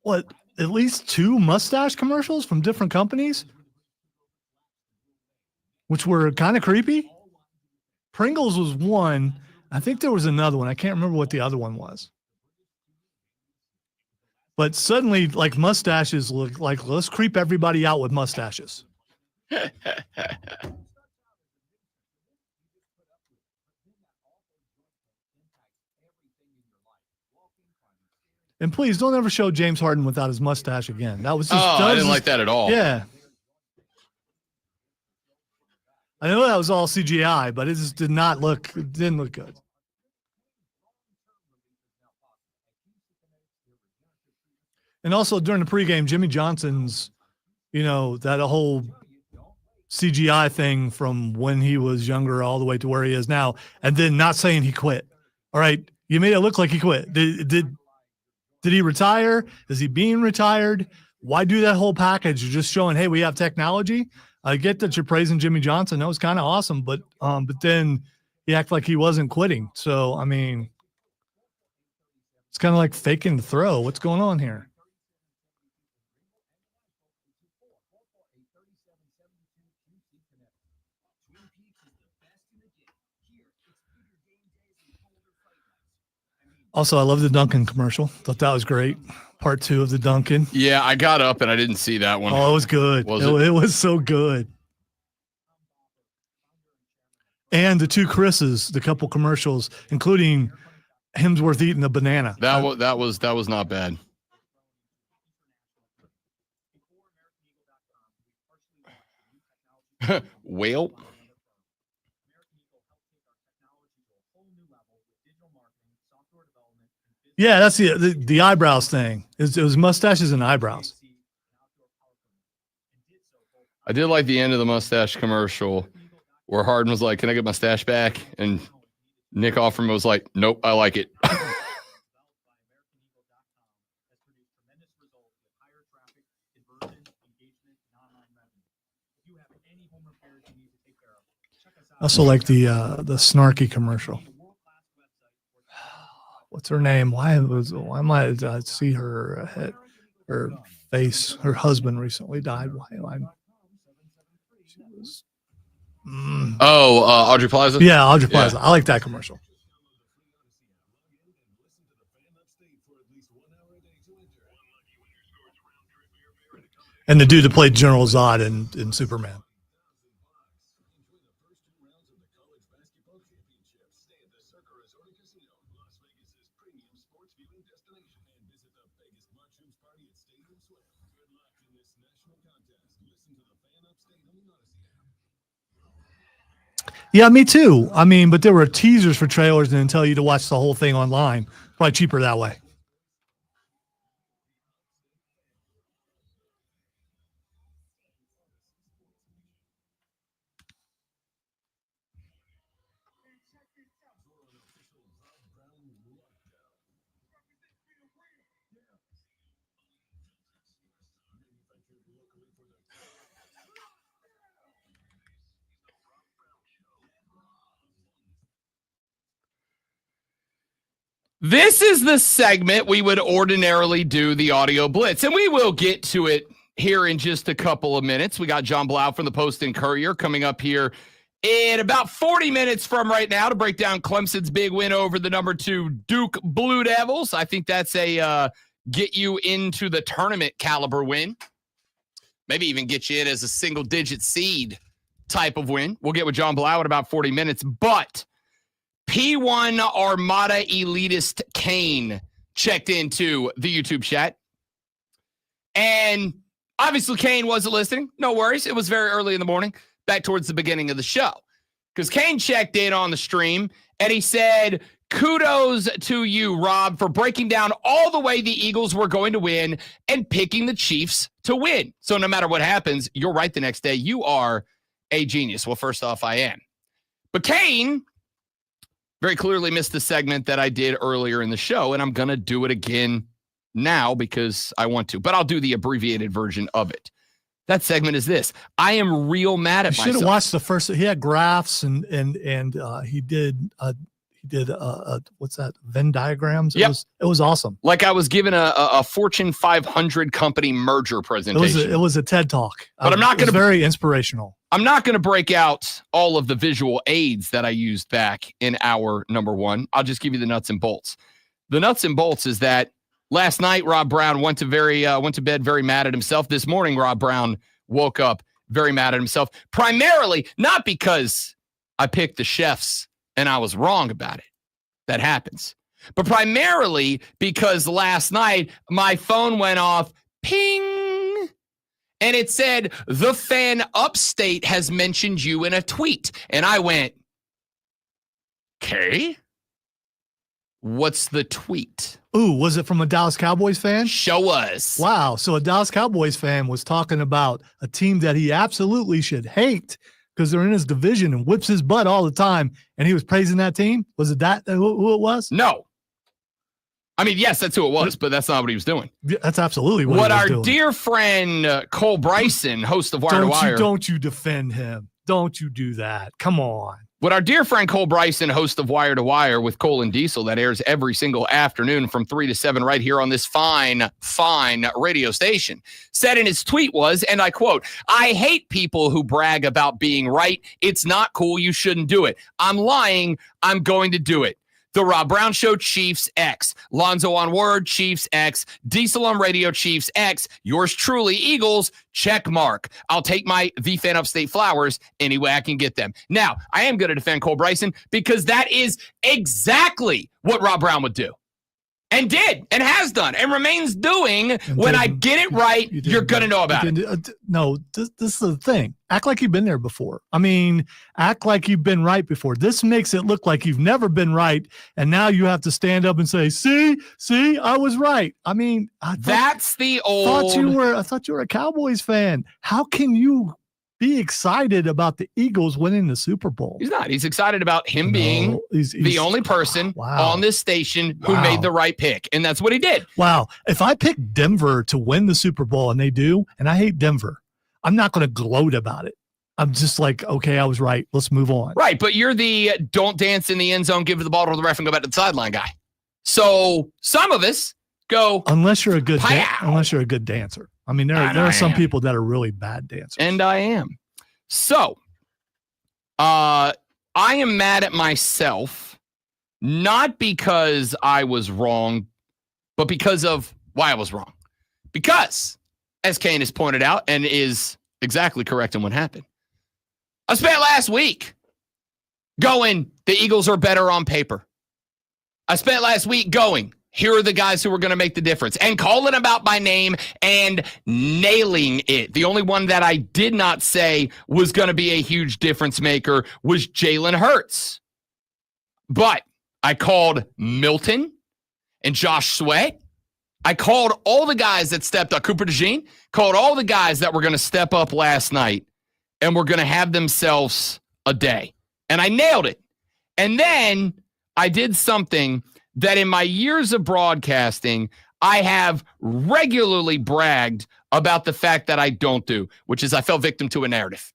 at least 2 mustache commercials from different companies, which were kind of creepy. Pringles was one. I think there was another one. I can't remember what the other one was. But suddenly, like, mustaches look like, let's creep everybody out with mustaches. And please don't ever show James Harden without his mustache again. That was just. I didn't like that at all. Yeah. I know that was all CGI, but it just didn't look good. And also during the pregame, Jimmy Johnson's, that whole CGI thing from when he was younger all the way to where he is now, and then not saying he quit. All right. You made it look like he quit. Did he retire? Is he being retired? Why do that whole package? You're just showing, hey, we have technology. I get that you're praising Jimmy Johnson. That was kind of awesome, but then he acted like he wasn't quitting. So, I mean, it's kind of like faking the throw. What's going on here? Also, I love the Dunkin' commercial. Thought that was great. Part 2 of the Duncan. Yeah, I got up and I didn't see that one. Oh, it was good. Was it was so good. And the two Chris's, the couple commercials, including Hemsworth eating a banana. That was not bad. Whale. Yeah, that's the eyebrows thing. It was mustaches and eyebrows. I did like the end of the mustache commercial where Harden was like, "Can I get my stash back?" And Nick Offerman was like, "Nope, I like it." I also like the snarky commercial. What's her name? Why might I see her her face? Her husband recently died. She was. Audrey Plaza? Yeah, Audrey Plaza. I like that commercial. And the dude that played General Zod in Superman. Yeah, me too. I mean, but there were teasers for trailers and then tell you to watch the whole thing online. Probably cheaper that way. This is the segment we would ordinarily do the audio blitz, and we will get to it here in just a couple of minutes. We got John Blau from the Post and Courier coming up here in about 40 minutes from right now to break down Clemson's big win over the number 2 Duke Blue Devils. I think that's a get you into the tournament caliber win. Maybe even get you in as a single-digit seed type of win. We'll get with John Blau in about 40 minutes, but P1 Armada elitist Kane checked into the YouTube chat. And obviously Kane wasn't listening. No worries. It was very early in the morning, back towards the beginning of the show. Because Kane checked in on the stream and he said, kudos to you, Rob, for breaking down all the way the Eagles were going to win and picking the Chiefs to win. So no matter what happens, you're right the next day. You are a genius. Well, first off, I am. But Kane very clearly missed the segment that I did earlier in the show, and I'm going to do it again now because I want to, but I'll do the abbreviated version of it. That segment is this. I am real mad at myself. You should have watched the first. He had graphs and he did what's that? Venn diagrams. Yep. It was awesome. Like I was given a Fortune 500 company merger presentation. It was a TED talk. But I'm not going to very inspirational. I'm not going to break out all of the visual aids that I used back in hour number 1. I'll just give you the nuts and bolts. The nuts and bolts is that last night Rob Brown went to bed very mad at himself. This morning Rob Brown woke up very mad at himself, primarily not because I picked the chefs and I was wrong about it. That happens. But primarily because last night my phone went off, ping, and it said, the fan upstate has mentioned you in a tweet. And I went, okay, what's the tweet? Ooh, was it from a Dallas Cowboys fan? Show us. Wow. So a Dallas Cowboys fan was talking about a team that he absolutely should hate because they're in his division and whips his butt all the time. And he was praising that team. Was it that who it was? No. I mean, yes, that's who it was, but that's not what he was doing. That's absolutely what he was our doing. Dear friend Cole Bryson, host of Wire to Wire. Don't you defend him. Don't you do that. Come on. What our dear friend Cole Bryson, host of Wire to Wire with Cole and Diesel, that airs every single afternoon from 3 to 7 right here on this fine radio station, said in his tweet was, and I quote, I hate people who brag about being right. It's not cool. You shouldn't do it. I'm lying. I'm going to do it. The Rob Brown Show, Chiefs X. Lonzo on Word, Chiefs X. Diesel on Radio, Chiefs X. Yours truly, Eagles, check mark. I'll take my The Fan Upstate flowers any way I can get them. Now, I am going to defend Cole Bryson because that is exactly what Rob Brown would do. And did, and has done, and remains doing. When I get it right, you're going to know about it. No, this is the thing. Act like you've been there before. I mean, act like you've been right before. This makes it look like you've never been right, and now you have to stand up and say, see, I was right. I mean, I thought you were a Cowboys fan. How can you be excited about the Eagles winning the Super Bowl? He's not. He's excited about him being the only person on this station who made the right pick, and that's what he did. Wow. If I pick Denver to win the Super Bowl and they do, and I hate Denver, I'm not going to gloat about it. I'm just like, okay, I was right. Let's move on. Right, but you're the don't dance in the end zone, give the ball to the ref, and go back to the sideline guy. So some of us go unless you're a good dancer. I mean, there are some people that are really bad dancers. And I am. So, I am mad at myself, not because I was wrong, but because of why I was wrong. Because, as Kane has pointed out, and is exactly correct in what happened, I spent last week going, the Eagles are better on paper. I spent last week going, here are the guys who are going to make the difference, and calling them out by name and nailing it. The only one that I did not say was going to be a huge difference maker was Jalen Hurts. But I called Milton and Josh Sweat. I called all the guys that stepped up. Cooper DeJean, called all the guys that were going to step up last night and were going to have themselves a day. And I nailed it. And then I did something that in my years of broadcasting, I have regularly bragged about the fact that I don't do, which is I fell victim to a narrative.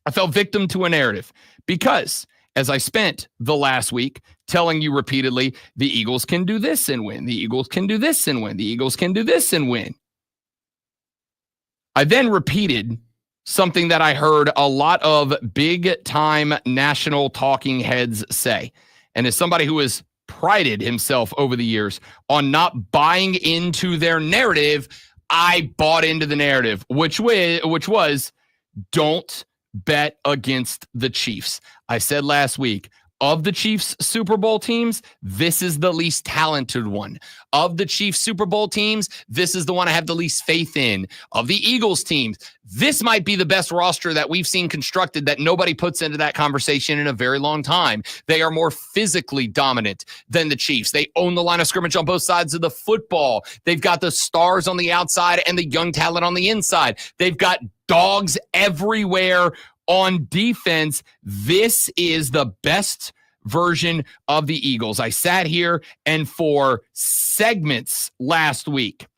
I fell victim to a narrative because as I spent the last week telling you repeatedly, the Eagles can do this and win. The Eagles can do this and win. The Eagles can do this and win. I then repeated something that I heard a lot of big-time national talking heads say. And as somebody who has prided himself over the years on not buying into their narrative, I bought into the narrative, which was don't bet against the Chiefs. I said last week, of the Chiefs Super Bowl teams, this is the least talented one. Of the Chiefs Super Bowl teams, this is the one I have the least faith in. Of the Eagles teams, this might be the best roster that we've seen constructed that nobody puts into that conversation in a very long time. They are more physically dominant than the Chiefs. They own the line of scrimmage on both sides of the football. They've got the stars on the outside and the young talent on the inside. They've got dogs everywhere on defense. This is the best version of the Eagles. I sat here and for segments last week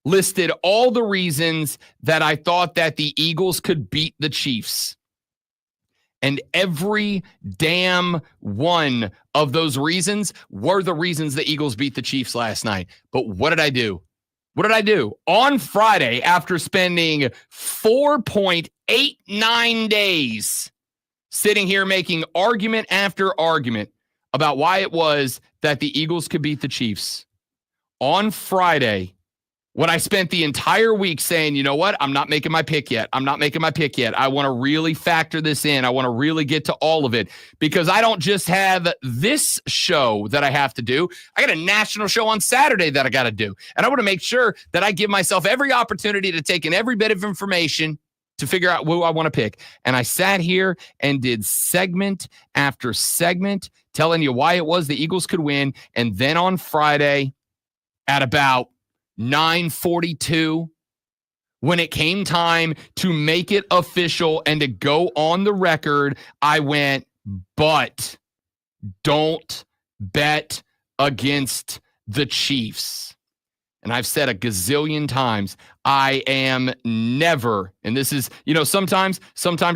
listed all the reasons that I thought that the Eagles could beat the Chiefs. And every damn one of those reasons were the reasons the Eagles beat the Chiefs last night. But what did I do? What did I do? On Friday, after spending 4.89 days sitting here making argument after argument about why it was that the Eagles could beat the Chiefs, on Friday, when I spent the entire week saying, you know what, I'm not making my pick yet. I want to really factor this in. I want to really get to all of it because I don't just have this show that I have to do. I got a national show on Saturday that I got to do. And I want to make sure that I give myself every opportunity to take in every bit of information to figure out who I want to pick. And I sat here and did segment after segment telling you why it was the Eagles could win. And then on Friday at about 9:42, when it came time to make it official and to go on the record, I went, but don't bet against the Chiefs. And I've said a gazillion times, I am never, and this is, sometimes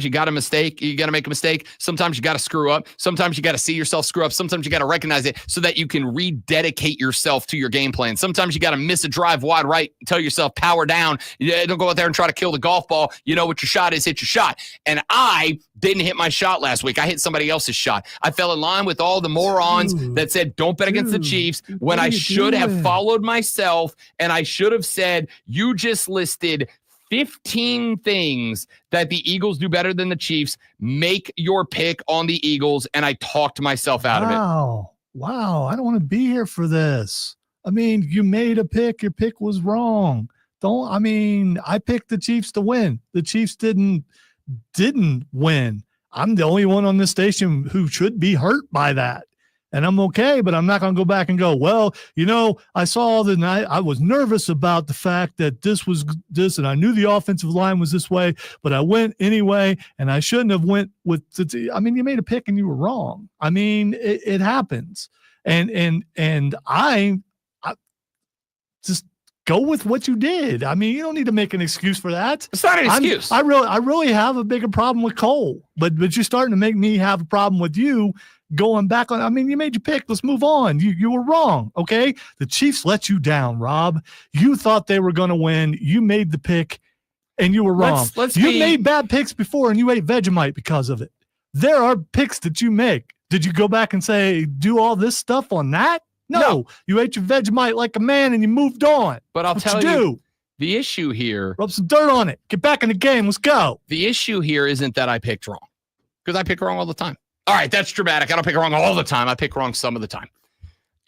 you got to make a mistake. Sometimes you got to screw up. Sometimes you got to see yourself screw up. Sometimes you got to recognize it so that you can rededicate yourself to your game plan. Sometimes you got to miss a drive wide right, tell yourself power down. Don't go out there and try to kill the golf ball. You know what your shot is, hit your shot. And I didn't hit my shot last week. I hit somebody else's shot. I fell in line with all the morons that said, don't bet against the Chiefs, when I should have followed myself, and I should have said, you just listed 15 things that the Eagles do better than the Chiefs. Make your pick on the Eagles. And I talked myself out of it. Wow. I don't want to be here for this. I mean, you made a pick. Your pick was wrong. I picked the Chiefs to win. The Chiefs didn't win. I'm the only one on this station who should be hurt by that. And I'm okay, but I'm not going to go back and go, well, I saw the night. I was nervous about the fact that this was this, and I knew the offensive line was this way, but I went anyway, and I shouldn't have went with you made a pick and you were wrong. It happens. And I just go with what you did. You don't need to make an excuse for that. It's not an excuse. I really have a bigger problem with Cole, but you're starting to make me have a problem with you going back on. You made your pick. Let's move on. You were wrong. Okay. The Chiefs let you down, Rob. You thought they were going to win. You made the pick and you were wrong. You made bad picks before and you ate Vegemite because of it. There are picks that you make. Did you go back and say, do all this stuff on that? No. You ate your Vegemite like a man and you moved on. But I'll tell you, the issue here. Rub some dirt on it. Get back in the game. Let's go. The issue here isn't that I picked wrong, because I pick wrong all the time. All right, that's dramatic. I don't pick wrong all the time. I pick wrong some of the time.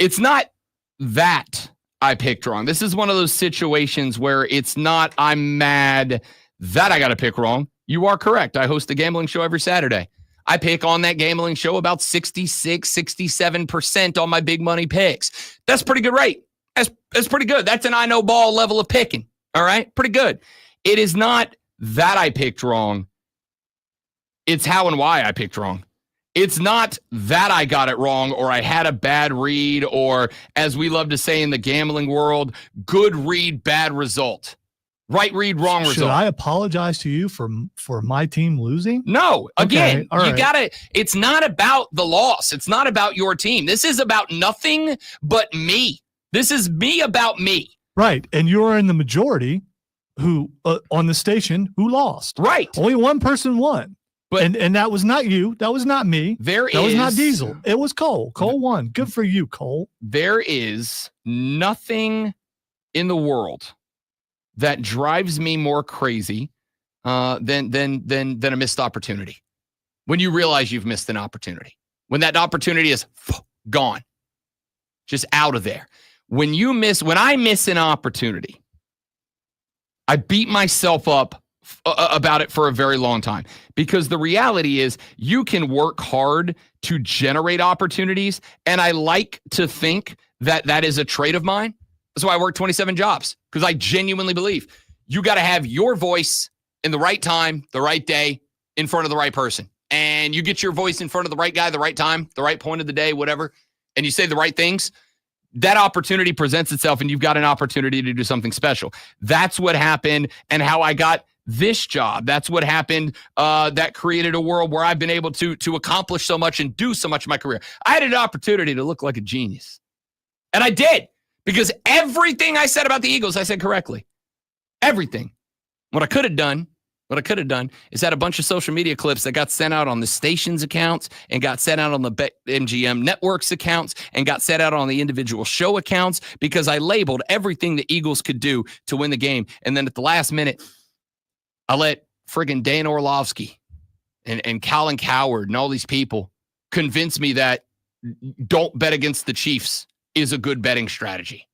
It's not that I picked wrong. This is one of those situations where it's not I'm mad that I got to pick wrong. You are correct. I host a gambling show every Saturday. I pick on that gambling show about 66, 67% on my big money picks. That's pretty good rate. That's pretty good. That's an I know ball level of picking. All right, pretty good. It is not that I picked wrong. It's how and why I picked wrong. It's not that I got it wrong or I had a bad read or, as we love to say in the gambling world, good read, bad result. Right read, wrong result. Should I apologize to you for my team losing? No. Again, okay, you got to – it's not about the loss. It's not about your team. This is about nothing but me. This is me about me. Right. And you're in the majority who on the station who lost. Right. Only one person won. But, and that was not you. That was not me. That was not Diesel. It was Cole. Cole won. Good for you, Cole. There is nothing in the world that drives me more crazy than a missed opportunity. When you realize you've missed an opportunity. When that opportunity is gone. Just out of there. When I miss an opportunity, I beat myself up about it for a very long time, because the reality is you can work hard to generate opportunities. And I like to think that that is a trait of mine. That's why I work 27 jobs, because I genuinely believe you got to have your voice in the right time, the right day, in front of the right person. And you get your voice in front of the right guy, the right time, the right point of the day, whatever, and you say the right things, that opportunity presents itself and you've got an opportunity to do something special. That's what happened and how I got this job. That's what happened that created a world where I've been able to accomplish so much and do so much in my career. I had an opportunity to look like a genius. And I did, because everything I said about the Eagles, I said correctly. Everything. What I could have done is had a bunch of social media clips that got sent out on the station's accounts and got sent out on the MGM Network's accounts and got sent out on the individual show accounts, because I labeled everything the Eagles could do to win the game. And then at the last minute, I let friggin' Dan Orlovsky and Colin Cowherd and all these people convince me that don't bet against the Chiefs is a good betting strategy.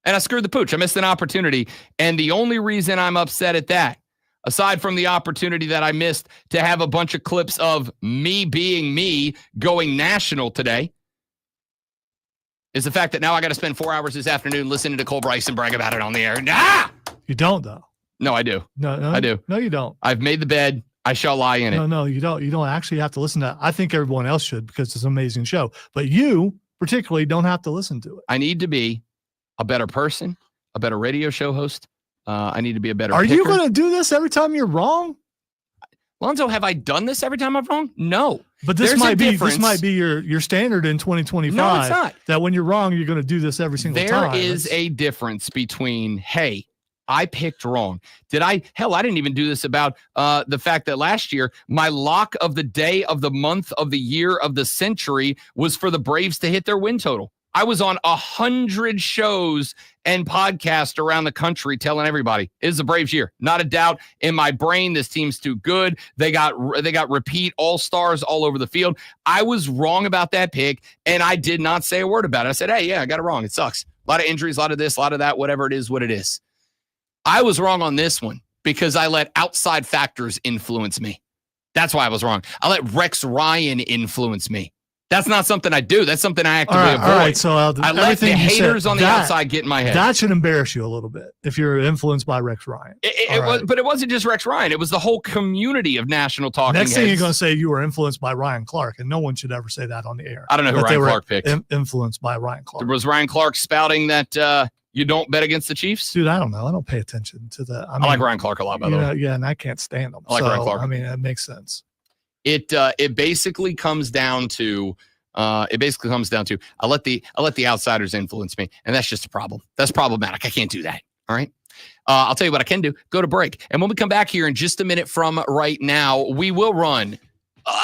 And I screwed the pooch. I missed an opportunity. And the only reason I'm upset at that, aside from the opportunity that I missed to have a bunch of clips of me being me going national today, is the fact that now I got to spend 4 hours this afternoon listening to Cole Bryson brag about it on the air. You don't, though. No, I do. No, I do. No, you don't. I've made the bed. I shall lie in it. No, you don't. You don't actually have to listen to it. I think everyone else should, because it's an amazing show. But you particularly don't have to listen to it. I need to be a better person, a better radio show host, I need to be a better Are picker. you going to do this every time you're wrong? Lonzo, have I done this every time I'm wrong? No. But this There's a might be difference. your standard in 2025. No, it's not. That when you're wrong, you're going to do this every single time. There is a difference between, hey, I picked wrong. I didn't even do this about the fact that last year, my lock of the day, of the month, of the year, of the century was for the Braves to hit their win total. I was on 100 shows and podcasts around the country telling everybody it's the Braves year. Not a doubt in my brain. This team's too good. They got repeat all-stars all over the field. I was wrong about that pick, and I did not say a word about it. I said, hey, yeah, I got it wrong. It sucks. A lot of injuries, a lot of this, a lot of that, whatever it is, what it is. I was wrong on this one because I let outside factors influence me. That's why I was wrong. I let Rex Ryan influence me. That's not something I do. That's something I actively avoid. All right, so I let the haters on the outside get in my head. That should embarrass you a little bit if you're influenced by Rex Ryan. But it wasn't just Rex Ryan. It was the whole community of national talking Next thing heads. you're going to say you were influenced by Ryan Clark, and no one should ever say that on the air. I don't know who That they Ryan were Clark picked. Influenced by Ryan Clark. Was Ryan Clark spouting that you don't bet against the Chiefs? Dude, I don't know. I don't pay attention to that. I like Ryan Clark a lot, by the way. Yeah, and I can't stand him. I like Ryan Clark. I mean, that makes sense. It basically comes down to I let the outsiders influence me, and that's just a problem. That's problematic. I can't do that. All right. I'll tell you what I can do. Go to break, and when we come back here in just a minute from right now, we will run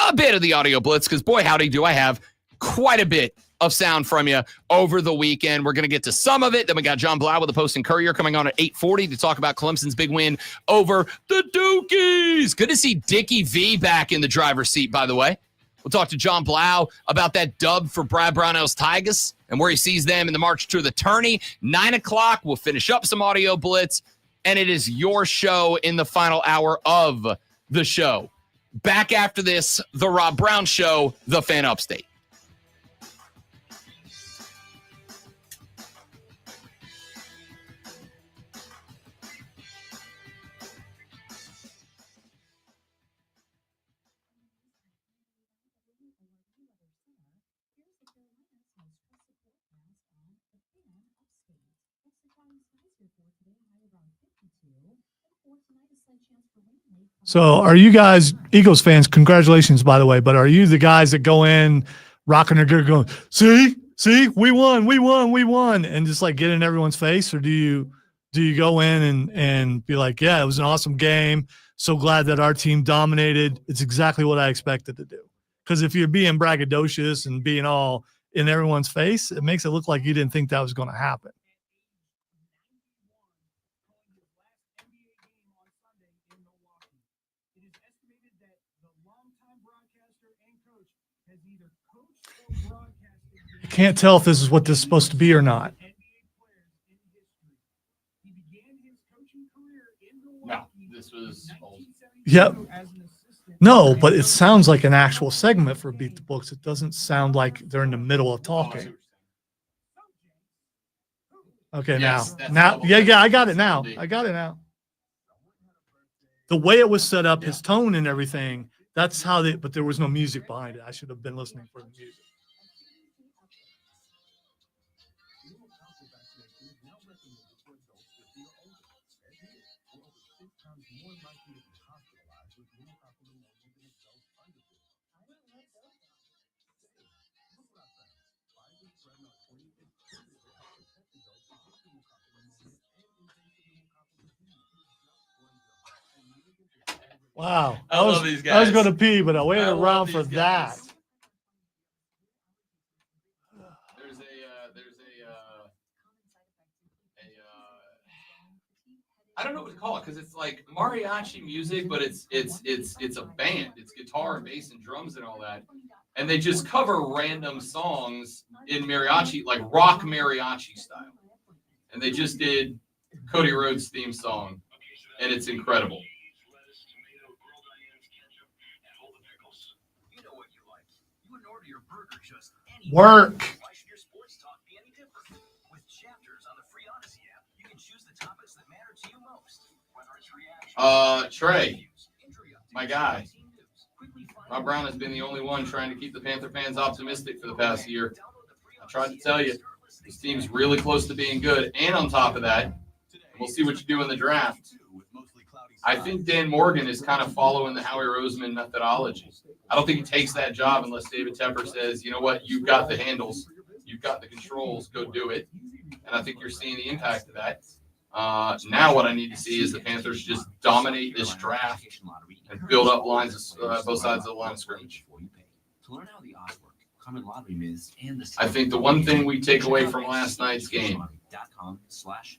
a bit of the audio blitz because boy, howdy, do I have quite a bit of sound from you over the weekend. We're going to get to some of it. Then we got John Blau with the Post and Courier coming on at 8:40 to talk about Clemson's big win over the Dukies. Good to see Dickie V back in the driver's seat, by the way. We'll talk to John Blau about that dub for Brad Brownell's Tigers and where he sees them in the march to the tourney. 9 o'clock, we'll finish up some audio blitz, and it is your show in the final hour of the show. Back after this, the Rob Brown Show, the Fan Upstate. So are you guys Eagles fans? Congratulations, by the way. But are you the guys that go in rocking their gear going, see, we won, and just like get in everyone's face? Or do you go in and be like, yeah, it was an awesome game. So glad that our team dominated. It's exactly what I expected to do. Because if you're being braggadocious and being all in everyone's face, it makes it look like you didn't think that was going to happen. I can't tell if this is what this is supposed to be or not. No, this was old. Yep. No, but it sounds like an actual segment for Beat the Books. It doesn't sound like they're in the middle of talking. Okay, Yes, now, yeah, I got it now. The way it was set up, his tone and everything, that's how but there was no music behind it. I should have been listening for the music. Wow. I love these guys. I was going to pee, but I waited around for that. There's I don't know what to call it because it's like mariachi music, but it's a band. It's guitar and bass and drums and all that, and they just cover random songs in mariachi, like rock mariachi style. And they just did Cody Rhodes' theme song, and it's incredible. Work. Trey, my guy. Rob Brown has been the only one trying to keep the Panther fans optimistic for the past year. I tried to tell you, this team's really close to being good. And on top of that, We'll see what you do in the draft. I think Dan Morgan is kind of following the Howie Roseman methodology. I don't think he takes that job unless David Tepper says, you know what, you've got the handles, you've got the controls, go do it. And I think you're seeing the impact of that. Now what I need to see is the Panthers just dominate this draft and build up lines, both sides of the line of scrimmage. To learn how the odds work, comment lottery Miz and the I think the one thing we take away from last night's game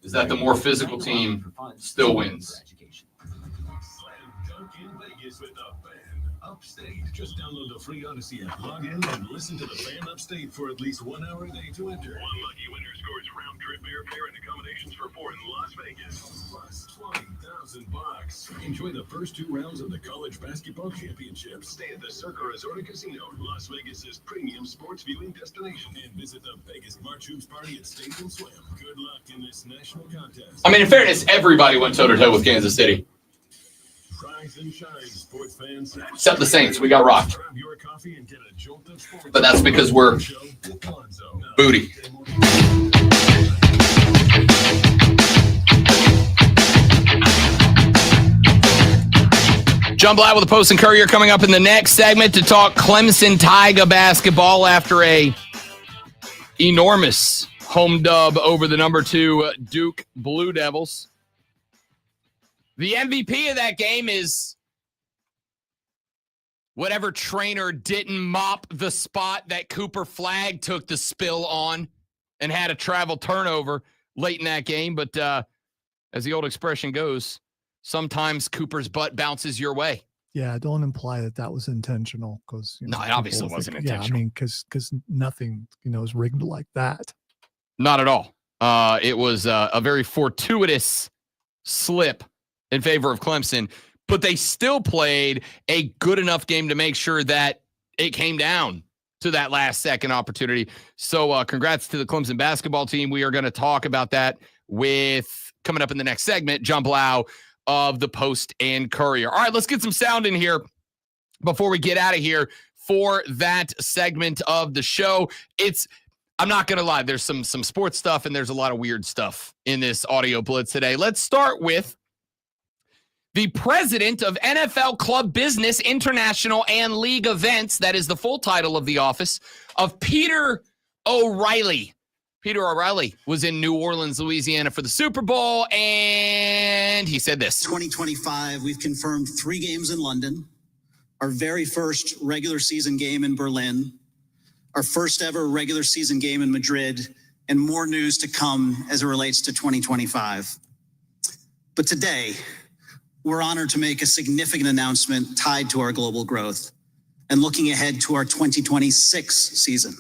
is that the more physical team still wins. Vegas with the Fan Upstate. Just download the free Odyssey app, log in, and listen to the Fan Upstate for at least 1 hour a day to enter. One lucky winner scores round-trip airfare and accommodations for 4 in Las Vegas, plus $20,000. Enjoy the first 2 rounds of the College Basketball Championship. Stay at the Circa Resort and Casino, Las Vegas's premium sports viewing destination, and visit the Vegas March Hoops Party at Stadium Swim. Good luck in this national contest. I mean, in fairness, everybody went toe-to-toe with Kansas City. Rise and shine, sports fans. Except the Saints. We got rocked. But that's because we're booty. John Blatt with the Post and Courier coming up in the next segment to talk Clemson Tiger basketball after a enormous home dub over the number 2 Duke Blue Devils. The MVP of that game is whatever trainer didn't mop the spot that Cooper Flagg took the spill on and had a travel turnover late in that game. But as the old expression goes, sometimes Cooper's butt bounces your way. Yeah, don't imply that was intentional, because no, it obviously wasn't intentional. Yeah, I mean, because nothing is rigged like that. Not at all. It was a very fortuitous slip in favor of Clemson, but they still played a good enough game to make sure that it came down to that last second opportunity. So congrats to the Clemson basketball team. We are going to talk about that with coming up in the next segment, John Blau of the Post and Courier. All right, let's get some sound in here before we get out of here for that segment of the show. I'm not going to lie, there's some sports stuff and there's a lot of weird stuff in this audio blitz today. Let's start with the president of NFL Club Business, International, and League Events. That is the full title of the office of Peter O'Reilly. Peter O'Reilly was in New Orleans, Louisiana for the Super Bowl, and he said this. 2025, we've confirmed 3 games in London, our very first regular season game in Berlin, our first ever regular season game in Madrid, and more news to come as it relates to 2025. But today, we're honored to make a significant announcement tied to our global growth and looking ahead to our 2026 season.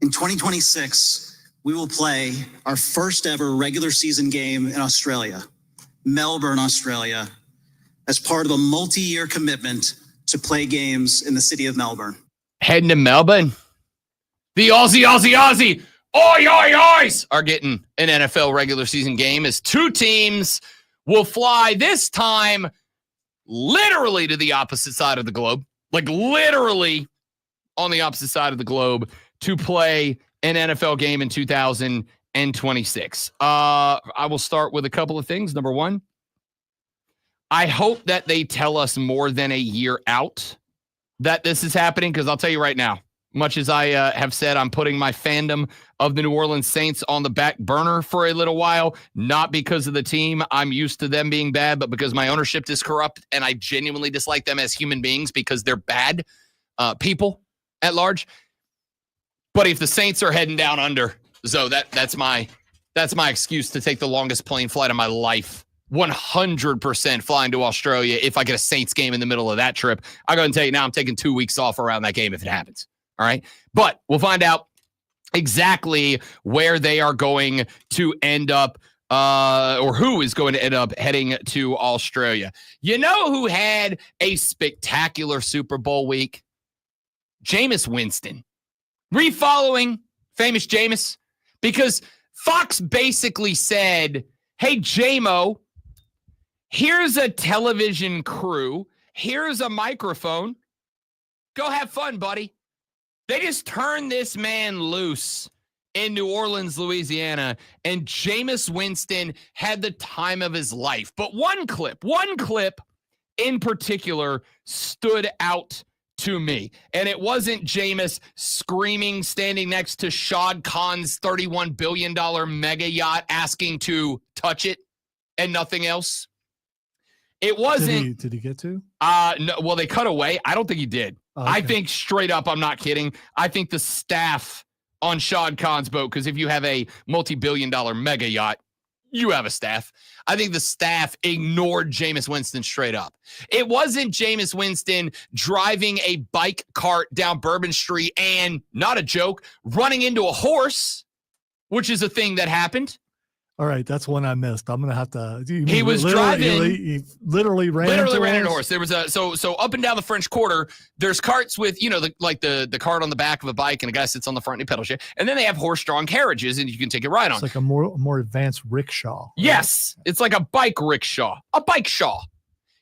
In 2026, we will play our first ever regular season game in Australia, Melbourne, Australia, as part of a multi-year commitment to play games in the city of Melbourne. Heading to Melbourne. The Aussie, oi, oi, ois are getting an NFL regular season game as 2 teams will fly this time literally to the opposite side of the globe, like literally on the opposite side of the globe to play an NFL game in 2026. I will start with a couple of things. Number 1, I hope that they tell us more than a year out that this is happening, because I'll tell you right now, much as I have said, I'm putting my fandom of the New Orleans Saints on the back burner for a little while, not because of the team. I'm used to them being bad, but because my ownership is corrupt and I genuinely dislike them as human beings because they're bad people at large. But if the Saints are heading down under, so that's my excuse to take the longest plane flight of my life. 100% flying to Australia if I get a Saints game in the middle of that trip. I'll go ahead and tell you now, I'm taking 2 weeks off around that game if it happens. All right. But we'll find out exactly where they are going to end up, or who is going to end up heading to Australia. You know who had a spectacular Super Bowl week? Jameis Winston. Refollowing famous Jameis, because Fox basically said, hey, J-Mo, here's a television crew. Here's a microphone. Go have fun, buddy. They just turned this man loose in New Orleans, Louisiana, and Jameis Winston had the time of his life. But one clip in particular stood out to me. And it wasn't Jameis screaming, standing next to Shad Khan's $31 billion mega yacht asking to touch it and nothing else. It wasn't. Did he get to? No, well, they cut away. I don't think he did. Oh, okay. I think straight up, I'm not kidding. I think the staff on Shad Khan's boat, because if you have a multi-billion-dollar mega yacht, you have a staff. I think the staff ignored Jameis Winston straight up. It wasn't Jameis Winston driving a bike cart down Bourbon Street and, not a joke, running into a horse, which is a thing that happened. All right, that's one I missed. I'm gonna have to. He was driving. He literally ran into a horse. There was a so up and down the French Quarter. There's carts with the cart on the back of a bike, and a guy sits on the front and he pedals you. And then they have horse-drawn carriages, and you can take a ride on. It's like a more advanced rickshaw. Right? Yes, it's like a bike rickshaw, a bike shaw.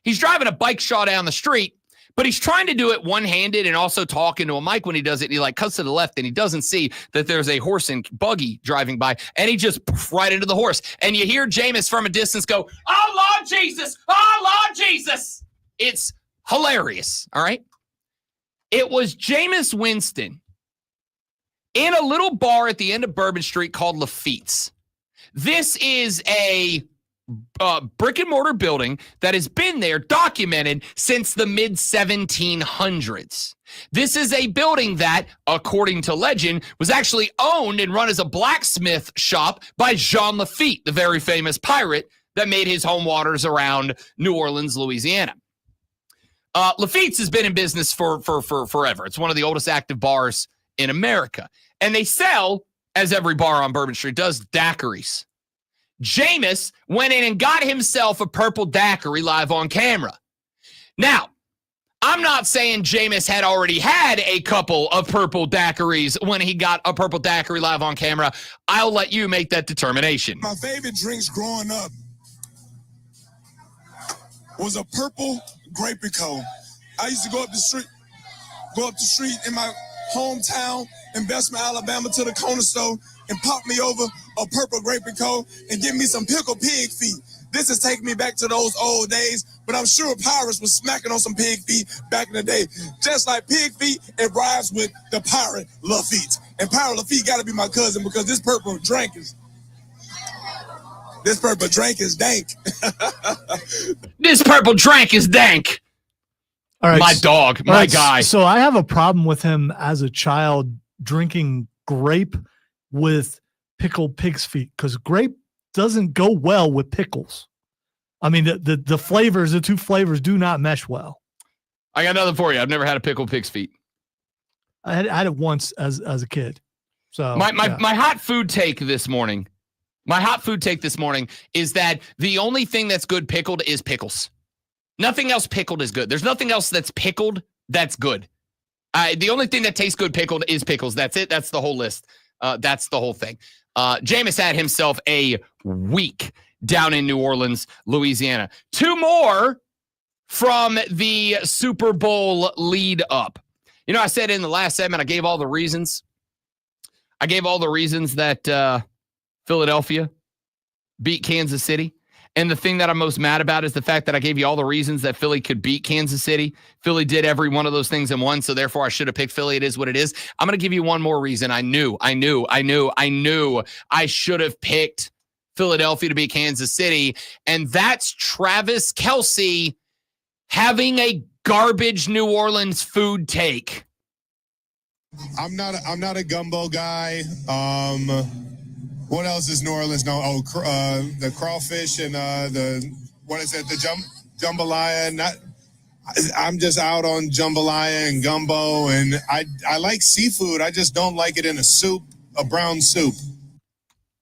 He's driving a bike shaw down the street, but he's trying to do it one-handed and also talking to a mic when he does it. And he like cuts to the left and he doesn't see that there's a horse and buggy driving by, and he just right into the horse. And you hear Jameis from a distance go, "Oh, Lord Jesus! Oh, Lord Jesus!" It's hilarious, all right? It was Jameis Winston in a little bar at the end of Bourbon Street called Lafitte's. This is a brick and mortar building that has been there documented since the mid 1700s. This is a building that, according to legend, was actually owned and run as a blacksmith shop by Jean Lafitte, the very famous pirate that made his home waters around New Orleans, Louisiana. Lafitte's has been in business for forever. It's one of the oldest active bars in America. And they sell, as every bar on Bourbon Street does, daiquiris. Jameis went in and got himself a purple daiquiri live on camera. Now, I'm not saying Jameis had already had a couple of purple daiquiris when he got a purple daiquiri live on camera. I'll let you make that determination. My favorite drinks growing up was a purple grape Rico. I used to go up the street in my hometown in Bessemer, Alabama, to the corner store and pop me over a purple grape Rico and give me some pickled pig feet. This is taking me back to those old days, but I'm sure Pirates was smacking on some pig feet back in the day. Just like pig feet, it rhymes with the pirate Lafitte. And Pirate Lafitte got to be my cousin because this purple drink is dank. This purple drink is dank. All right, my dog, my guy. So I have a problem with him as a child drinking grape with pickled pig's feet because grape doesn't go well with pickles. I mean, the flavors, the two flavors do not mesh well. I got nothing for you. I've never had a pickled pig's feet. I had it once as a kid. So my hot food take this morning. My hot food take this morning is that the only thing that's good pickled is pickles. Nothing else pickled is good. There's nothing else that's pickled that's good. The only thing that tastes good pickled is pickles. That's it. That's the whole list. That's the whole thing. Jameis had himself a week down in New Orleans, Louisiana. Two more from the Super Bowl lead up. You know, I said in the last segment, I gave all the reasons. I gave all the reasons that Philadelphia beat Kansas City. And the thing that I'm most mad about is the fact that I gave you all the reasons that Philly could beat Kansas City. Philly did every one of those things and won, so therefore I should have picked Philly. It is what it is. I'm going to give you one more reason. I knew I should have picked Philadelphia to beat Kansas City, and that's Travis Kelce having a garbage New Orleans food take. I'm not a gumbo guy. What else is New Orleans known? The crawfish and the jambalaya. I'm just out on jambalaya and gumbo, and I like seafood. I just don't like it in a brown soup.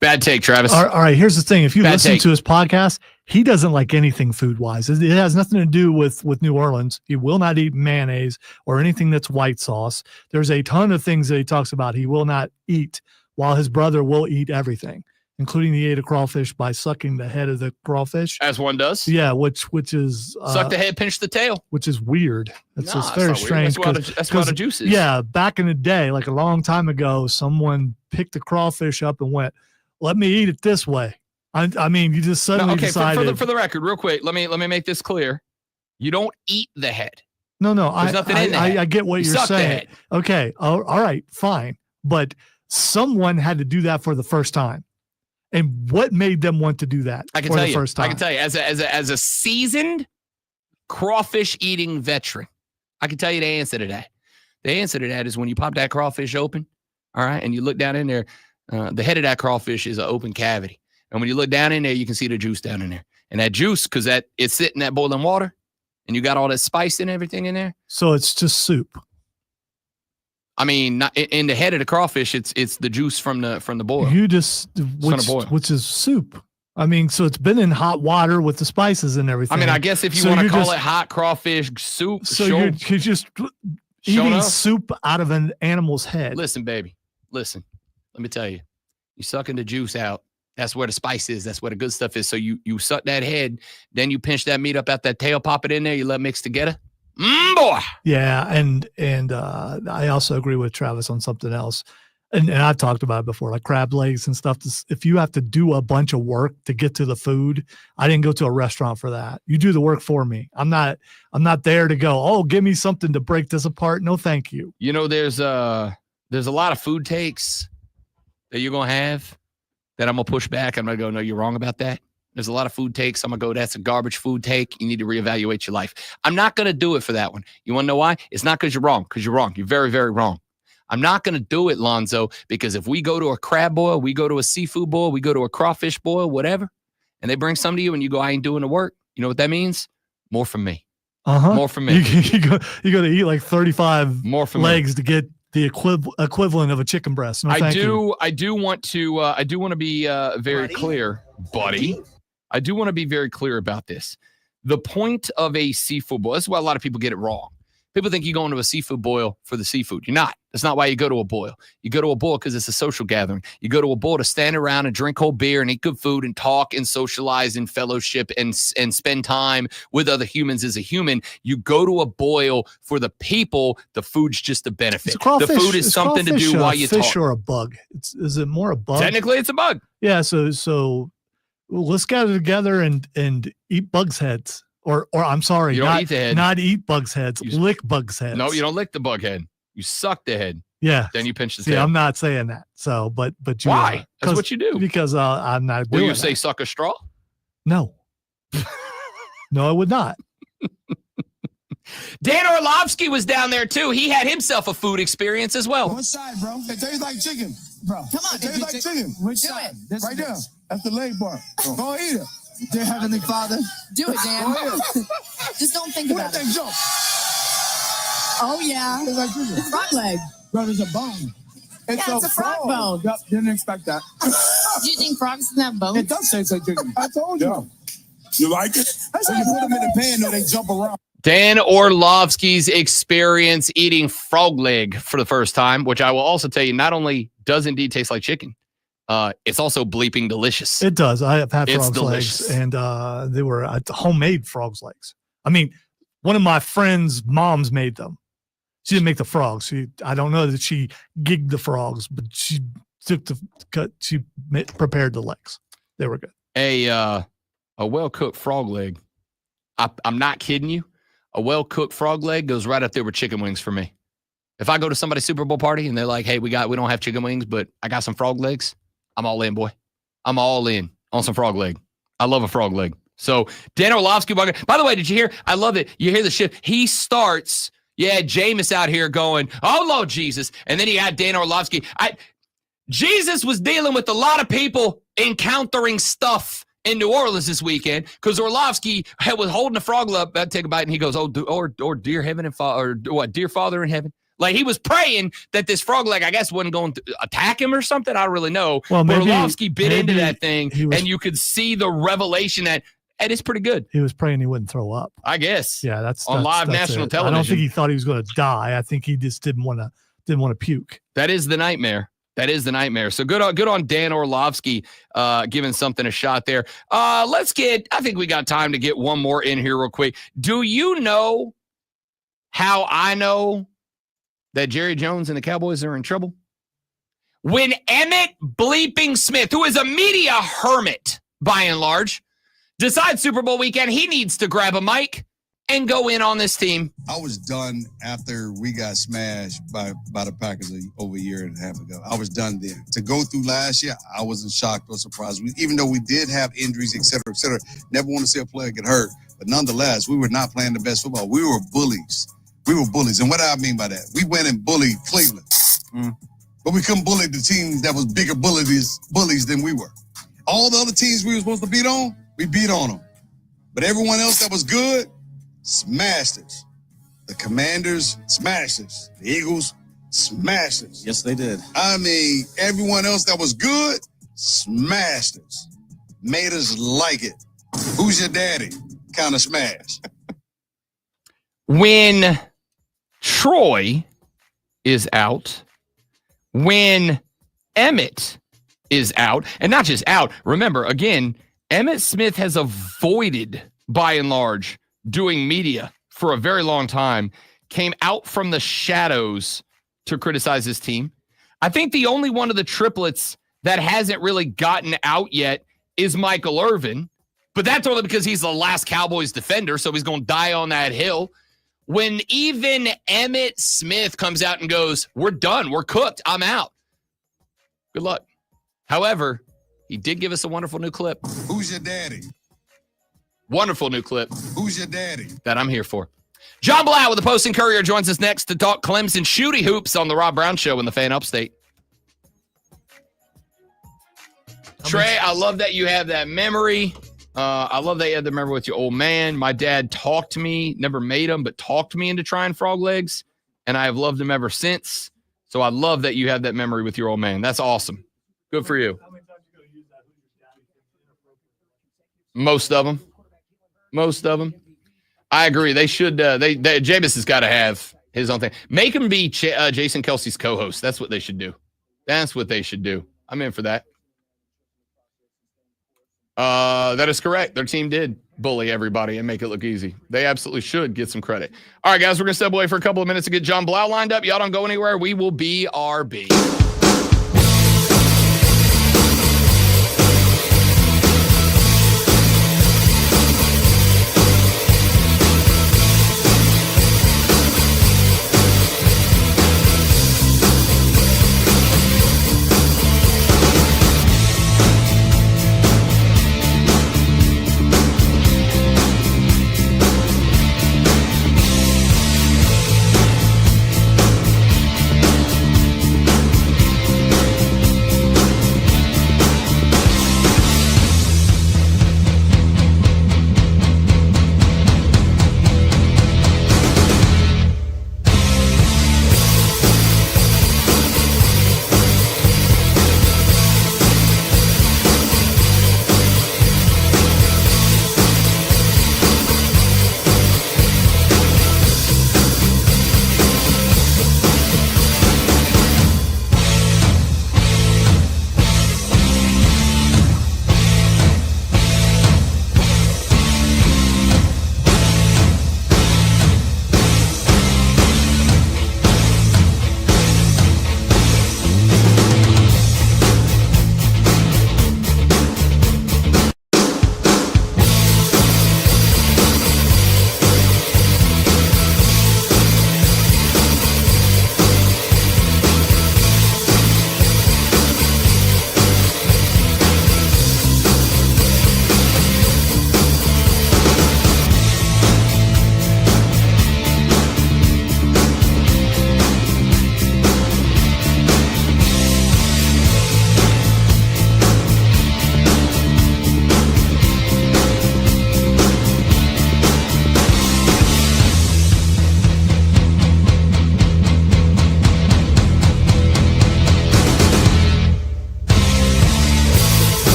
Bad take, Travis. All right, here's the thing. If you listen to his podcast, he doesn't like anything food-wise. It has nothing to do with New Orleans. He will not eat mayonnaise or anything that's white sauce. There's a ton of things that he talks about he will not eat, while his brother will eat everything, including he ate a crawfish by sucking the head of the crawfish. As one does. Yeah, which is... suck the head, pinch the tail. Which is weird. It's very strange. That's where the juice is. Yeah, back in the day, like a long time ago, someone picked the crawfish up and went, "Let me eat it this way." I mean, you just suddenly decided. For the record, real quick, let me make this clear. You don't eat the head. No, There's nothing in there. I get what You you're suck the saying. head. Okay, all right, fine. But someone had to do that for the first time. And what made them want to do that I can for tell the you. first time? I can tell you, as a seasoned crawfish eating veteran, I can tell you the answer to that. The answer to that is when you pop that crawfish open, all right, and you look down in there, the head of that crawfish is an open cavity. And when you look down in there, you can see the juice down in there. And that juice, because it's sitting in that boiling water, and you got all that spice and everything in there. So it's just soup. I mean, not, in the head of the crawfish, it's the juice from the boil. You just boil. which is soup. I mean, so it's been in hot water with the spices and everything. I mean, I guess if you want to call it hot crawfish soup, so you're just eating up. soup out of an animal's head. Listen, baby, listen. Let me tell you, you sucking the juice out. That's where the spice is. That's where the good stuff is. So you suck that head, then you pinch that meat up out that tail, pop it in there, you let it mix together. Boy. Yeah, and I also agree with Travis on something else. And I've talked about it before, like crab legs and stuff. If you have to do a bunch of work to get to the food, I didn't go to a restaurant for that. You do the work for me. I'm not there to go, oh, give me something to break this apart. No, thank you. You know, there's a lot of food takes that you're gonna have that I'm gonna push back. I'm gonna go, no, you're wrong about that. There's a lot of food takes. I'm gonna go, that's a garbage food take. You need to reevaluate your life. I'm not gonna do it for that one. You wanna know why? It's not because you're wrong, because you're wrong. You're very, very wrong. I'm not going to do it, Lonzo, because if we go to a crab boil, we go to a seafood boil, we go to a crawfish boil, whatever, and they bring some to you and you go, I ain't doing the work. You know what that means? More from me. More from me. You go to eat like 35 more from legs to get the equivalent of a chicken breast. No, I do want to be very clear, buddy. I do want to be very clear about this. The point of a seafood boil, this is why a lot of people get it wrong. People think you go into a seafood boil for the seafood. You're not. That's not why you go to a boil. You go to a boil because it's a social gathering. You go to a boil to stand around and drink cold beer and eat good food and talk and socialize and fellowship and spend time with other humans as a human. You go to a boil for the people. The food's just a benefit. The food is something to do while you talk. Fish or a bug? Is it more a bug? Technically, it's a bug. Yeah. So let's gather together and eat bugs' heads. Or I'm sorry, you don't eat the head. Not eat bugs' heads, lick bugs' heads. No, you don't lick the bug head. You suck the head. Yeah. Then you pinch the See, tail. I'm not saying that. So, but you why? That's what you do. Because I'm not doing Will you that. say suck a straw? No. No, I would not. Dan Orlovsky was down there too. He had himself a food experience as well. What side, bro? It tastes like chicken, bro. Come on, It tastes like chicken. Which side? This Right is there. this. That's the leg part. Go eat it. Dear Heavenly Father. Do it, Dan. Just don't think about it. Jump. Oh, yeah. It's like chicken. Frog leg. Bro, there's a bone. It's a frog bone. Yep, didn't expect that. Do you think frogs can have bones? It does taste like chicken. I told you. You like it? When you put them in the pan, though, they jump around. Dan Orlovsky's experience eating frog leg for the first time, which I will also tell you not only does indeed taste like chicken, it's also bleeping delicious. It does. I have had It's frogs delicious. legs, and they were homemade frogs legs. I mean, one of my friends' moms made them. She didn't make the frogs. I don't know that she gigged the frogs, but she took the cut. She prepared the legs. They were good. A well-cooked frog leg. I'm not kidding you. A well-cooked frog leg goes right up there with chicken wings for me. If I go to somebody's Super Bowl party and they're like, hey, we don't have chicken wings, but I got some frog legs, I'm all in, boy. I'm all in on some frog leg. I love a frog leg. So Dan Orlovsky, by the way, did you hear? I love it. You hear the shift. He starts, Jameis out here going, oh, Lord Jesus. And then he had Dan Orlovsky. Jesus was dealing with a lot of people encountering stuff in New Orleans this weekend because Orlovsky was holding the frog up. I'd take a bite and he goes, oh, or dear heaven and father, or what, dear Father in heaven. Like he was praying that this frog leg, I guess, wasn't going to attack him or something. I don't really know. Well, but maybe- Orlovsky bit into maybe that thing, and you could see the revelation that it's pretty good. He was praying he wouldn't throw up. I guess. Yeah, that's on live that's national it. television. I don't think he thought he was going to die. I think he just didn't want to puke. That is the nightmare. That is the nightmare. So good on Dan Orlovsky giving something a shot there. I think we got time to get one more in here real quick. Do you know how I know that Jerry Jones and the Cowboys are in trouble? when Emmitt bleeping Smith, who is a media hermit by and large, decides Super Bowl weekend he needs to grab a mic and go in on this team. I was done after we got smashed by the Packers over a year and a half ago. I was done there. To go through last year, I wasn't shocked or surprised. Even though we did have injuries, et cetera, never want to see a player get hurt. But nonetheless, we were not playing the best football. We were bullies. And what do I mean by that? We went and bullied Cleveland. But we couldn't bully the teams that was bigger bullies than we were. All the other teams we were supposed to beat on, we beat on them. But everyone else that was good, smashed us. The Commanders smashed us. The Eagles smashed us. Yes, they did. I mean, everyone else that was good smashed us. Made us like it. Who's your daddy? Kind of smash. When Troy is out, when Emmitt is out, and not just out, remember, again, Emmitt Smith has avoided, by and large, doing media for a very long time, came out from the shadows to criticize his team. I think the only one of the triplets that hasn't really gotten out yet is Michael Irvin, but that's only because he's the last Cowboys defender, so he's going to die on that hill. When even Emmitt Smith comes out and goes, we're done, we're cooked, I'm out. Good luck. However, he did give us a wonderful new clip. Who's your daddy? Wonderful new clip. Who's your daddy? That I'm here for. John Blau with the Post and Courier joins us next to talk Clemson shooty hoops on the Rob Brown Show in the Fan Upstate. Trey, I love that you have that memory. I love that you had the memory with your old man. My dad talked to me, never made him, but talked me into trying frog legs, and I have loved him ever since. So I love that you have that memory with your old man. That's awesome. Good for you. Most of them. I agree. They should. Jameis has got to have his own thing. Make him be Jason Kelsey's co-host. That's what they should do. I'm in for that. That is correct. Their team did bully everybody and make it look easy. They absolutely should get some credit. All right, guys, we're going to step away for a couple of minutes to get John Blau lined up. Y'all don't go anywhere. We will be RB.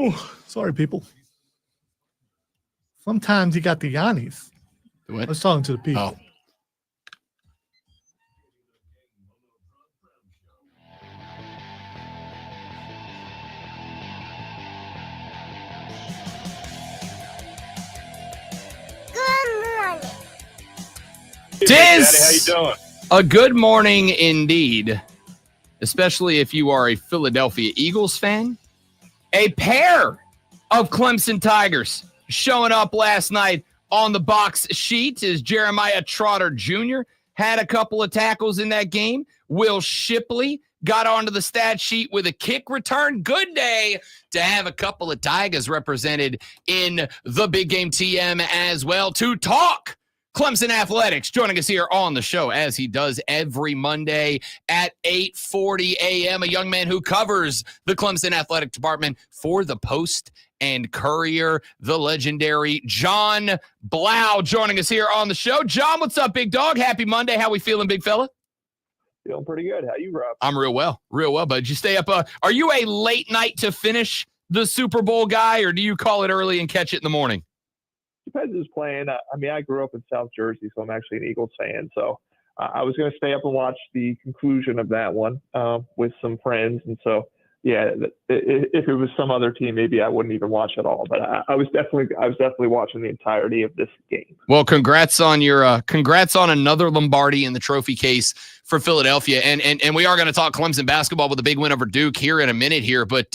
Oh, sorry, people. Sometimes you got the Yannis. What? I was talking to the people. Oh. Tis How you doing? a good morning indeed, especially if you are a Philadelphia Eagles fan. A pair of Clemson Tigers showing up last night on the box sheet is Jeremiah Trotter Jr. had a couple of tackles in that game. Will Shipley got onto the stat sheet with a kick return. Good day to have a couple of Tigers represented in the Big Game TM as well. To talk Clemson Athletics, joining us here on the show as he does every Monday at 8:40 a.m. A young man who covers the Clemson Athletic Department for the Post and Courier, the legendary John Blau, joining us here on the show. John, what's up, big dog? Happy Monday. How we feeling, big fella? Feeling pretty good. How you, Rob? I'm real well, bud. Did you stay up? Are you a late night to finish the Super Bowl guy, or do you call it early and catch it in the morning? Depends who's playing. I grew up in South Jersey, so I'm actually an Eagles fan. So I was going to stay up and watch the conclusion of that one with some friends. And so, yeah, if it was some other team, maybe I wouldn't even watch at all. But I was definitely watching the entirety of this game. Well, congrats on another Lombardi in the trophy case for Philadelphia. And we are going to talk Clemson basketball with a big win over Duke here in a minute here. But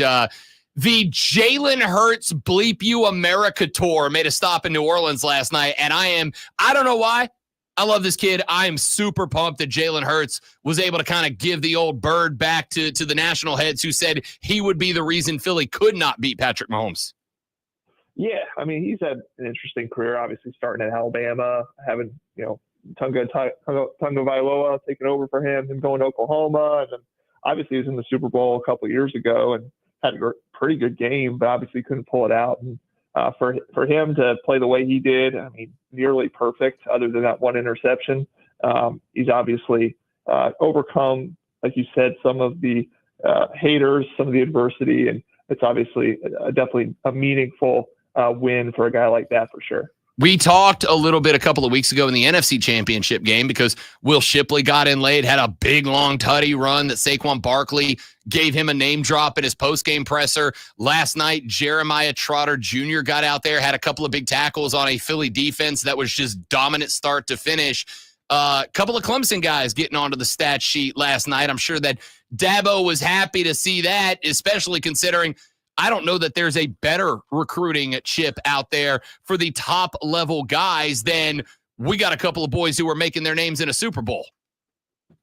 the Jalen Hurts Bleep You America tour made a stop in New Orleans last night. And I don't know why. I love this kid. I am super pumped that Jalen Hurts was able to kind of give the old bird back to the national heads who said he would be the reason Philly could not beat Patrick Mahomes. Yeah, he's had an interesting career, obviously starting at Alabama, having, Tunga Vailoa taking over for him and going to Oklahoma. And then obviously he was in the Super Bowl a couple of years ago and had a pretty good game, but obviously couldn't pull it out. And for him to play the way he did, nearly perfect other than that one interception. He's obviously overcome, like you said, some of the haters, some of the adversity, and it's obviously definitely a meaningful win for a guy like that for sure. We talked a little bit a couple of weeks ago in the NFC Championship game because Will Shipley got in late, had a big, long tutty run that Saquon Barkley gave him a name drop in his postgame presser. Last night, Jeremiah Trotter Jr. got out there, had a couple of big tackles on a Philly defense that was just dominant start to finish. A couple of Clemson guys getting onto the stat sheet last night. I'm sure that Dabo was happy to see that, especially considering I don't know that there's a better recruiting chip out there for the top level guys than we got a couple of boys who are making their names in a Super Bowl.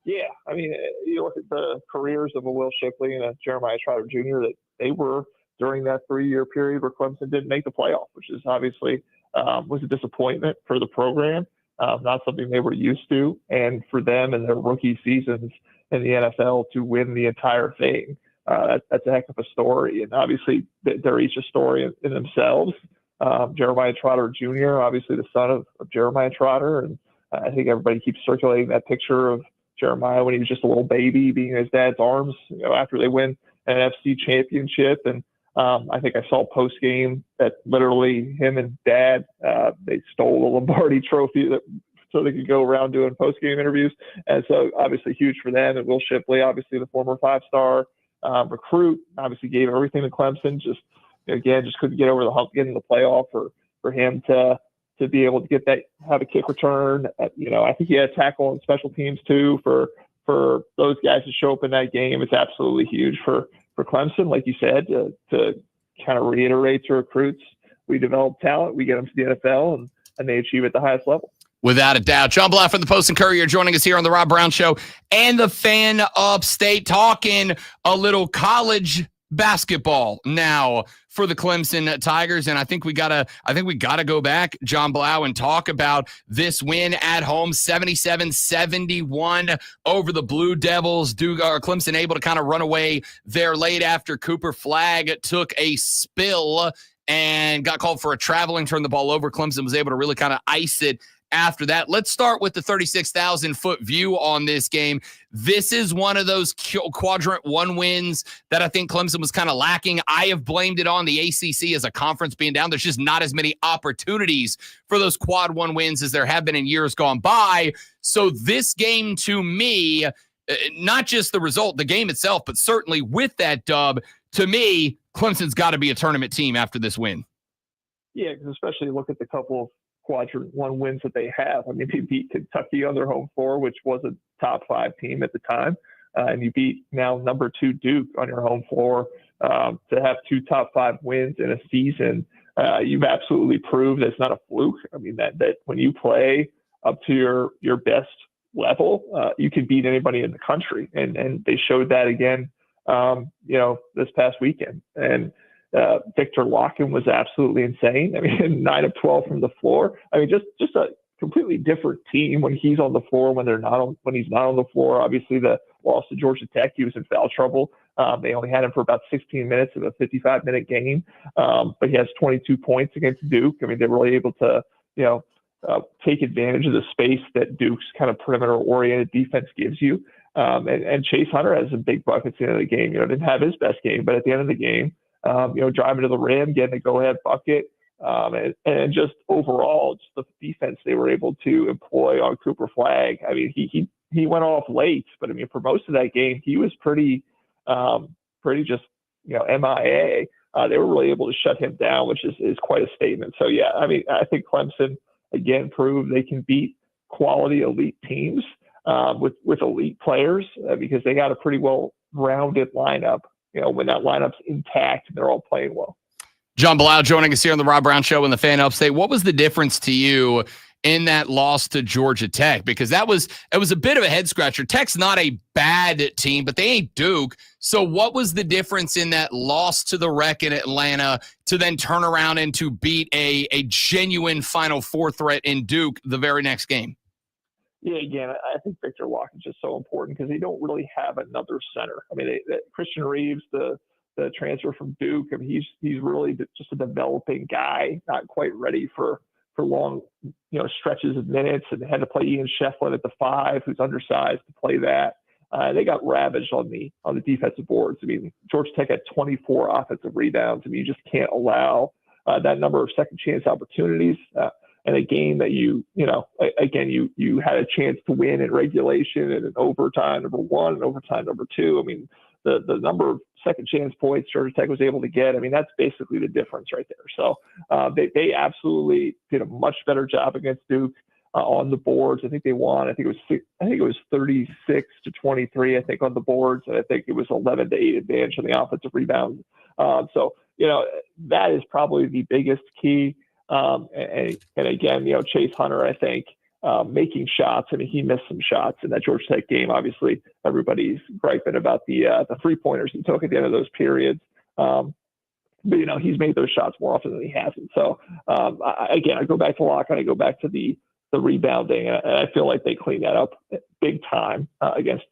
Yeah, you look at the careers of a Will Shipley and a Jeremiah Trotter Jr., that they were during that 3-year period where Clemson didn't make the playoff, which is obviously was a disappointment for the program, not something they were used to. And for them in their rookie seasons in the NFL to win the entire thing, that's a heck of a story. And obviously they're each a story in themselves. Jeremiah Trotter Jr., obviously the son of Jeremiah Trotter. And I think everybody keeps circulating that picture of Jeremiah when he was just a little baby being in his dad's arms, after they win an NFC championship. And I think I saw post game that literally him and dad, they stole the Lombardi trophy so they could go around doing post game interviews. And so obviously huge for them. And Will Shipley, obviously the former 5-star recruit, obviously gave everything to Clemson. Just couldn't get over the hump, getting the playoff for him to be able to get that, have a kick return. I think he had a tackle on special teams too for those guys to show up in that game. It's absolutely huge for Clemson, like you said, to kind of reiterate to recruits. We develop talent, we get them to the NFL, and they achieve at the highest level. Without a doubt. John Blau from the Post and Courier joining us here on the Rob Brown Show and the Fan Upstate, talking a little college basketball now for the Clemson Tigers. And I think we gotta go back, John Blau, and talk about this win at home, 77-71 over the Blue Devils. Clemson able to kind of run away there late after Cooper Flagg took a spill and got called for a traveling, turned the ball over. Clemson was able to really kind of ice it after that. Let's start with the 36,000-foot view on this game. This is one of those quadrant one wins that I think Clemson was kind of lacking. I have blamed it on the ACC as a conference being down. There's just not as many opportunities for those quad one wins as there have been in years gone by. So this game, to me, not just the result, the game itself, but certainly with that dub, to me, Clemson's got to be a tournament team after this win. Yeah, because especially look at the couple of quadrant one wins that they have. I mean, they beat Kentucky on their home floor, which was a top 5 team at the time. And you beat now number 2 Duke on your home floor. To have 2 top 5 wins in a season, you've absolutely proved it's not a fluke. I mean, that when you play up to your best level, you can beat anybody in the country. And they showed that again, this past weekend. And Victor Larkin was absolutely insane. I mean, 9 of 12 from the floor. I mean, just a completely different team when he's on the floor, when he's not on the floor. Obviously, the loss to Georgia Tech, he was in foul trouble. They only had him for about 16 minutes of a 55-minute game, but he has 22 points against Duke. I mean, they're really able to, take advantage of the space that Duke's kind of perimeter-oriented defense gives you. And Chase Hunter has some big buckets at the end of the game. Didn't have his best game, but at the end of the game, driving to the rim, getting a go-ahead bucket, and just overall, just the defense they were able to employ on Cooper Flagg. I mean, he went off late, but I mean, for most of that game, he was pretty just, MIA. They were really able to shut him down, which is quite a statement. So yeah, I mean, I think Clemson again proved they can beat quality elite teams with elite players because they got a pretty well-rounded lineup. When that lineup's intact, they're all playing well. John Bilal joining us here on the Rob Brown Show in the Fan Upstate. What was the difference to you in that loss to Georgia Tech? Because it was a bit of a head scratcher. Tech's not a bad team, but they ain't Duke. So what was the difference in that loss to the Wreck in Atlanta to then turn around and to beat a genuine Final Four threat in Duke the very next game? Yeah, again, I think Victor Larkin is just so important because they don't really have another center. I mean, Christian Reeves, the transfer from Duke, I mean, he's really just a developing guy, not quite ready for long, stretches of minutes, and they had to play Ian Shefflin at the 5, who's undersized to play that. They got ravaged on the defensive boards. I mean, Georgia Tech had 24 offensive rebounds. I mean, you just can't allow that number of second chance opportunities. And a game that you had a chance to win in regulation and in overtime number 1 and overtime number 2. I mean, the number of second chance points Georgia Tech was able to get, I mean, that's basically the difference right there. So they absolutely did a much better job against Duke on the boards. I think they won. I think it was 36-23. I think on the boards, and I think it was 11-8 advantage on the offensive rebound. So that is probably the biggest key. And again, Chase Hunter, I think, making shots. I mean, he missed some shots in that Georgia Tech game. Obviously, everybody's griping about the 3-pointers he took at the end of those periods. But, he's made those shots more often than he hasn't. So, I go back to Larkin. I go back to the rebounding, and I feel like they cleaned that up big time against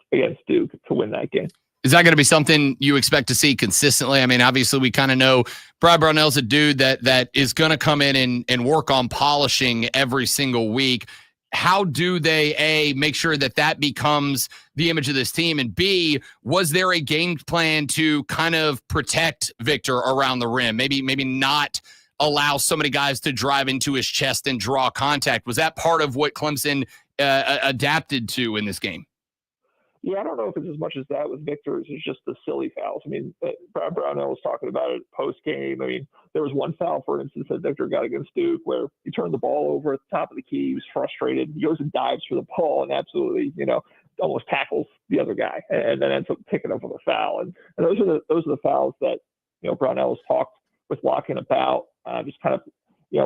Duke to win that game. Is that going to be something you expect to see consistently? I mean, obviously, we kind of know Brad Brownell's a dude that is going to come in and work on polishing every single week. How do they, A, make sure that becomes the image of this team? And B, was there a game plan to kind of protect Victor around the rim? Maybe not allow so many guys to drive into his chest and draw contact. Was that part of what Clemson adapted to in this game? Yeah, I don't know if it's as much as that with Victor as it's just the silly fouls. I mean, Brad Brownell was talking about it post-game. I mean, there was one foul, for instance, that Victor got against Duke where he turned the ball over at the top of the key. He was frustrated. He goes and dives for the ball and absolutely, almost tackles the other guy and then ends up picking up with a foul. And those are the fouls that, Brownell has talked with Larkin about, just kind of,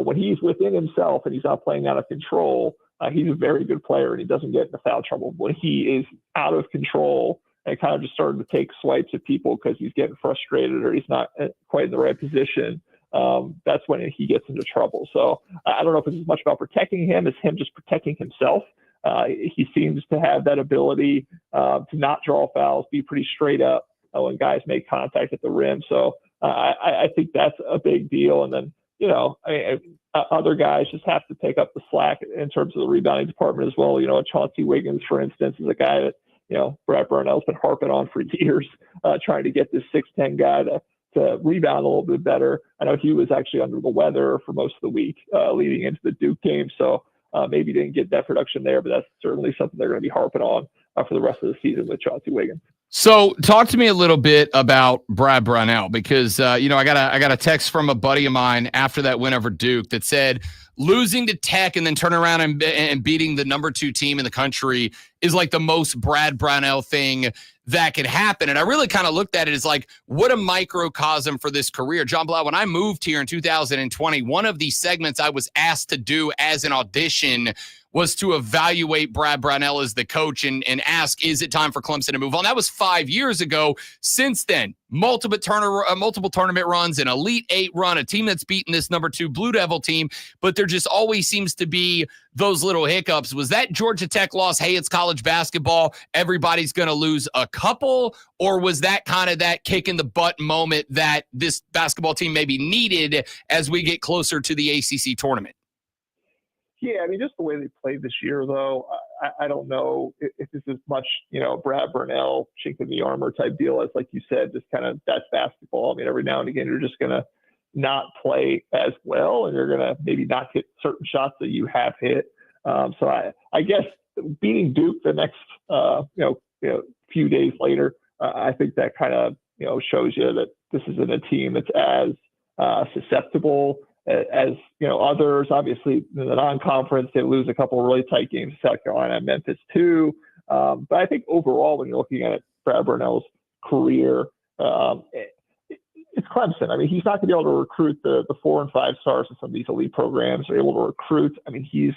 when he's within himself and he's not playing out of control, he's a very good player and he doesn't get into foul trouble. When he is out of control and kind of just starting to take swipes at people because he's getting frustrated or he's not quite in the right position, that's when he gets into trouble. So I don't know if it's as much about protecting him as him just protecting himself. He seems to have that ability to not draw fouls, be pretty straight up when guys make contact at the rim. So I think that's a big deal. And then other guys just have to take up the slack in terms of the rebounding department as well. Chauncey Wiggins, for instance, is a guy that, Brad Brownell's been harping on for years, trying to get this 6'10" guy to rebound a little bit better. I know he was actually under the weather for most of the week leading into the Duke game. So maybe didn't get that production there, but that's certainly something they're going to be harping on for the rest of the season with Chauncey Wiggins. So talk to me a little bit about Brad Brownell, because, I got a text from a buddy of mine after that win over Duke that said losing to Tech and then turning around and beating the number 2 team in the country is like the most Brad Brownell thing that could happen. And I really kind of looked at it as like, what a microcosm for this career. John Blau, when I moved here in 2020, one of the segments I was asked to do as an audition was to evaluate Brad Brownell as the coach and ask, is it time for Clemson to move on? That was 5 years ago. Since then, multiple tournament runs, an Elite 8 run, a team that's beaten this number 2 Blue Devil team, but there just always seems to be those little hiccups. Was that Georgia Tech loss, hey, it's college basketball, everybody's going to lose a couple, or was that kind of that kick in the butt moment that this basketball team maybe needed as we get closer to the ACC tournament? Yeah, just the way they played this year, though, I don't know if this is much, Brad Brownell, chink in the armor type deal as, like you said, just kind of that's basketball. Every now and again, you're just going to not play as well, and you're going to maybe not hit certain shots that you have hit. So I guess beating Duke the next, few days later, I think that kind of, shows you that this isn't a team that's as susceptible as others. Obviously in the non-conference, they lose a couple of really tight games to South Carolina and Memphis too. But I think overall, when you're looking at Brad Brownell's career, it's Clemson. He's not going to be able to recruit the 4 and 5 stars in some of these elite programs. They're able to recruit. He's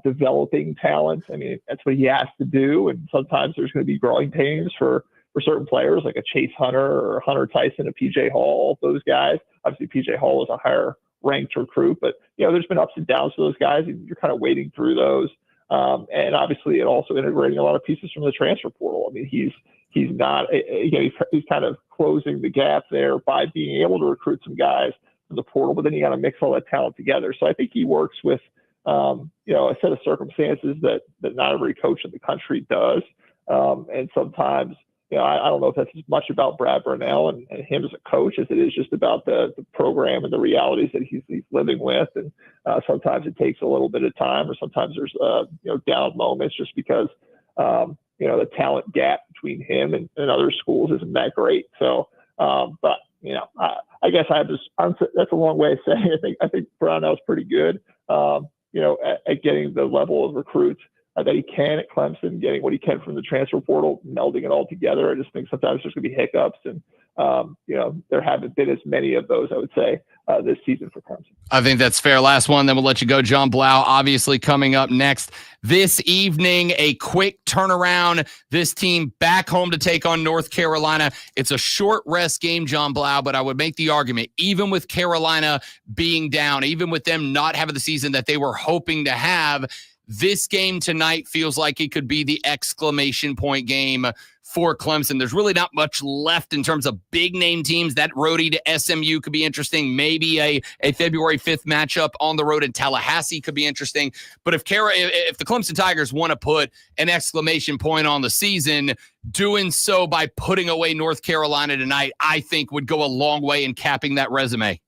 developing talent. That's what he has to do. And sometimes there's going to be growing pains for certain players like a Chase Hunter or Hunter Tyson, a PJ Hall, those guys. Obviously, PJ Hall is a higher ranked recruit, but there's been ups and downs for those guys, and you're kind of wading through those. And obviously, it also integrating a lot of pieces from the transfer portal. He's not, he's kind of closing the gap there by being able to recruit some guys from the portal, but then you got to mix all that talent together. So I think he works with, a set of circumstances that not every coach in the country does. And sometimes, I don't know if that's as much about Brad Brownell and him as a coach as it is just about the program and the realities that he's living with. And sometimes it takes a little bit of time, or sometimes there's down moments just because the talent gap between him and other schools isn't that great. So, but I guess that's a long way of saying I think Brownell's pretty good. At getting the level of recruits that he can at Clemson, getting what he can from the transfer portal, melding it all together. I just think sometimes there's going to be hiccups, and there haven't been as many of those, I would say, this season for Clemson. I think that's fair. Last one, then we'll let you go. John Blau, obviously coming up next this evening, a quick turnaround. This team back home to take on North Carolina. It's a short rest game, John Blau, but I would make the argument, even with Carolina being down, even with them not having the season that they were hoping to have, this game tonight feels like it could be the exclamation point game for Clemson. There's really not much left in terms of big name teams. That roadie to SMU could be interesting. Maybe a February 5th matchup on the road in Tallahassee could be interesting. But if the Clemson Tigers want to put an exclamation point on the season, doing so by putting away North Carolina tonight, I think would go a long way in capping that resume.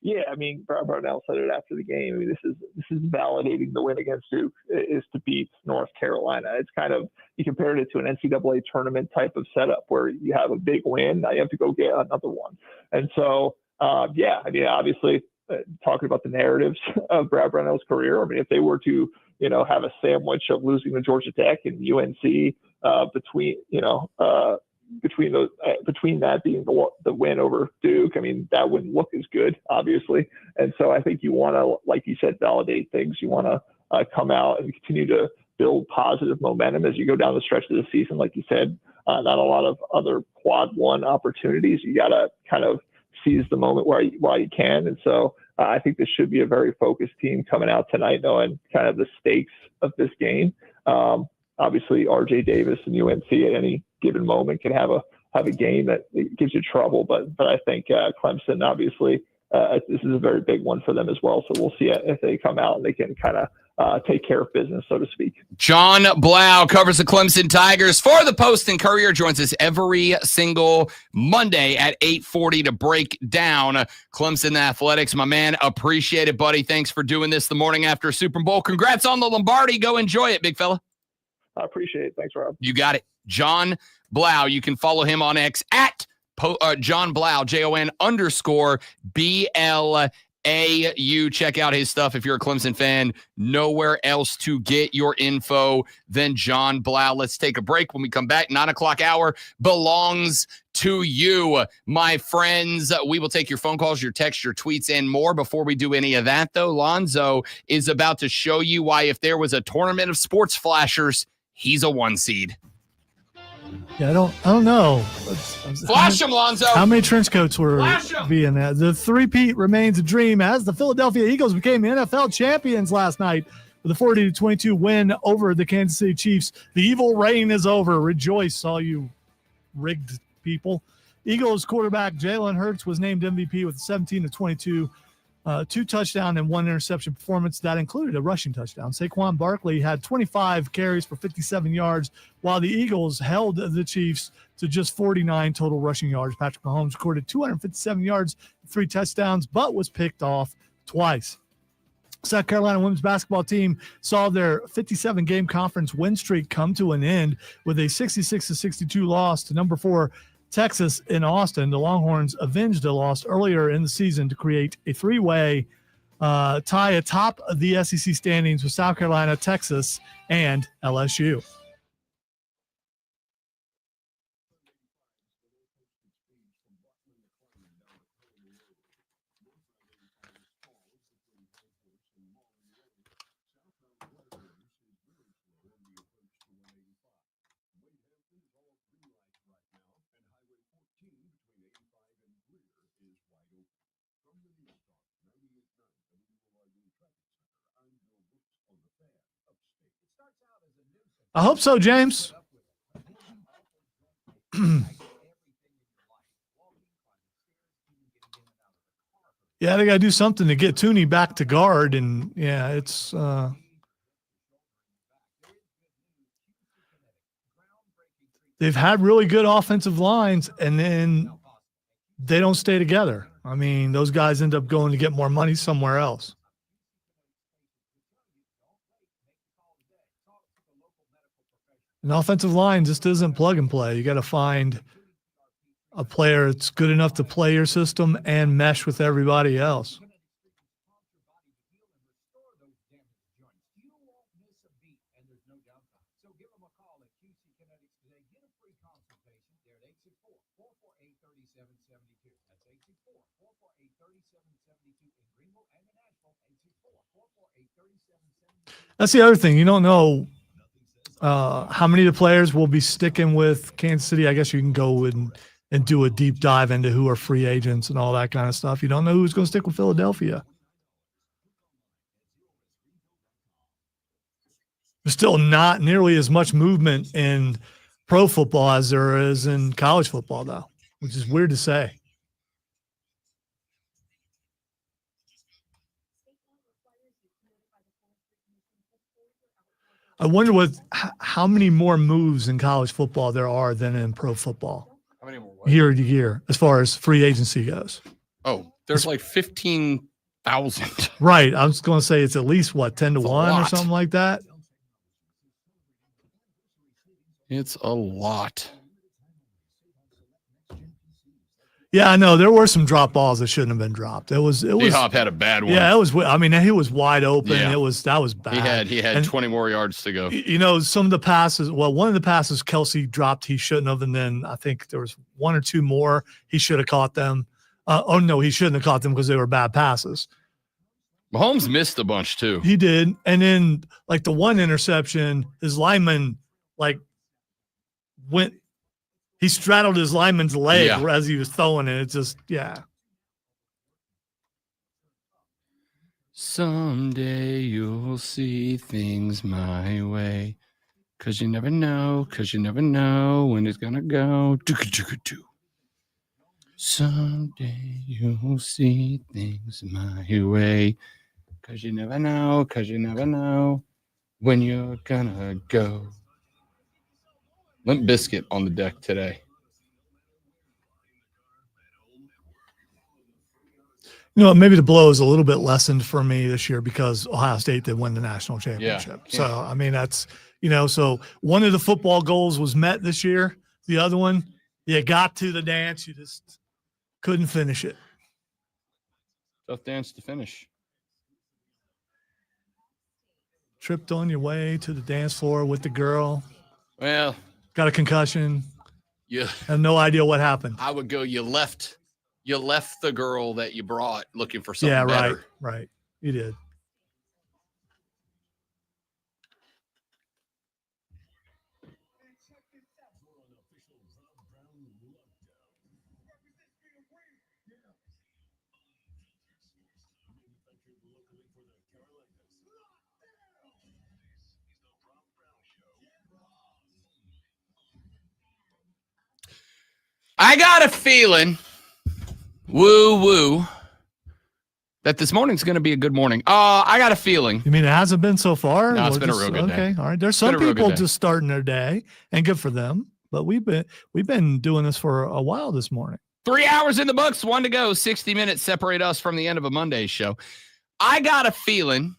Yeah, Brad Brownell said it after the game. This is validating the win against Duke is to beat North Carolina. It's kind of, you compared it to an NCAA tournament type of setup where you have a big win, now you have to go get another one. And so, obviously, talking about the narratives of Brad Brownell's career, if they were to, have a sandwich of losing to Georgia Tech and UNC between that being the win over Duke, that wouldn't look as good, obviously. And so I think you want to, like you said, validate things. You want to come out and continue to build positive momentum as you go down the stretch of the season. Like you said, not a lot of other quad one opportunities. You got to kind of seize the moment while you can. And so I think this should be a very focused team coming out tonight, knowing kind of the stakes of this game. Obviously, RJ Davis and UNC at any given moment can have a game that gives you trouble, but I think Clemson obviously this is a very big one for them as well. So we'll see if they come out and they can kind of take care of business, so to speak. John Blau covers the Clemson Tigers for the Post and Courier, joins us every single Monday at 8:40 to break down Clemson athletics. My man, appreciate it, buddy. Thanks for doing this the morning after Super Bowl. Congrats on the Lombardi. Go enjoy it, big fella. I appreciate it. Thanks, Rob. You got it. John Blau. You can follow him on X at John Blau, JON_BLAU. Check out his stuff if you're a Clemson fan. Nowhere else to get your info than John Blau. Let's take a break. When we come back, 9 o'clock hour belongs to you, my friends. We will take your phone calls, your texts, your tweets, and more. Before we do any of that, though, Lonzo is about to show you why, if there was a tournament of sports flashers, he's a 1 seed. Yeah, I don't know. Flash him, Lonzo. How many trench coats were being that? The three-peat remains a dream as the Philadelphia Eagles became NFL champions last night with a 40-22 win over the Kansas City Chiefs. The evil reign is over. Rejoice, all you rigged people. Eagles quarterback Jalen Hurts was named MVP with a 17-22 2 touchdown and 1 interception performance that included a rushing touchdown. Saquon Barkley had 25 carries for 57 yards, while the Eagles held the Chiefs to just 49 total rushing yards. Patrick Mahomes recorded 257 yards, 3 touchdowns, but was picked off twice. South Carolina women's basketball team saw their 57-game conference win streak come to an end with a 66-62 loss to number 4 Texas in Austin. The Longhorns avenged a loss earlier in the season to create a 3-way tie atop the SEC standings with South Carolina, Texas, and LSU. I hope so, James. Yeah, they got to do something to get Tooney back to guard, and yeah, it's they've had really good offensive lines, and then they don't stay together. I mean, those guys end up going to get more money somewhere else. An offensive line just isn't plug and play. You got to find a player that's good enough to play your system and mesh with everybody else. That's the other thing. You don't know how many of the players will be sticking with Kansas City. I guess you can go and do a deep dive into who are free agents and all that kind of stuff. You don't know who's going to stick with Philadelphia. There's still not nearly as much movement in pro football as there is in college football, though, which is weird to say. I wonder how many more moves in college football there are than in pro football. How many more? Year to year, as far as free agency goes. Oh, there's like 15,000. Right. I was going to say it's at least, 10 to 1 or something like that? It's a lot. Yeah, I know. There were some drop balls that shouldn't have been dropped. It was D-Hop had a bad one. Yeah, it was. I mean, he was wide open. Yeah. That was bad. He had 20 more yards to go. You know, some of the passes. Well, one of the passes Kelsey dropped, he shouldn't have, and then I think there was 1 or 2 more he should have caught them. Oh no, he shouldn't have caught them because they were bad passes. Mahomes missed a bunch too. He did, and then like the one interception, his lineman went. He straddled his lineman's leg as he was throwing it. It's just, Someday you'll see things my way. 'Cause you never know when it's going to go. Someday you'll see things my way. Cause you never know when you're gonna go. Limp Bizkit on the deck today. You know, maybe the blow is a little bit lessened for me this year because Ohio State did win the national championship. Yeah. So, I mean, that's, so one of the football goals was met this year. The other one, you got to the dance. You just couldn't finish it. Tough dance to finish. Tripped on your way to the dance floor with the girl. Well, got a concussion. Yeah. Have no idea what happened. I would go, you left the girl that you brought looking for something better. Right. You did. I got a feeling, woo, that this morning's going to be a good morning. I got a feeling. You mean it hasn't been so far? No, it's been a real good day. Okay, all right. There's some people just starting their day, and good for them. But we've been doing this for a while this morning. 3 hours in the books, 1 to go. 60 minutes separate us from the end of a Monday show. I got a feeling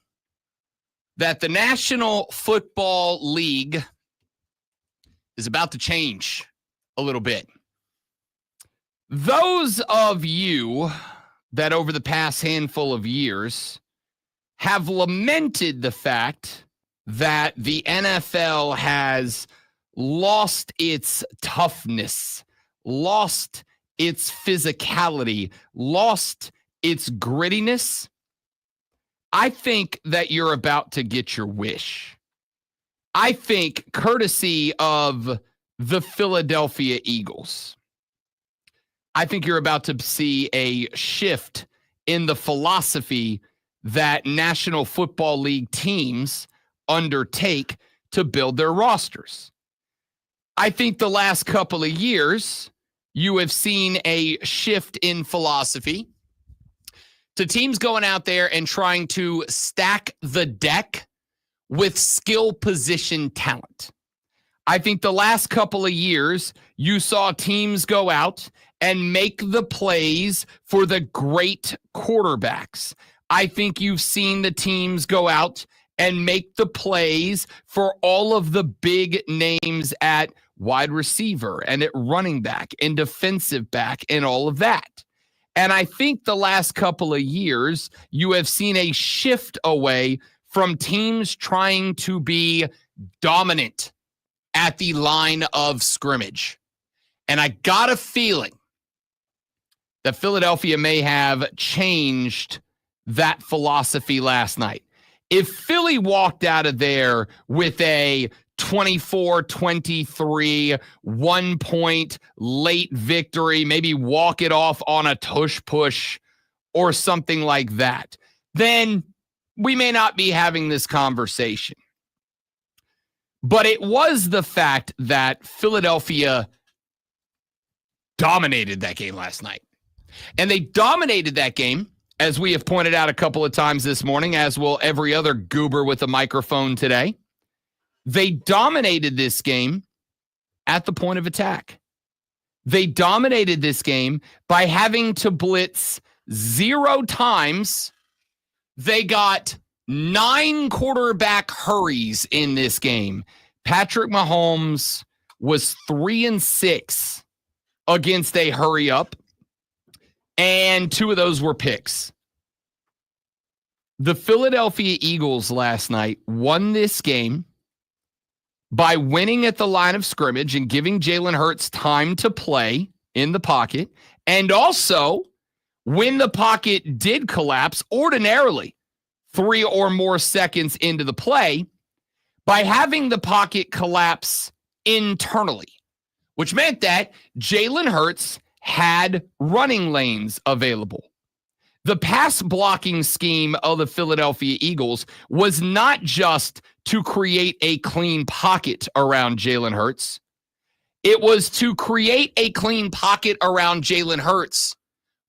that the National Football League is about to change a little bit. Those of you that over the past handful of years have lamented the fact that the NFL has lost its toughness, lost its physicality, lost its grittiness, I think that you're about to get your wish. I think, courtesy of the Philadelphia Eagles, I think you're about to see a shift in the philosophy that National Football League teams undertake to build their rosters. I think the last couple of years, you have seen a shift in philosophy to teams going out there and trying to stack the deck with skill position talent. I think the last couple of years, you saw teams go out and make the plays for the great quarterbacks. I think you've seen the teams go out and make the plays for all of the big names at wide receiver and at running back and defensive back and all of that. And I think the last couple of years, you have seen a shift away from teams trying to be dominant at the line of scrimmage. And I got a feeling that Philadelphia may have changed that philosophy last night. If Philly walked out of there with a 24-23, 1 point late victory, maybe walk it off on a tush push or something like that, then we may not be having this conversation. But it was the fact that Philadelphia dominated that game last night. And they dominated that game, as we have pointed out a couple of times this morning, as will every other goober with a microphone today. They dominated this game at the point of attack. They dominated this game by having to blitz 0 times. They got 9 quarterback hurries in this game. Patrick Mahomes was 3-6 against a hurry up, and 2 of those were picks. The Philadelphia Eagles last night won this game by winning at the line of scrimmage and giving Jalen Hurts time to play in the pocket, and also when the pocket did collapse ordinarily 3 or more seconds into the play, by having the pocket collapse internally, which meant that Jalen Hurts had running lanes available. The pass blocking scheme of the Philadelphia Eagles was not just to create a clean pocket around Jalen Hurts. It was to create a clean pocket around Jalen Hurts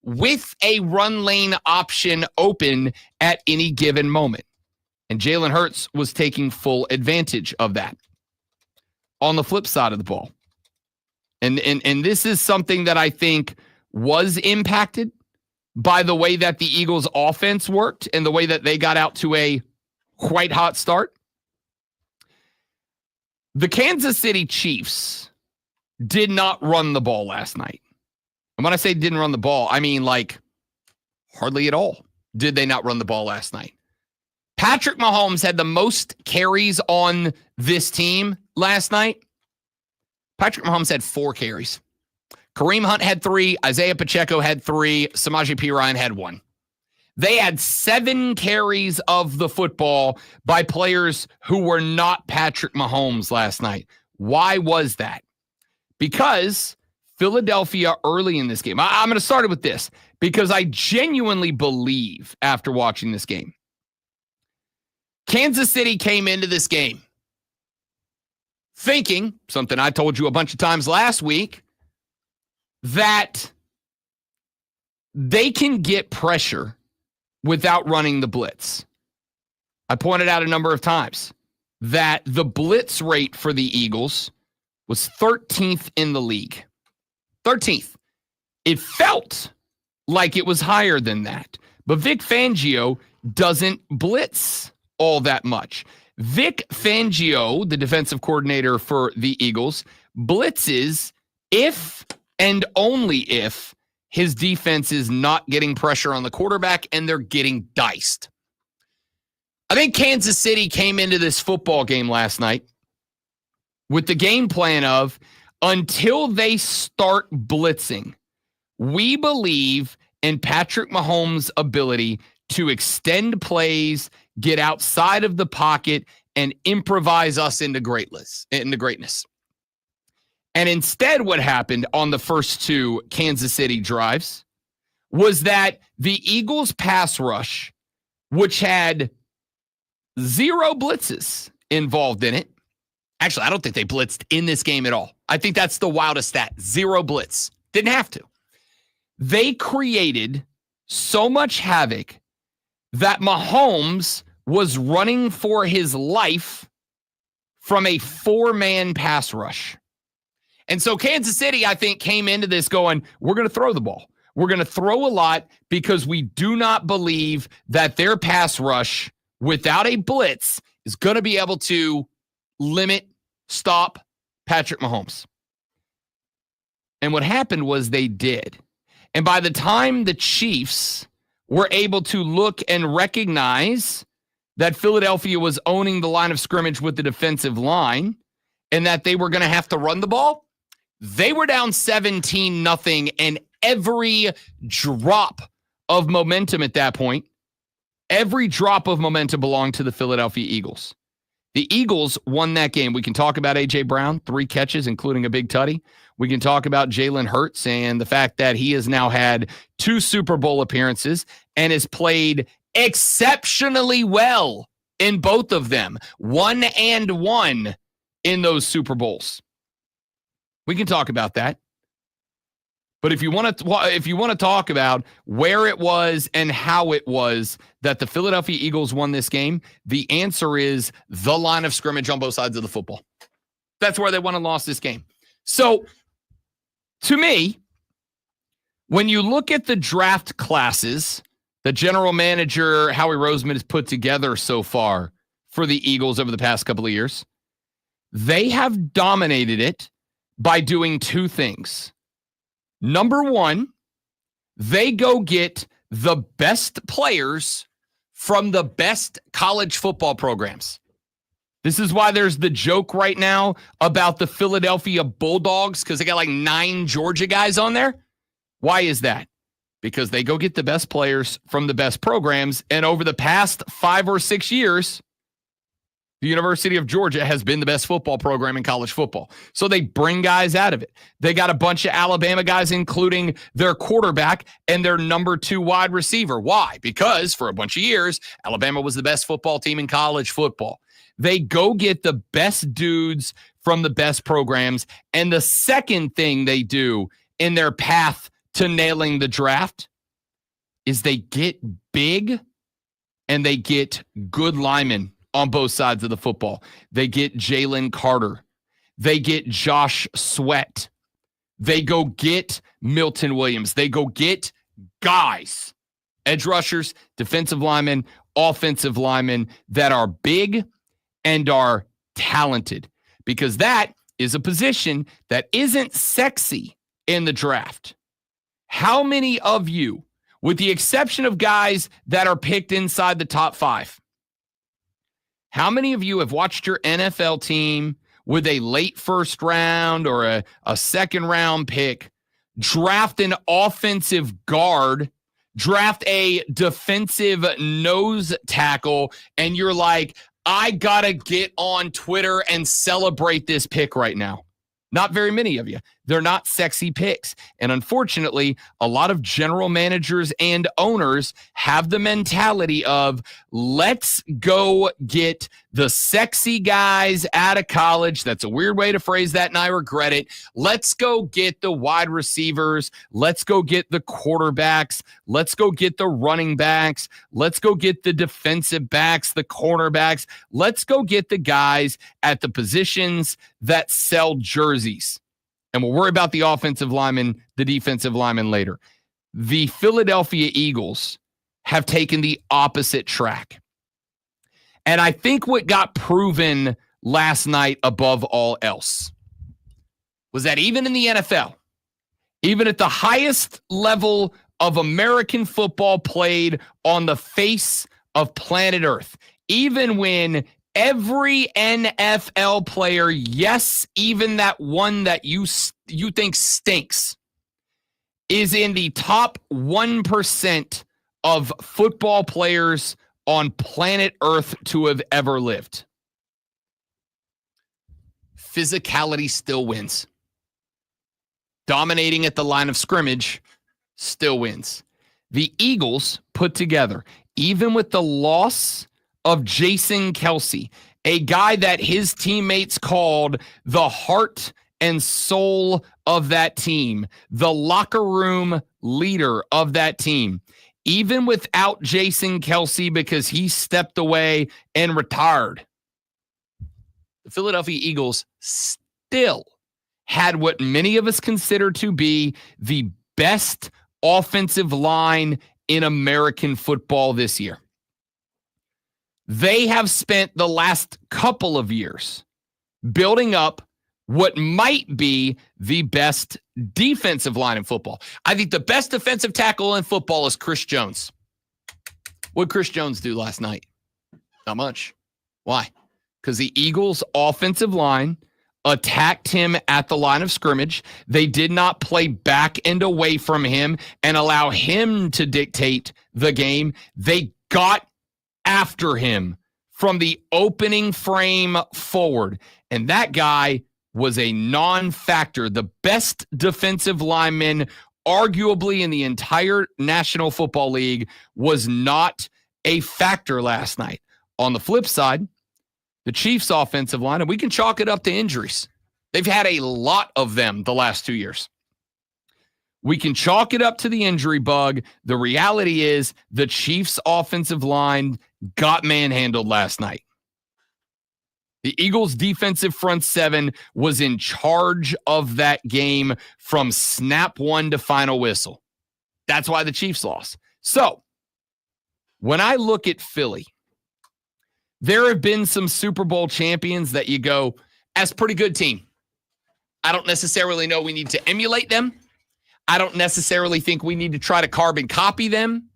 with a run lane option open at any given moment. And Jalen Hurts was taking full advantage of that. On the flip side of the ball, and this is something that I think was impacted by the way that the Eagles' offense worked and the way that they got out to a quite hot start. The Kansas City Chiefs did not run the ball last night. And when I say didn't run the ball, I mean like hardly at all did they not run the ball last night. Patrick Mahomes had the most carries on this team last night. Patrick Mahomes had 4 carries. Kareem Hunt had 3. Isaiah Pacheco had 3. Samaje Perine had 1. They had 7 carries of the football by players who were not Patrick Mahomes last night. Why was that? Because Philadelphia early in this game, I'm going to start it with this, because I genuinely believe after watching this game, Kansas City came into this game thinking, something I told you a bunch of times last week, that they can get pressure without running the blitz. I pointed out a number of times that the blitz rate for the Eagles was 13th in the league. 13th. It felt like it was higher than that. But Vic Fangio doesn't blitz all that much. Vic Fangio, the defensive coordinator for the Eagles, blitzes if and only if his defense is not getting pressure on the quarterback and they're getting diced. I think Kansas City came into this football game last night with the game plan of, until they start blitzing, we believe in Patrick Mahomes' ability to extend plays, get outside of the pocket, and improvise us into greatness. And instead, what happened on the first 2 Kansas City drives was that the Eagles' pass rush, which had 0 blitzes involved in it. Actually, I don't think they blitzed in this game at all. I think that's the wildest stat. 0 blitz. Didn't have to. They created so much havoc that Mahomes was running for his life from a 4-man pass rush. And so Kansas City, I think, came into this going, we're going to throw the ball. We're going to throw a lot because we do not believe that their pass rush without a blitz is going to be able to stop Patrick Mahomes. And what happened was they did. And by the time the Chiefs were able to look and recognize that Philadelphia was owning the line of scrimmage with the defensive line and that they were going to have to run the ball, they were down 17-0, and every drop of momentum at that point, every drop of momentum belonged to the Philadelphia Eagles. The Eagles won that game. We can talk about A.J. Brown, 3 catches, including a big tutty. We can talk about Jalen Hurts and the fact that he has now had 2 Super Bowl appearances and has played exceptionally well in both of them. 1-1 in those Super Bowls. We can talk about that. But if you want to talk about where it was and how it was that the Philadelphia Eagles won this game, the answer is the line of scrimmage on both sides of the football. That's where they won and lost this game. So, to me, when you look at the draft classes that general manager Howie Roseman has put together so far for the Eagles over the past couple of years, they have dominated it by doing 2 things. Number 1, they go get the best players from the best college football programs. This is why there's the joke right now about the Philadelphia Bulldogs, because they got like 9 Georgia guys on there. Why is that? Because they go get the best players from the best programs. And over the past 5 or 6 years, the University of Georgia has been the best football program in college football. So they bring guys out of it. They got a bunch of Alabama guys, including their quarterback and their number 2 wide receiver. Why? Because for a bunch of years, Alabama was the best football team in college football. They go get the best dudes from the best programs. And the second thing they do in their path to nailing the draft is they get big and they get good linemen on both sides of the football. They get Jalen Carter. They get Josh Sweat. They go get Milton Williams. They go get guys, edge rushers, defensive linemen, offensive linemen that are big and are talented, because that is a position that isn't sexy in the draft. How many of you, with the exception of guys that are picked inside the top 5, how many of you have watched your NFL team with a late first round or a second round pick draft an offensive guard, draft a defensive nose tackle, and you're like, I gotta get on Twitter and celebrate this pick right now? Not very many of you. They're not sexy picks. And unfortunately, a lot of general managers and owners have the mentality of, let's go get the sexy guys out of college. That's a weird way to phrase that, and I regret it. Let's go get the wide receivers. Let's go get the quarterbacks. Let's go get the running backs. Let's go get the defensive backs, the cornerbacks. Let's go get the guys at the positions that sell jerseys. And we'll worry about the offensive linemen, the defensive linemen later. The Philadelphia Eagles have taken the opposite track. And I think what got proven last night above all else was that even in the NFL, even at the highest level of American football played on the face of planet Earth, even when every NFL player, yes, even that one that you think stinks, is in the top 1% of football players on planet Earth to have ever lived, physicality still wins. Dominating at the line of scrimmage still wins. The Eagles put together, even with the loss of Jason Kelce, a guy that his teammates called the heart and soul of that team, the locker room leader of that team. Even without Jason Kelce, because he stepped away and retired, the Philadelphia Eagles still had what many of us consider to be the best offensive line in American football this year. They have spent the last couple of years building up what might be the best defensive line in football. I think the best defensive tackle in football is Chris Jones. What did Chris Jones do last night? Not much. Why? Because the Eagles' offensive line attacked him at the line of scrimmage. They did not play back and away from him and allow him to dictate the game. They got after him from the opening frame forward. And that guy was a non-factor. The best defensive lineman, arguably in the entire National Football League, was not a factor last night. On the flip side, the Chiefs' offensive line, and we can chalk it up to injuries. They've had a lot of them the last 2 years. We can chalk it up to the injury bug. The reality is the Chiefs' offensive line got manhandled last night. The Eagles' defensive front seven was in charge of that game from snap one to final whistle. That's why the Chiefs lost. So, when I look at Philly, there have been some Super Bowl champions that you go, that's a pretty good team. I don't necessarily know we need to emulate them. I don't necessarily think we need to try to carbon copy them.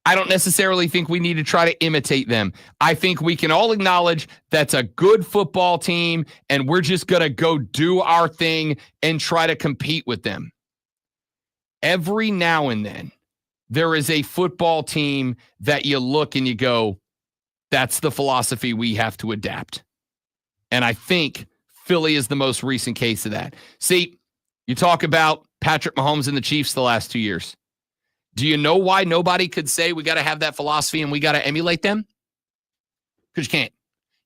I don't necessarily think we need to try to imitate them. I think we can all acknowledge that's a good football team, and we're just going to go do our thing and try to compete with them. Every now and then, there is a football team that you look and you go, that's the philosophy we have to adapt. And I think Philly is the most recent case of that. See, you talk about Patrick Mahomes and the Chiefs the last 2 years. Do you know why nobody could say we got to have that philosophy and we got to emulate them? Because you can't.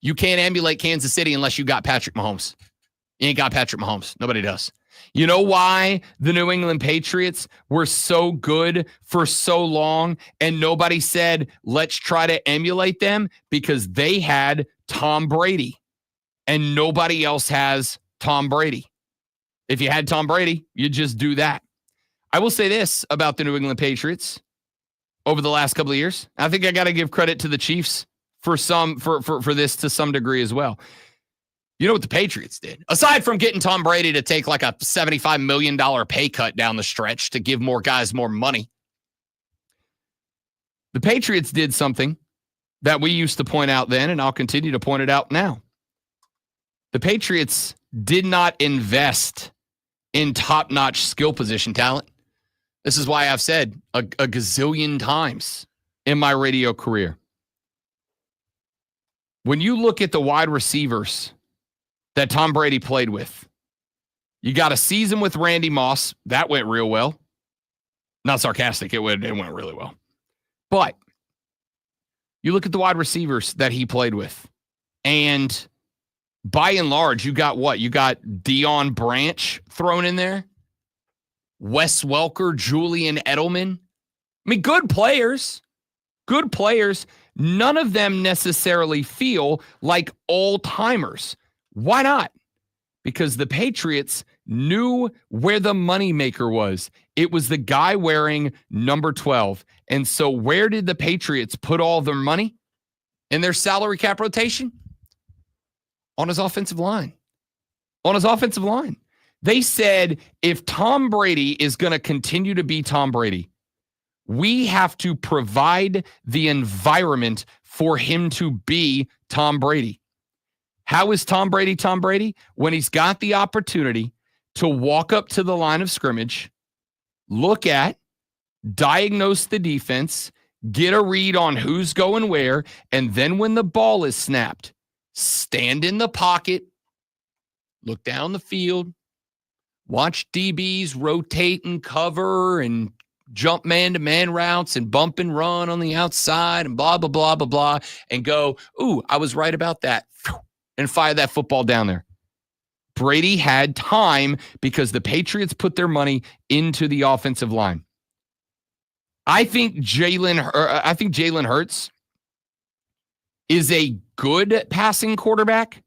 You can't emulate Kansas City unless you got Patrick Mahomes. You ain't got Patrick Mahomes. Nobody does. You know why the New England Patriots were so good for so long and nobody said, let's try to emulate them? Because they had Tom Brady and nobody else has Tom Brady. If you had Tom Brady, you just do that. I will say this about the New England Patriots over the last couple of years. I think I got to give credit to the Chiefs for this to some degree as well. You know what the Patriots did? Aside from getting Tom Brady to take like a $75 million pay cut down the stretch to give more guys more money, the Patriots did something that we used to point out then, and I'll continue to point it out now. The Patriots did not invest in top-notch skill position talent. This is why I've said a gazillion times in my radio career. When you look at the wide receivers that Tom Brady played with, you got a season with Randy Moss. That went real well. Not sarcastic. It went really well. But you look at the wide receivers that he played with, and by and large, you got what? You got Deion Branch thrown in there, Wes Welker, Julian Edelman. I mean, good players. Good players. None of them necessarily feel like all-timers. Why not? Because the Patriots knew where the moneymaker was. It was the guy wearing number 12. And so where did the Patriots put all their money in their salary cap rotation? On his offensive line. On his offensive line. They said, if Tom Brady is going to continue to be Tom Brady, we have to provide the environment for him to be Tom Brady. How is Tom Brady Tom Brady? When he's got the opportunity to walk up to the line of scrimmage, look at, diagnose the defense, get a read on who's going where, and then when the ball is snapped, stand in the pocket, look down the field, watch DBs rotate and cover and jump man-to-man routes and bump and run on the outside and blah, blah, blah, blah, blah, and go, ooh, I was right about that, and fire that football down there. Brady had time because the Patriots put their money into the offensive line. I think Jalen Hurts is a good passing quarterback.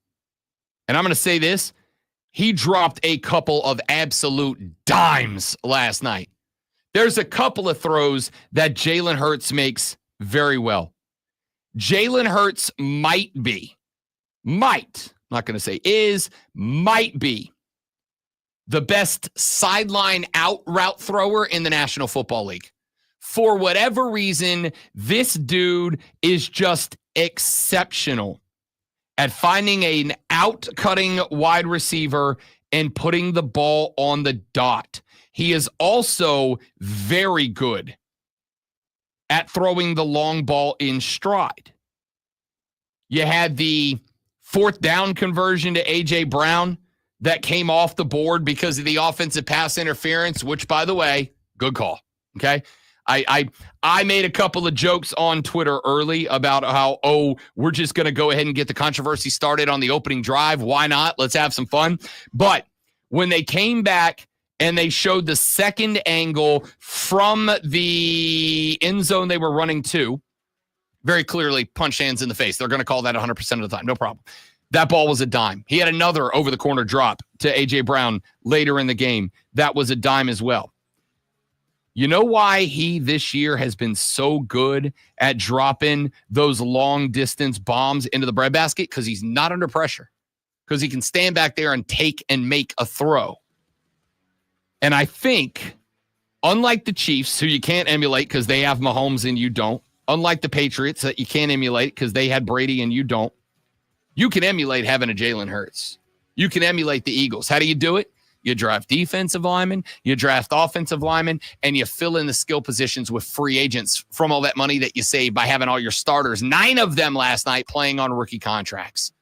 And I'm going to say this. He dropped a couple of absolute dimes last night. There's a couple of throws that Jalen Hurts makes very well. Jalen Hurts might be the best sideline out route thrower in the National Football League. For whatever reason, this dude is just exceptional at finding an out-cutting wide receiver and putting the ball on the dot. He is also very good at throwing the long ball in stride. You had the fourth down conversion to A.J. Brown that came off the board because of the offensive pass interference, which, by the way, good call, okay? I made a couple of jokes on Twitter early about how, we're just going to go ahead and get the controversy started on the opening drive. Why not? Let's have some fun. But when they came back and they showed the second angle from the end zone they were running to, very clearly punch hands in the face. They're going to call that 100% of the time. No problem. That ball was a dime. He had another over-the-corner drop to A.J. Brown later in the game. That was a dime as well. You know why he this year has been so good at dropping those long-distance bombs into the breadbasket? Because he's not under pressure. Because he can stand back there and take and make a throw. And I think, unlike the Chiefs, who you can't emulate because they have Mahomes and you don't, unlike the Patriots that you can't emulate because they had Brady and you don't, you can emulate having a Jalen Hurts. You can emulate the Eagles. How do you do it? You draft defensive linemen, you draft offensive linemen, and you fill in the skill positions with free agents from all that money that you save by having all your starters, 9 of them last night, playing on rookie contracts.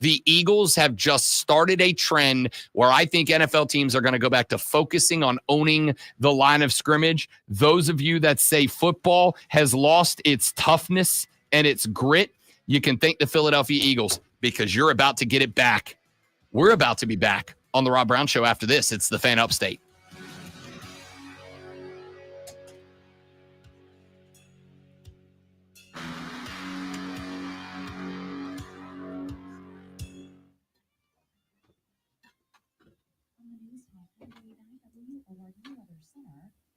The Eagles have just started a trend where I think NFL teams are going to go back to focusing on owning the line of scrimmage. Those of you that say football has lost its toughness and its grit, you can thank the Philadelphia Eagles because you're about to get it back We're about to be back on the Rob Brown Show after this. It's the Fan Upstate.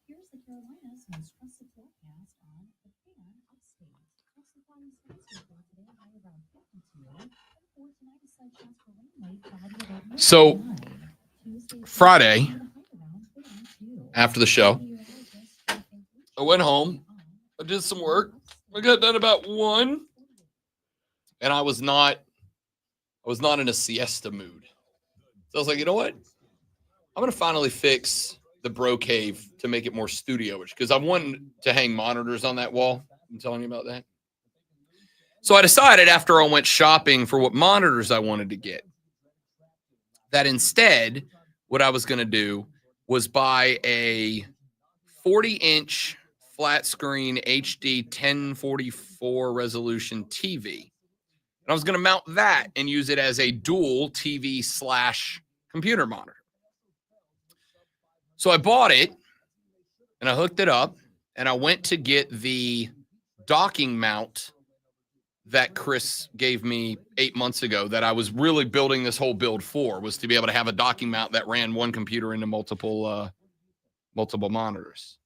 Here's the Carolinas' most trusted forecast on the Fan Upstate. Trust the cloudy skies for today, high around 52. For tonight, a slight chance for rain late, cloudy about So Friday, after the show, I went home. I did some work. I got done about 1, and I was not in a siesta mood. So I was like, you know what? I'm gonna finally fix the Bro Cave to make it more studio-ish because I wanted to hang monitors on that wall. I'm telling you about that. So I decided after I went shopping for what monitors I wanted to get, that instead what I was going to do was buy a 40-inch flat screen HD 1044 resolution TV. And I was going to mount that and use it as a dual TV/computer monitor. So I bought it and I hooked it up and I went to get the docking mount that Chris gave me 8 months ago that I was really building this whole build for, was to be able to have a docking mount that ran one computer into multiple monitors.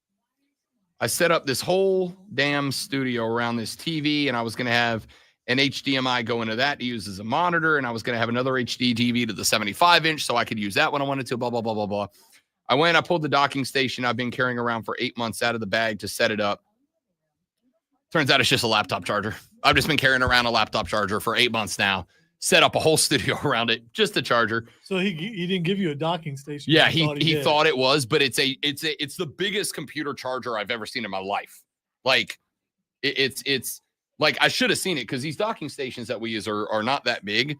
I set up this whole damn studio around this TV, and I was going to have an HDMI go into that to use as a monitor, and I was going to have another HD TV to the 75-inch so I could use that when I wanted to, blah, blah, blah, blah, blah. I pulled the docking station I've been carrying around for 8 months out of the bag to set it up. Turns out it's just a laptop charger. I've just been carrying around a laptop charger for 8 months now. Set up a whole studio around it, just a charger. So he didn't give you a docking station. Yeah, he thought it was, but it's the biggest computer charger I've ever seen in my life. Like it's like I should have seen it because these docking stations that we use are not that big.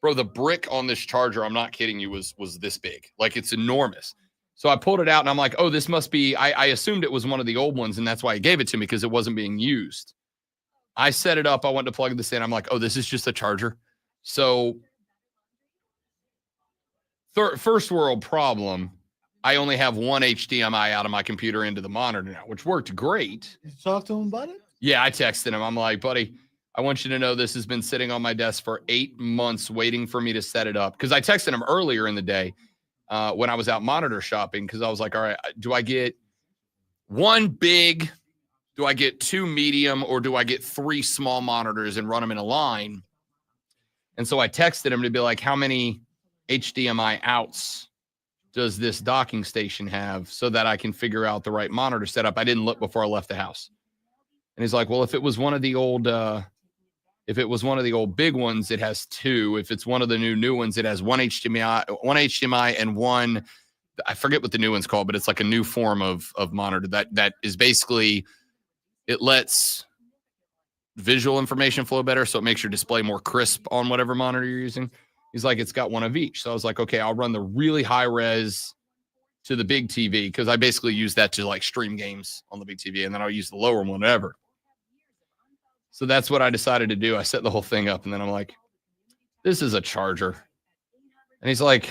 Bro, the brick on this charger, I'm not kidding you, was this big. Like it's enormous. So I pulled it out and I'm like, oh, this must be, I assumed it was one of the old ones, and that's why he gave it to me because it wasn't being used. I set it up. I went to plug this in. I'm like, oh, this is just a charger. So first world problem, I only have one HDMI out of my computer into the monitor now, which worked great. Did you talk to him about it? Yeah, I texted him. I'm like, buddy, I want you to know this has been sitting on my desk for 8 months waiting for me to set it up. Because I texted him earlier in the day when I was out monitor shopping, because I was like, all right, do I get one big, do I get 2 medium, or do I get 3 small monitors and run them in a line? And so I texted him to be like, how many HDMI outs does this docking station have so that I can figure out the right monitor setup? I didn't look before I left the house. And he's like, well, if it was one of the old big ones, it has 2. If it's one of the new ones, it has one HDMI and one, I forget what the new one's called, but it's like a new form of monitor that is basically, it lets visual information flow better, so it makes your display more crisp on whatever monitor you're using. He's like, it's got one of each. So I was like, okay, I'll run the really high res to the big TV, because I basically use that to like stream games on the big TV, and then I'll use the lower one, whatever. So that's what I decided to do. I set the whole thing up, and then I'm like, this is a charger. And he's like,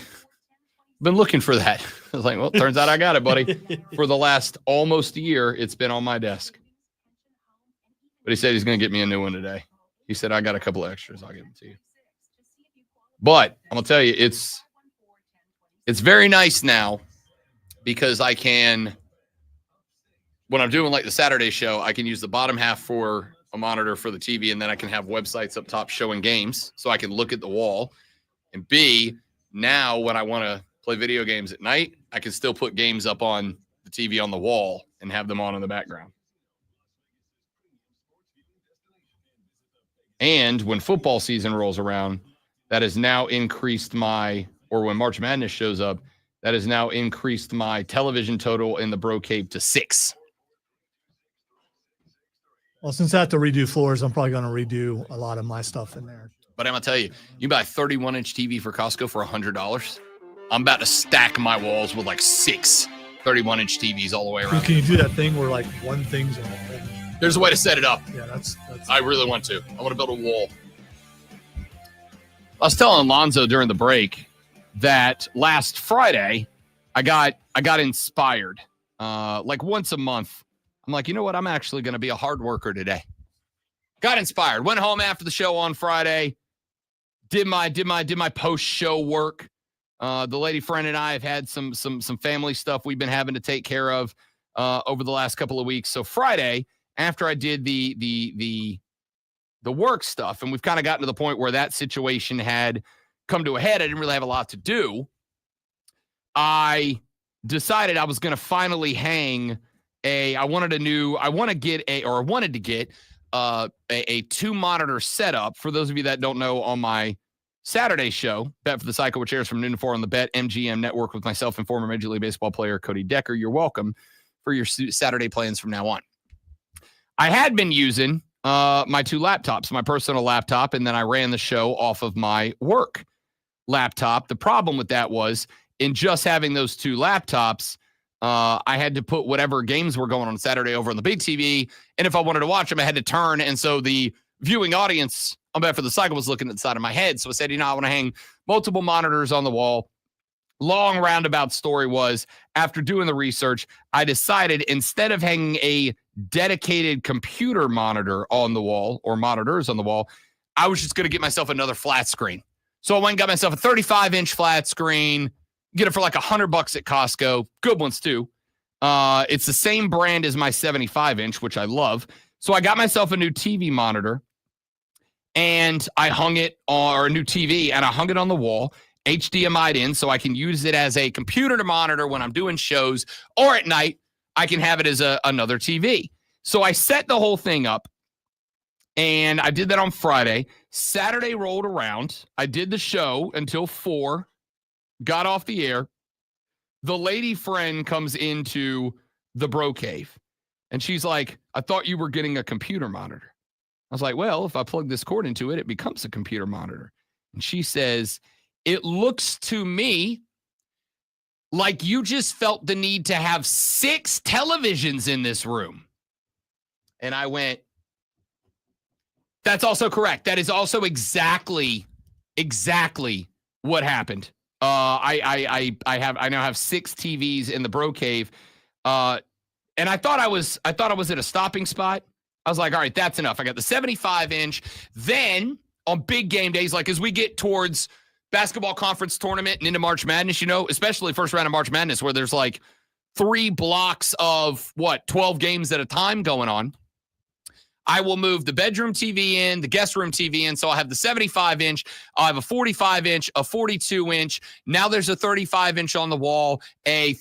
been looking for that. I was like, well, turns out I got it, buddy. For the last almost a year, it's been on my desk. But he said he's going to get me a new one today. He said, I got a couple of extras. I'll give them to you. But I'm going to tell you, it's very nice now, because I can, when I'm doing like the Saturday show, I can use the bottom half for a monitor for the TV, and then I can have websites up top showing games so I can look at the wall. And B, now when I want to play video games at night, I can still put games up on the TV on the wall and have them on in the background. And when football season rolls around, that has now increased or when March Madness shows up, that has now increased my television total in the Bro Cave to 6. Well, since I have to redo floors, I'm probably going to redo a lot of my stuff in there. But I'm going to tell you, you buy a 31-inch TV for Costco for $100. I'm about to stack my walls with like 6 31-inch TVs all the way around. Can you do that thing where like one thing's in it? There's a way to set it up. Yeah, that's I really want to. I want to build a wall. I was telling Alonzo during the break, that last Friday I got inspired. Like once a month, I'm like, you know what? I'm actually going to be a hard worker today. Got inspired. Went home after the show on Friday. Did my post show work. The lady friend and I have had some family stuff we've been having to take care of over the last couple of weeks. So Friday, after I did the work stuff, and we've kind of gotten to the point where that situation had come to a head, I didn't really have a lot to do. I decided I was going to finally hang I wanted to get a 2-monitor setup. For those of you that don't know, on my Saturday show, Bet for the Cycle, which airs from noon to 4 on the Bet MGM network with myself and former Major League Baseball player Cody Decker. You're welcome for your Saturday plans from now on. I had been using my 2 laptops, my personal laptop, and then I ran the show off of my work laptop. The problem with that was, in just having those 2 laptops, I had to put whatever games were going on Saturday over on the big TV, and if I wanted to watch them, I had to turn, and so the viewing audience on Bet for the Cycle was looking at the side of my head. So I said, I want to hang multiple monitors on the wall. Long roundabout story was, after doing the research, I decided instead of hanging a dedicated computer monitor on the wall, or monitors on the wall, I was just going to get myself another flat screen. So I went and got myself a 35-inch flat screen. Get it for like $100 at Costco. Good ones too. It's the same brand as my 75-inch, which I love. So I got myself a new TV monitor, and I hung it or a new TV, and I hung it on the wall, HDMI'd in, so I can use it as a computer to monitor when I'm doing shows, or at night I can have it as another TV. So I set the whole thing up, and I did that on Friday. Saturday rolled around. I did the show until 4. Got off the air. The lady friend comes into the bro cave, and she's like, I thought you were getting a computer monitor. I was like, well, if I plug this cord into it, it becomes a computer monitor. And she says, it looks to me like you just felt the need to have 6 televisions in this room. And I went, that's also correct. That is also exactly what happened. I now have 6 TVs in the bro cave. And I thought I was at a stopping spot. I was like, all right, that's enough. I got the 75-inch. Then on big game days, like as we get towards basketball conference tournament and into March Madness, especially first round of March Madness, where there's like 3 blocks of 12 games at a time going on, I will move the bedroom TV in, the guest room TV in. So I'll have the 75-inch. I'll have a 45-inch, a 42-inch. Now there's a 35-inch on the wall, a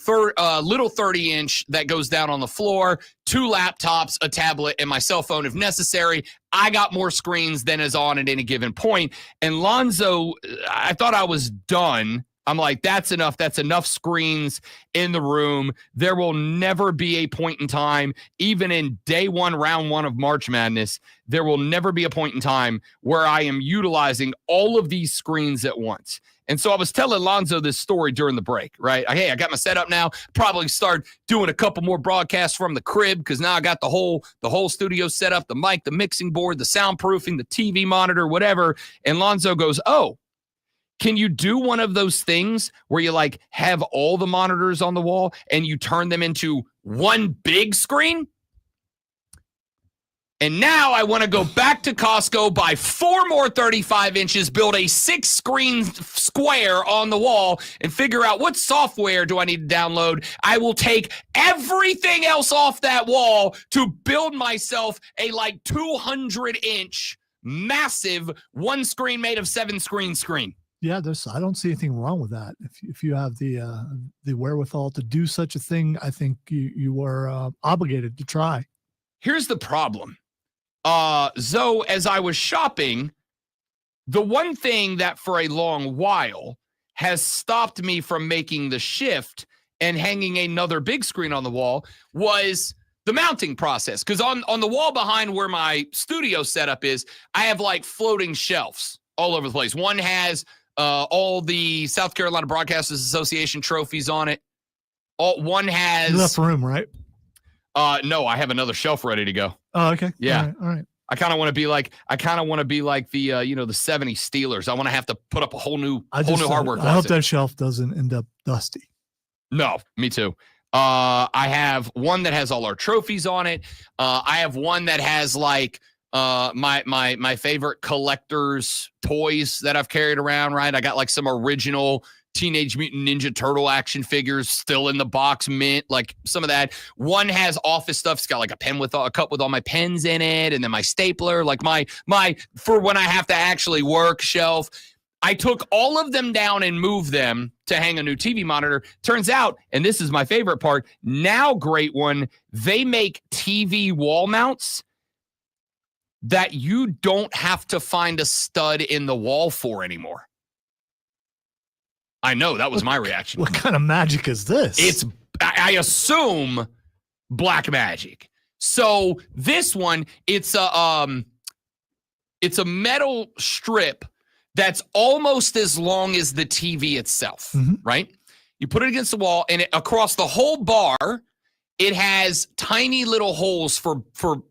little 30-inch that goes down on the floor, 2 laptops, a tablet, and my cell phone if necessary. I got more screens than is on at any given point. And Lonzo, I thought I was done. I'm like, that's enough. That's enough screens in the room. There will never be a point in time, even in day 1, round 1 of March Madness, there will never be a point in time where I am utilizing all of these screens at once. And so I was telling Lonzo this story during the break, right? Hey, I got my setup now. Probably start doing a couple more broadcasts from the crib, because now I got the whole studio set up, the mic, the mixing board, the soundproofing, the TV monitor, whatever. And Lonzo goes, oh, can you do one of those things where you like have all the monitors on the wall and you turn them into one big screen? And now I want to go back to Costco, buy 4 more 35 inches, build a 6-screen square on the wall, and figure out what software do I need to download. I will take everything else off that wall to build myself a like 200-inch massive 1 screen made of 7 screen. Yeah, I don't see anything wrong with that. If you have the wherewithal to do such a thing, I think you are obligated to try. Here's the problem. Zoe, as I was shopping, the one thing that for a long while has stopped me from making the shift and hanging another big screen on the wall was the mounting process. Because on the wall behind where my studio setup is, I have like floating shelves all over the place. One has all the South Carolina Broadcasters Association trophies on it. One has... You left the room, right? No, I have another shelf ready to go. Oh, okay. Yeah. All right. I kind of want to be like the the 70 Steelers. I want to have to put up a whole new hardware closet. I hope that shelf doesn't end up dusty. No, me too. I have one that has all our trophies on it. I have one that has like my favorite collector's toys that I've carried around, right? I got like some original Teenage Mutant Ninja Turtle action figures still in the box, mint, like some of that. One has office stuff. It's got like a cup with all my pens in it, and then my stapler, like my for when I have to actually work shelf. I took all of them down and moved them to hang a new TV monitor. Turns out, and this is my favorite part, now Great One, they make TV wall mounts that you don't have to find a stud in the wall for anymore. I know, that was my reaction. What kind of magic is this? I assume black magic. So this one, it's a metal strip that's almost as long as the TV itself, right? You put it against the wall, and across the whole bar, it has tiny little holes for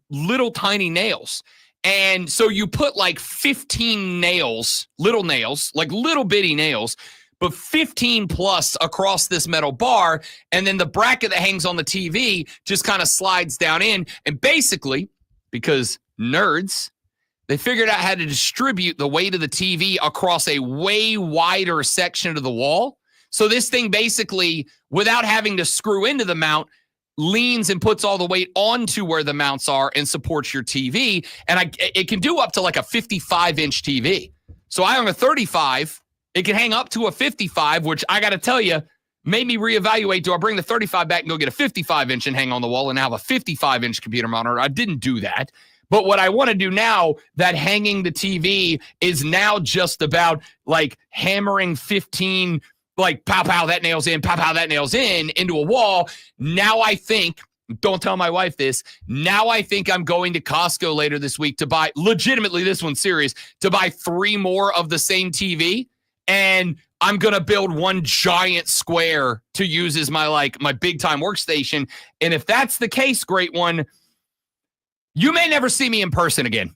little tiny nails. And so you put like 15 nails, like little bitty nails, but 15 plus across this metal bar. And then the bracket that hangs on the TV just kind of slides down in. And basically, because nerds, they figured out how to distribute the weight of the TV across a way wider section of the wall. So this thing basically, without having to screw into the mount, leans and puts all the weight onto where the mounts are and supports your TV. And it can do up to like a 55-inch TV. So I own a 35. It can hang up to a 55, which I got to tell you, made me reevaluate. Do I bring the 35 back and go get a 55-inch and hang on the wall and have a 55-inch computer monitor? I didn't do that. But what I want to do now, that hanging the TV is now just about like hammering 15, like pow, pow, that nails in, pow, pow, that nails in, into a wall. Now I think, don't tell my wife this, now I think I'm going to Costco later this week to buy, legitimately, this one's serious, to buy 3 more of the same TV. And I'm going to build one giant square to use as my big time workstation. And if that's the case, Great One, you may never see me in person again.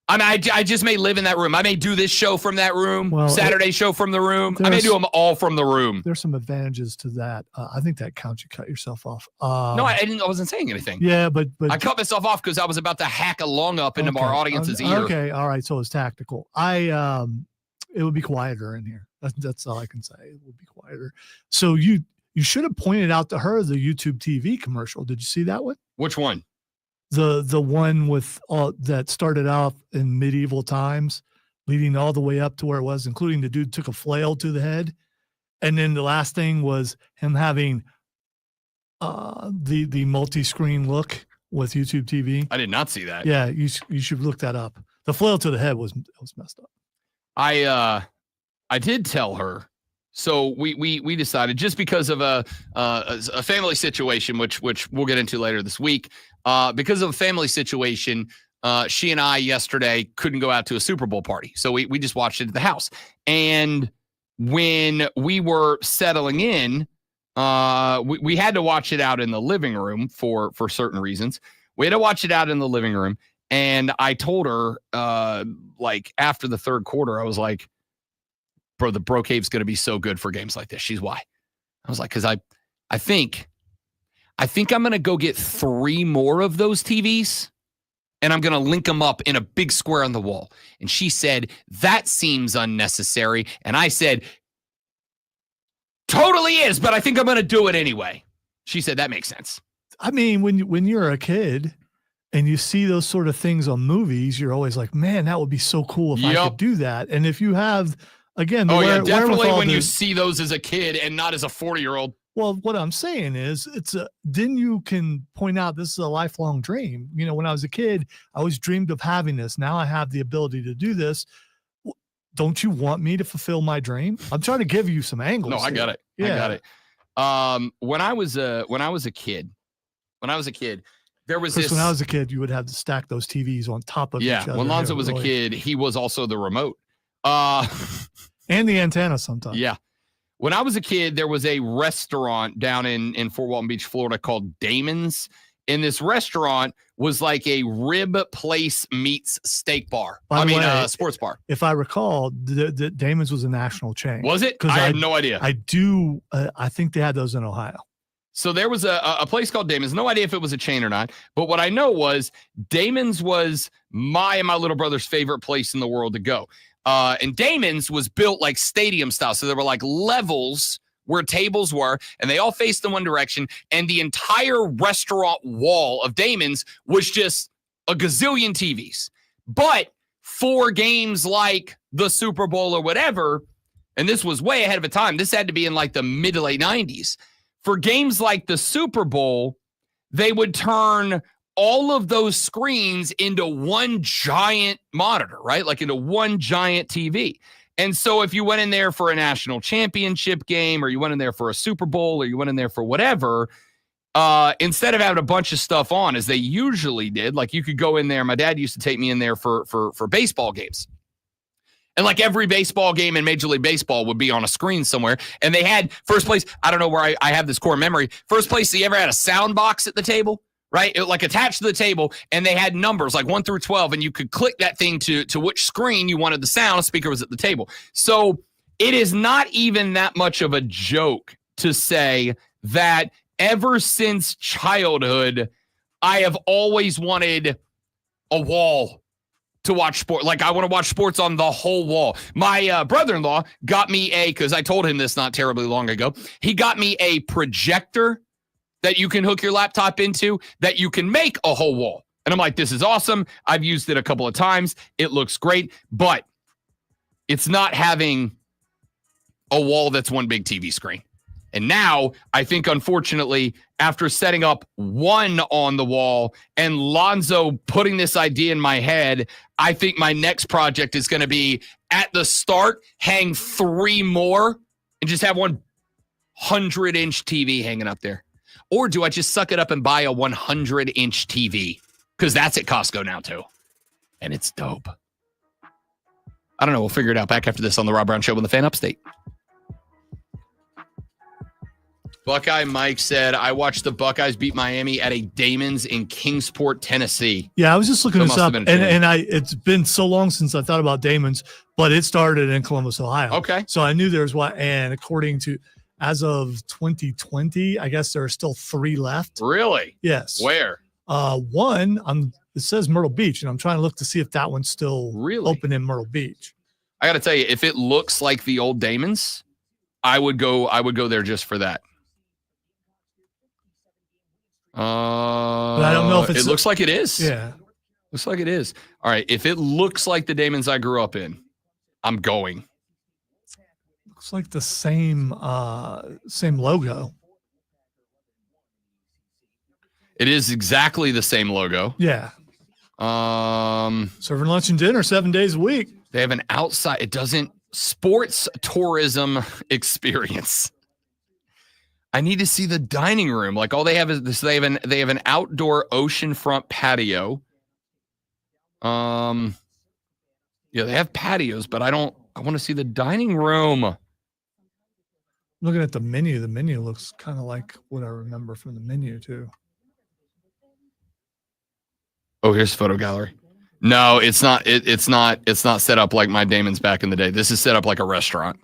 I mean, I just may live in that room. I may do this show from that room, Saturday show from the room. I may do them all from the room. There's some advantages to that. I think that counts. You cut yourself off. No, I wasn't saying anything. Yeah, but I cut myself off because I was about to hack a lung up into our audience's ear. Okay, all right. So it's tactical. It would be quieter in here. That's all I can say. It would be quieter. So you should have pointed out to her the YouTube TV commercial. Did you see that one? Which one? The one with that started off in medieval times, leading all the way up to where it was, including the dude took a flail to the head, and then the last thing was him having the multi-screen look with YouTube TV. I did not see that. Yeah, you should look that up. The flail to the head was messed up. I did tell her. So we decided, just because of a family situation, which we'll get into later this week, because of a family situation, she and I yesterday couldn't go out to a Super Bowl party. So we just watched it at the house. And when we were settling in, we had to watch it out in the living room for certain reasons. We had to watch it out in the living room. And I told her, like after the third quarter, I was like, bro, the Bro Cave's going to be so good for games like this. She's why. I was like, because I think I'm going to go get 3 more of those TVs, and I'm going to link them up in a big square on the wall. And she said, that seems unnecessary. And I said, totally is, but I think I'm going to do it anyway. She said, that makes sense. I mean, when you're a kid and you see those sort of things on movies, you're always like, man, that would be so cool if I could do that. And if you have, again, definitely when you see those as a kid and not as a 40-year-old. Well, what I'm saying is, then you can point out this is a lifelong dream. You know, when I was a kid, I always dreamed of having this. Now I have the ability to do this. Don't you want me to fulfill my dream? I'm trying to give you some angles. No, I got it. Yeah. I got it. When I was a kid, there was Chris, when I was a kid, you would have to stack those TVs on top of each other. When Lonzo was a kid, he was also the remote. And the antenna sometimes. Yeah. When I was a kid, there was a restaurant down in Fort Walton Beach, Florida called Damon's. in this restaurant was like a rib place meets steak bar. By the way, sports bar. If I recall, the Damon's was a national chain. Was it? Because I have no idea. I do. I think they had those in Ohio. So there was a place called Damon's. No idea if it was a chain or not. But what I know was Damon's was my and my little brother's favorite place in the world to go. And Damon's was built like stadium style. So there were like levels where tables were, and they all faced in one direction. And the entire restaurant wall of Damon's was just a gazillion TVs. But for games like the Super Bowl or whatever, and this was way ahead of a time. This had to be in like the mid to late 90s. For games like the Super Bowl, they would turn all of those screens into one giant monitor, right? Like into one giant TV. And so if you went in there for a national championship game, or you went in there for a Super Bowl, or you went in there for whatever, instead of having a bunch of stuff on, as they usually did, like you could go in there. My dad used to take me in there for baseball games. And like every baseball game in Major League Baseball would be on a screen somewhere. And they had first place. I don't know where I have this core memory. First place, you ever had a sound box at the table? Right? It, like attached to the table, and they had numbers like 1 through 12, and you could click that thing to which screen you wanted the sound. Speaker was at the table. So it is not even that much of a joke to say that ever since childhood, I have always wanted a wall to watch sport. Like I want to watch sports on the whole wall. My brother-in-law got me because I told him this not terribly long ago. He got me a projector that you can hook your laptop into, that you can make a whole wall. And I'm like, this is awesome. I've used it a couple of times. It looks great, but it's not having a wall that's one big TV screen. And now I think, unfortunately, after setting up one on the wall and Lonzo putting this idea in my head, I think my next project is going to be at the start, hang 3 more and just have 100-inch TV hanging up there. Or do I just suck it up and buy a 100-inch TV? Because that's at Costco now, too. And it's dope. I don't know. We'll figure it out back after this on the Rob Brown Show on the Fan Upstate. Buckeye Mike said, I watched the Buckeyes beat Miami at a Damon's in Kingsport, Tennessee. Yeah, I was just looking That this must up, have been and it's been so long since I thought about Damon's, but it started in Columbus, Ohio. Okay. So I knew there was one, and according to, as of 2020, I guess there are still 3 left. Really? Yes. Where? One, it says Myrtle Beach, and I'm trying to look to see if that one's still open in Myrtle Beach. I got to tell you, if it looks like the old Damon's, I would go there just for that. But I don't know if it looks like it is. Yeah. Looks like it is. All right. If it looks like the Damon's I grew up in, I'm going. Looks like the same logo. It is exactly the same logo. Yeah. Serving lunch and dinner 7 days a week. They have an outside. It doesn't sports tourism experience. I need to see the dining room. Like all they have is this. They have an outdoor oceanfront patio. Yeah, they have patios, but I want to see the dining room. Looking at the menu looks kind of like what I remember from the menu too. Oh, here's photo gallery. No, it's not. It's not set up like my Damon's back in the day. This is set up like a restaurant,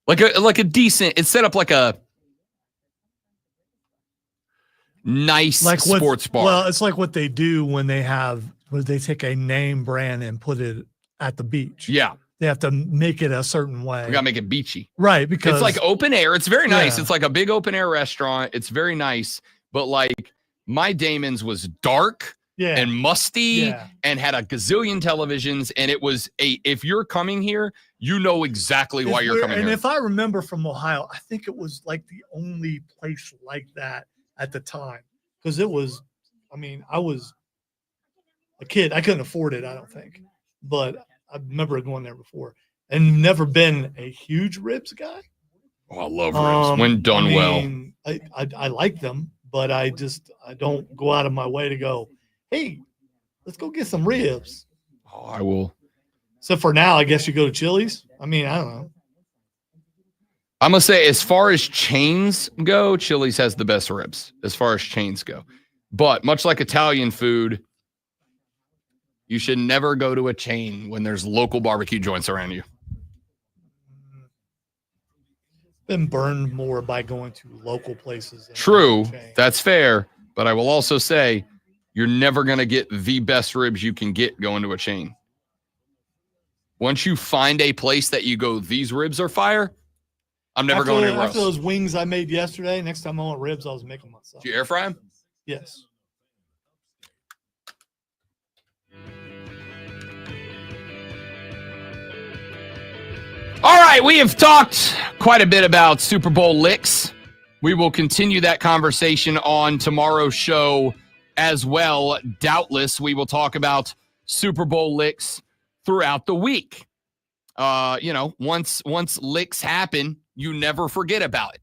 like a decent. It's set up like a nice sports bar. Well, it's like what they do when they take a name brand and put it at the beach. Yeah. They have to make it a certain way. We got to make it beachy. Right, because it's like open air. It's very nice. Yeah. It's like a big open air restaurant. It's very nice. But like my Damon's was dark and musty and had a gazillion televisions. And it was if you're coming here, you know exactly why you're coming and here. if I remember from Ohio, I think it was like the only place like that at the time. Because it was, I was a kid. I couldn't afford it, I don't think. But I remember going there before and never been a huge ribs guy. Oh, I love ribs when done well. I like them, but I don't go out of my way to go, hey, let's go get some ribs. Oh, I will. So for now, I guess you go to Chili's. I don't know. I'm going to say as far as chains go, Chili's has the best ribs as far as chains go. But much like Italian food, you should never go to a chain when there's local barbecue joints around you. Been burned more by going to local places. than True, chain. that's fair. But I will also say you're never going to get the best ribs you can get going to a chain. Once you find a place that you go, these ribs are fire, I'm never going anywhere else. After those wings I made yesterday, next time I want ribs, I was making myself. Did you air fry them? Yes. All right, we have talked quite a bit about Super Bowl licks. We will continue that conversation on tomorrow's show as well. Doubtless, we will talk about Super Bowl licks throughout the week. Once licks happen, you never forget about it.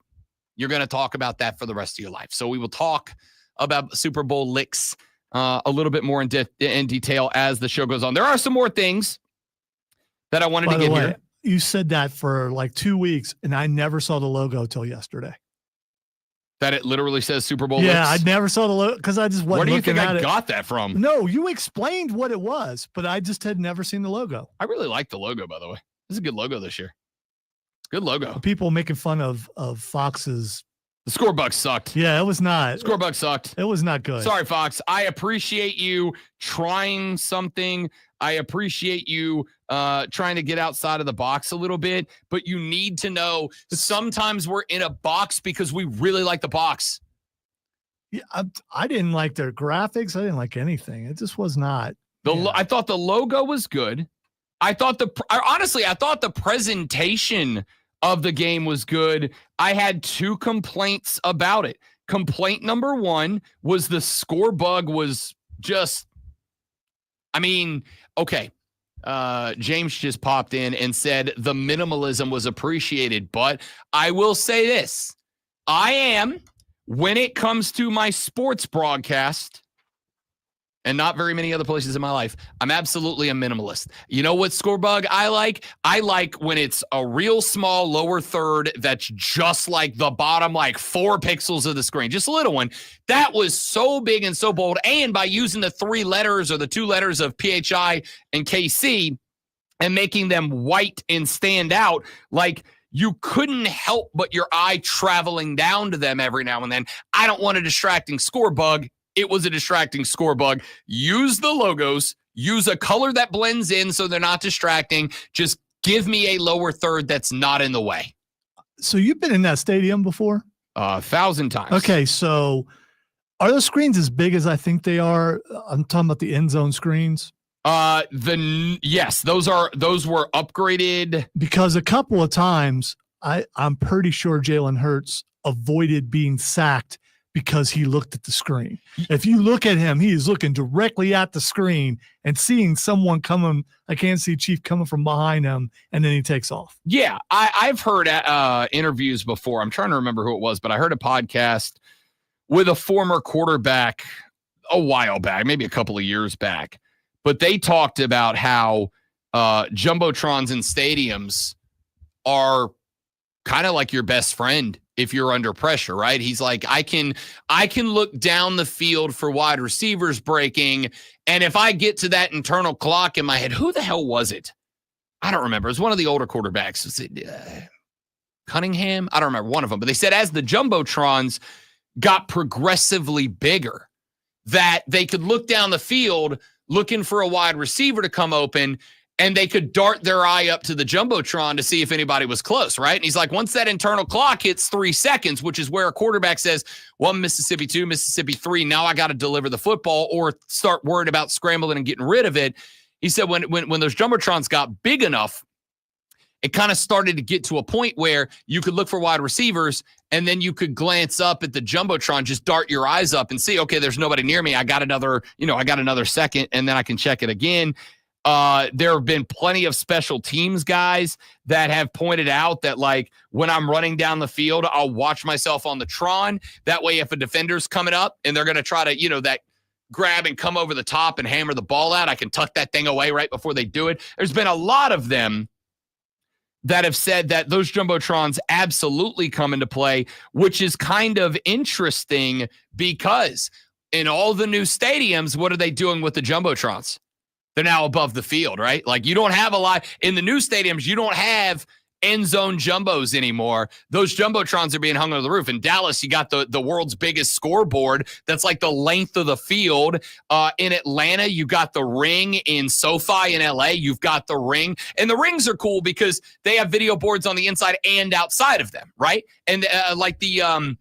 You're going to talk about that for the rest of your life. So we will talk about Super Bowl licks a little bit more in detail as the show goes on. There are some more things that I wanted to get here. You said that for like 2 weeks, and I never saw the logo till yesterday. That it literally says Super Bowl Yeah, licks? I never saw the logo because I just wasn't Where do you looking think at I it. got that from? No, you explained what it was, but I just had never seen the logo. I really like the logo, by the way. This is a good logo this year. Good logo. People making fun of Fox's. The Scorebug sucked. Yeah, it was not. Scorebug sucked. It was not good. Sorry, Fox. I appreciate you trying something. I appreciate you trying to get outside of the box a little bit, but you need to know sometimes we're in a box because we really like the box. Yeah, I didn't like their graphics. I didn't like anything. It just was not. I thought the logo was good. I thought the presentation of the game was good. I had 2 complaints about it. Complaint number 1 was the Scorebug was just, okay. James just popped in and said the minimalism was appreciated, but I will say this. I am, when it comes to my sports broadcast, and not very many other places in my life, I'm absolutely a minimalist. You know what Scorebug I like? I like when it's a real small lower third that's just like the bottom, like 4 pixels of the screen, just a little one. That was so big and so bold. And by using the 3 letters or the 2 letters of PHI and KC and making them white and stand out, like you couldn't help but your eye traveling down to them every now and then. I don't want a distracting Scorebug. It was a distracting Scorebug. Use the logos. Use a color that blends in so they're not distracting. Just give me a lower third that's not in the way. So you've been in that stadium before? 1,000 times. Okay, so are those screens as big as I think they are? I'm talking about the end zone screens. Yes, those were upgraded. Because a couple of times, I'm pretty sure Jalen Hurts avoided being sacked because he looked at the screen. If you look at him, he is looking directly at the screen and seeing someone coming, I can't see Chief coming from behind him, and then he takes off. Yeah, I've heard interviews before. I'm trying to remember who it was, but I heard a podcast with a former quarterback a while back, maybe a couple of years back. But they talked about how jumbotrons in stadiums are kind of like your best friend if you're under pressure, right? He's like, I can look down the field for wide receivers breaking, and if I get to that internal clock in my head, who the hell was it? I don't remember. It was one of the older quarterbacks. Was it Cunningham? I don't remember, one of them. But they said as the jumbotrons got progressively bigger, that they could look down the field looking for a wide receiver to come open, and they could dart their eye up to the jumbotron to see if anybody was close, right? And he's like, once that internal clock hits 3 seconds, which is where a quarterback says, 1 Mississippi, 2 Mississippi, 3, now I got to deliver the football or start worried about scrambling and getting rid of it. He said when those jumbotrons got big enough, it kind of started to get to a point where you could look for wide receivers, and then you could glance up at the jumbotron, just dart your eyes up and see, okay, there's nobody near me. I got another second, and then I can check it again. There have been plenty of special teams guys that have pointed out that, like, when I'm running down the field, I'll watch myself on the Tron. That way, if a defender's coming up and they're going to try to, that grab and come over the top and hammer the ball out, I can tuck that thing away right before they do it. There's been a lot of them that have said that those jumbotrons absolutely come into play, which is kind of interesting because in all the new stadiums, what are they doing with the Jumbotrons? They're now above the field, right? Like, you don't have a lot in the new stadiums. You don't have end zone jumbos anymore. Those Jumbotrons are being hung on the roof. In Dallas, you got the world's biggest scoreboard that's like the length of the field. In Atlanta, you got the ring. In SoFi in LA, you've got the ring. And the rings are cool because they have video boards on the inside and outside of them, right? And like the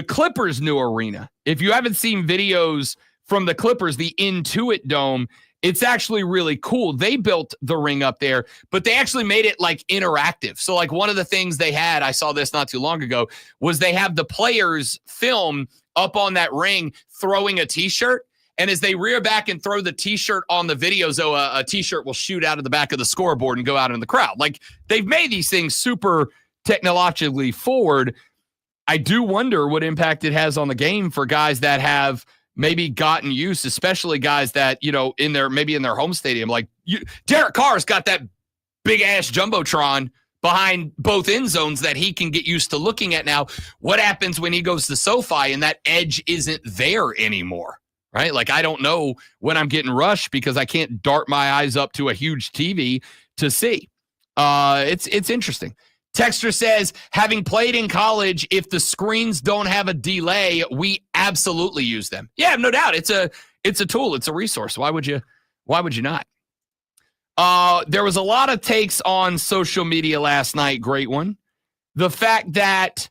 Clippers' new arena. If you haven't seen videos from the Clippers, the Intuit Dome, it's actually really cool. They built the ring up there, but they actually made it like interactive. So like one of the things they had, I saw this not too long ago, was they have the players film up on that ring throwing a t-shirt. And as they rear back and throw the t-shirt on the video, so a t-shirt will shoot out of the back of the scoreboard and go out in the crowd. Like, they've made these things super technologically forward. I do wonder what impact it has on the game for guys that have maybe gotten used, especially guys that, in their home stadium. Like, Derek Carr's got that big ass Jumbotron behind both end zones that he can get used to looking at now. What happens when he goes to SoFi and that edge isn't there anymore, right? Like, I don't know when I'm getting rushed because I can't dart my eyes up to a huge TV to see. It's interesting. Texter says, having played in college, if the screens don't have a delay, we absolutely use them. Yeah, no doubt. It's a tool. It's a resource. Why would you not? There was a lot of takes on social media last night. Great one. The fact that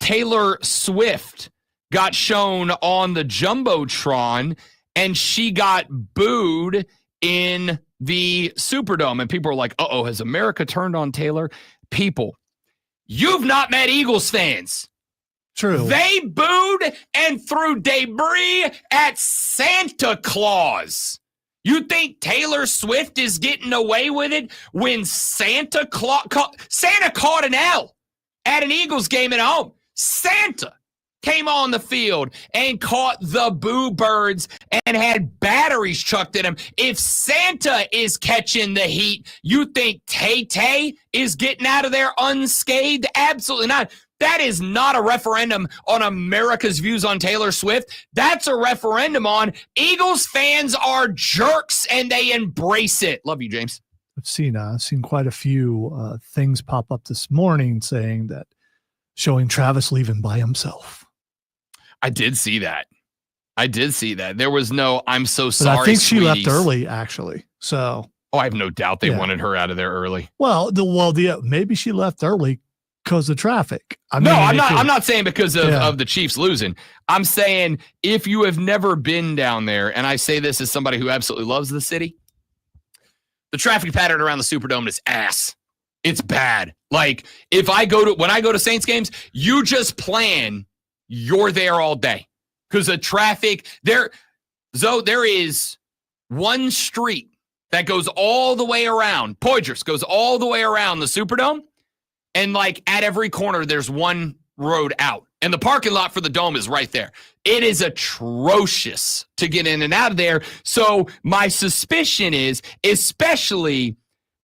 Taylor Swift got shown on the Jumbotron and she got booed in the Superdome. And people are like, uh-oh, has America turned on Taylor? People, you've not met Eagles fans. True. They booed and threw debris at Santa Claus. You think Taylor Swift is getting away with it when Santa caught an L at an Eagles game at home? Santa came on the field and caught the boo birds and had batteries chucked at him. If Santa is catching the heat, you think Tay-Tay is getting out of there unscathed? Absolutely not. That is not a referendum on America's views on Taylor Swift. That's a referendum on Eagles fans are jerks and they embrace it. Love you, James. I've seen quite a few things pop up this morning saying that showing Travis leaving by himself. I did see that. There was no, I'm so sorry. But I think she left sweeties. early, actually. So. Oh, I have no doubt they wanted her out of there early. Well, maybe she left early because of traffic. I'm not saying because of the Chiefs losing. I'm saying if you have never been down there, and I say this as somebody who absolutely loves the city, the traffic pattern around the Superdome is ass. It's bad. Like, when I go to Saints games, you just plan you're there all day because the traffic there. So there is one street that goes all the way around. Poydras goes all the way around the Superdome. And like at every corner, there's one road out. And the parking lot for the Dome is right there. It is atrocious to get in and out of there. So my suspicion is, especially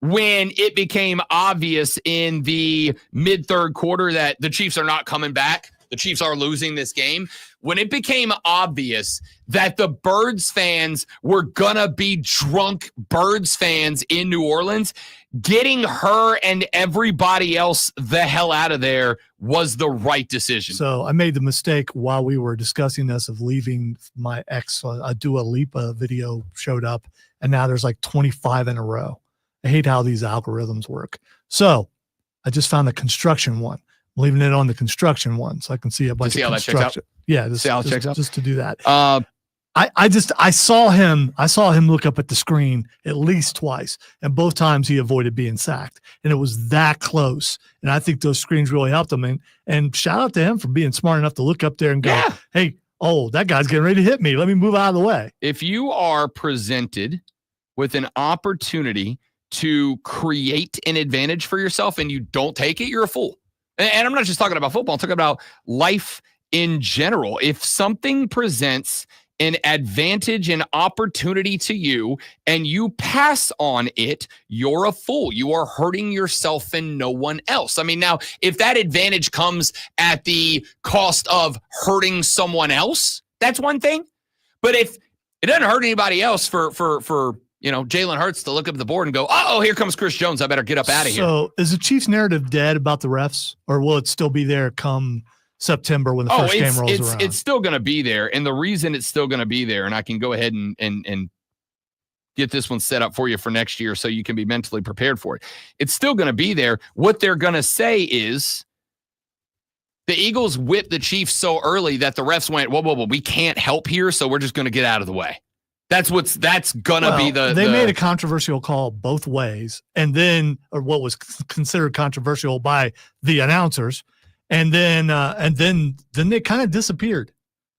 when it became obvious in the mid-third quarter that the Chiefs are not coming back, the Chiefs are losing this game. When it became obvious that the Birds fans were going to be drunk Birds fans in New Orleans, getting her and everybody else the hell out of there was the right decision. So I made the mistake while we were discussing this of leaving my ex. A Dua Lipa video showed up, and now there's like 25 in a row. I hate how these algorithms work. So I just found the construction one. I'm leaving it on the construction one so I can see a bunch of construction. Yeah, just to do that. I saw him look up at the screen at least twice, and both times he avoided being sacked, and it was that close. And I think those screens really helped him. And shout out to him for being smart enough to look up there and go, hey, that guy's getting ready to hit me. Let me move out of the way. If you are presented with an opportunity to create an advantage for yourself and you don't take it, you're a fool. And I'm not just talking about football. I'm talking about life in general. If something presents an advantage and opportunity to you and you pass on it, you're a fool. You are hurting yourself and no one else. I mean, now, if that advantage comes at the cost of hurting someone else, that's one thing. But if it doesn't hurt anybody else for Jalen Hurts to look up at the board and go, oh, here comes Chris Jones. I better get up out of here. So is the Chiefs narrative dead about the refs, or will it still be there come September when the first game rolls around? It's still going to be there. And the reason it's still going to be there, and I can go ahead and get this one set up for you for next year so you can be mentally prepared for it. It's still going to be there. What they're going to say is the Eagles whipped the Chiefs so early that the refs went, whoa, we can't help here, so we're just going to get out of the way. That's going to be the... They made a controversial call both ways, and then, or what was considered controversial by the announcers, and then they kind of disappeared.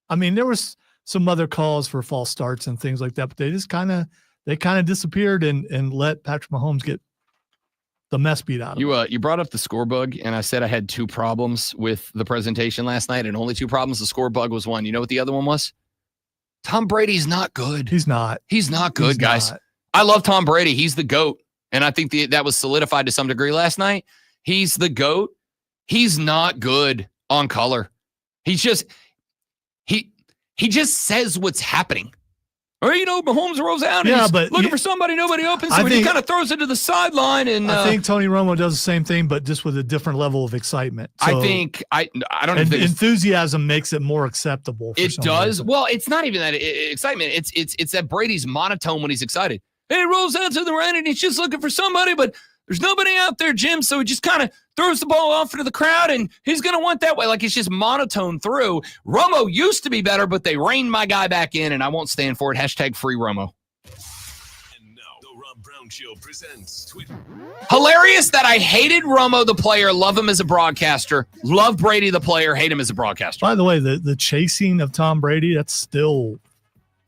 I mean, there was some other calls for false starts and things like that, but they just kind of disappeared and let Patrick Mahomes get the mess beat out of him. You brought up the score bug, and I said I had 2 problems with the presentation last night, and only 2 problems. The score bug was one. You know what the other one was? Tom Brady's not good. He's not. He's not good, guys. I love Tom Brady. He's the GOAT, and I think that was solidified to some degree last night. He's the GOAT. He's not good on color. He's just he just says what's happening. Or, Mahomes rolls out and he's looking for somebody, nobody opens, so he kind of throws it to the sideline. And I think Tony Romo does the same thing, but just with a different level of excitement. So, I don't even think enthusiasm makes it more acceptable. It does. Well, it's not even that excitement. It's that Brady's monotone when he's excited. And he rolls out to the right and he's just looking for somebody, but there's nobody out there, Jim. So he just kind of throws the ball off into the crowd, and he's going to want that way. Like, it's just monotone through. Romo used to be better, but they reined my guy back in, and I won't stand for it. # free Romo. And now, the Rob Brown Show presents Twitter. Hilarious that I hated Romo, the player, love him as a broadcaster, love Brady, the player, hate him as a broadcaster. By the way, the chasing of Tom Brady, that's still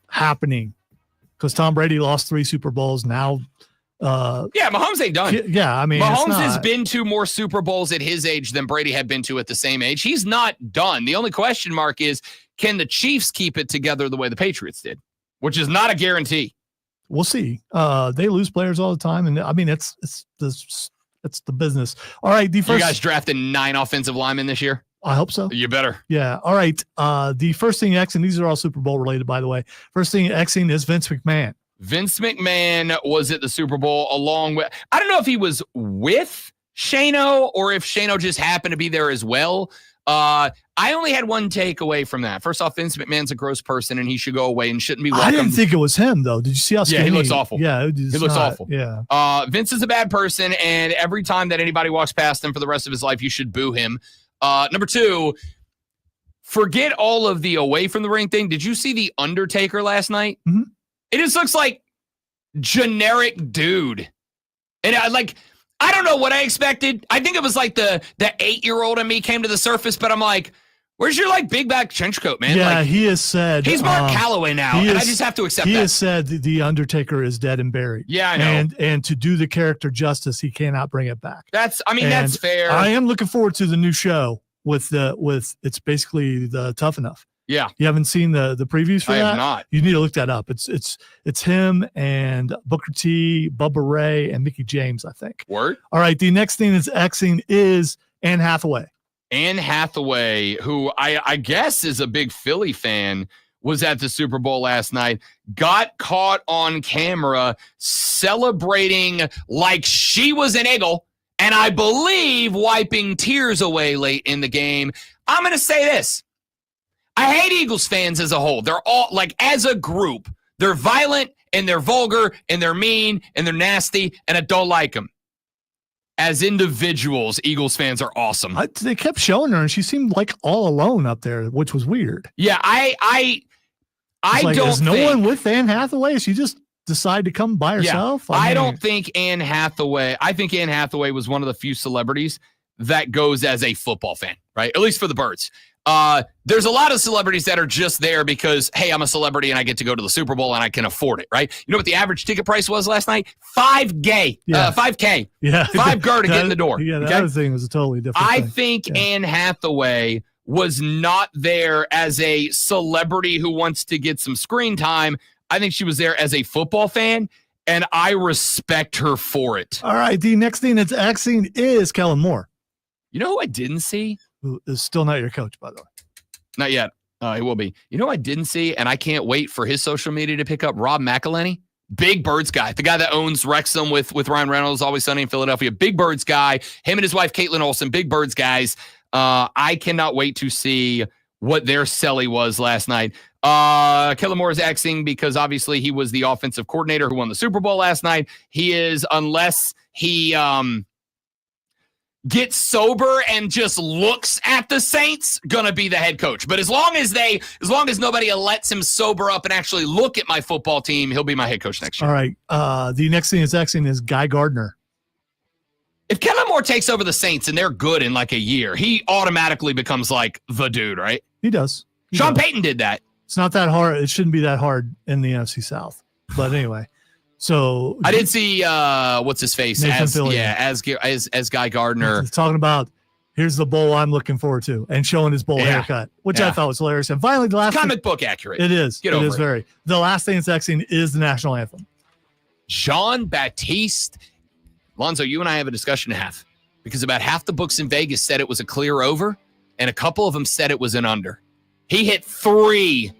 happening because Tom Brady lost 3 Super Bowls. Now, Mahomes ain't done. Yeah, I mean, Mahomes has been to more Super Bowls at his age than Brady had been to at the same age. He's not done. The only question mark is, can the Chiefs keep it together the way the Patriots did, which is not a guarantee. We'll see. They lose players all the time, and I mean, it's the business. All right, you guys drafted 9 offensive linemen this year. I hope so. You better. Yeah. All right. The first thing Xing, these are all Super Bowl related, by the way. First thing Xing is Vince McMahon. Vince McMahon was at the Super Bowl along with, I don't know if he was with Shano or if Shano just happened to be there as well. I only had one takeaway from that. First off, Vince McMahon's a gross person and he should go away and shouldn't be welcomed. I didn't think it was him, though. Did you see how skinny? Yeah, he looks awful. Yeah, he looks awful. Yeah. Vince is a bad person, and every time that anybody walks past him for the rest of his life, you should boo him. Number 2, forget all of the away from the ring thing. Did you see The Undertaker last night? Mm-hmm. It just looks like generic dude. And I don't know what I expected. I think it was like the 8-year-old in me came to the surface, but I'm like, where's your big back trench coat, man? Yeah, he has said he's Mark Calloway now, and I just have to accept that. He has said the Undertaker is dead and buried. Yeah, I know. And to do the character justice, he cannot bring it back. That's fair. I am looking forward to the new show with it's basically the Tough Enough. Yeah. You haven't seen the previews for that? I have not. You need to look that up. It's him and Booker T, Bubba Ray, and Mickey James, I think. Word. All right. The next thing that's Xing is Anne Hathaway. Anne Hathaway, who I guess is a big Philly fan, was at the Super Bowl last night, got caught on camera celebrating like she was an Eagle, and I believe wiping tears away late in the game. I'm going to say this. I hate Eagles fans as a whole. They're all, as a group, they're violent and they're vulgar and they're mean and they're nasty, and I don't like them. As individuals, Eagles fans are awesome. They kept showing her, and she seemed like all alone up there, which was weird. Yeah, I don't. Is no one with Anne Hathaway? She just decided to come by herself. Yeah, I don't think Anne Hathaway. I think Anne Hathaway was one of the few celebrities that goes as a football fan, right? At least for the Birds. There's a lot of celebrities that are just there because, hey, I'm a celebrity and I get to go to the Super Bowl and I can afford it, right? You know what the average ticket price was last night? $5K. Yeah. $5K. Yeah. $5K to get in the door. Yeah, the other thing was a totally different thing. I think Anne Hathaway was not there as a celebrity who wants to get some screen time. I think she was there as a football fan, and I respect her for it. All right, the next thing that's Xing is Kellen Moore. You know who I didn't see? Who is still not your coach, by the way. Not yet. He will be. You know what I didn't see, and I can't wait for his social media to pick up? Rob McElhenney, Big Birds guy, the guy that owns Wrexham with Ryan Reynolds, Always Sunny in Philadelphia. Big Birds guy, him and his wife, Caitlin Olsen, Big Birds guys. I cannot wait to see what their celly was last night. Kellen Moore is Xing because obviously he was the offensive coordinator who won the Super Bowl last night. He is, unless he gets sober and just looks at the Saints, gonna be the head coach. But as long as nobody lets him sober up and actually look at my football team, he'll be my head coach next year. All right. The next thing that's Xing is Guy Gardner. If Kellen Moore takes over the Saints and they're good in like a year, he automatically becomes like the dude, right? He does. Sean Payton did that. It's not that hard. It shouldn't be that hard in the NFC South. But anyway, so I did see what's his face Nathan as Fillion. as Guy Gardner. He's talking about here's the bowl I'm looking forward to and showing his bowl haircut, which I thought was hilarious. And finally, the last comic book accurate. It is. Get it over is it. very. The last thing that's Xing is the national anthem. Jean Baptiste. Lonzo, you and I have a discussion to have because about half the books in Vegas said it was a clear over, and a couple of them said it was an under. He hit 3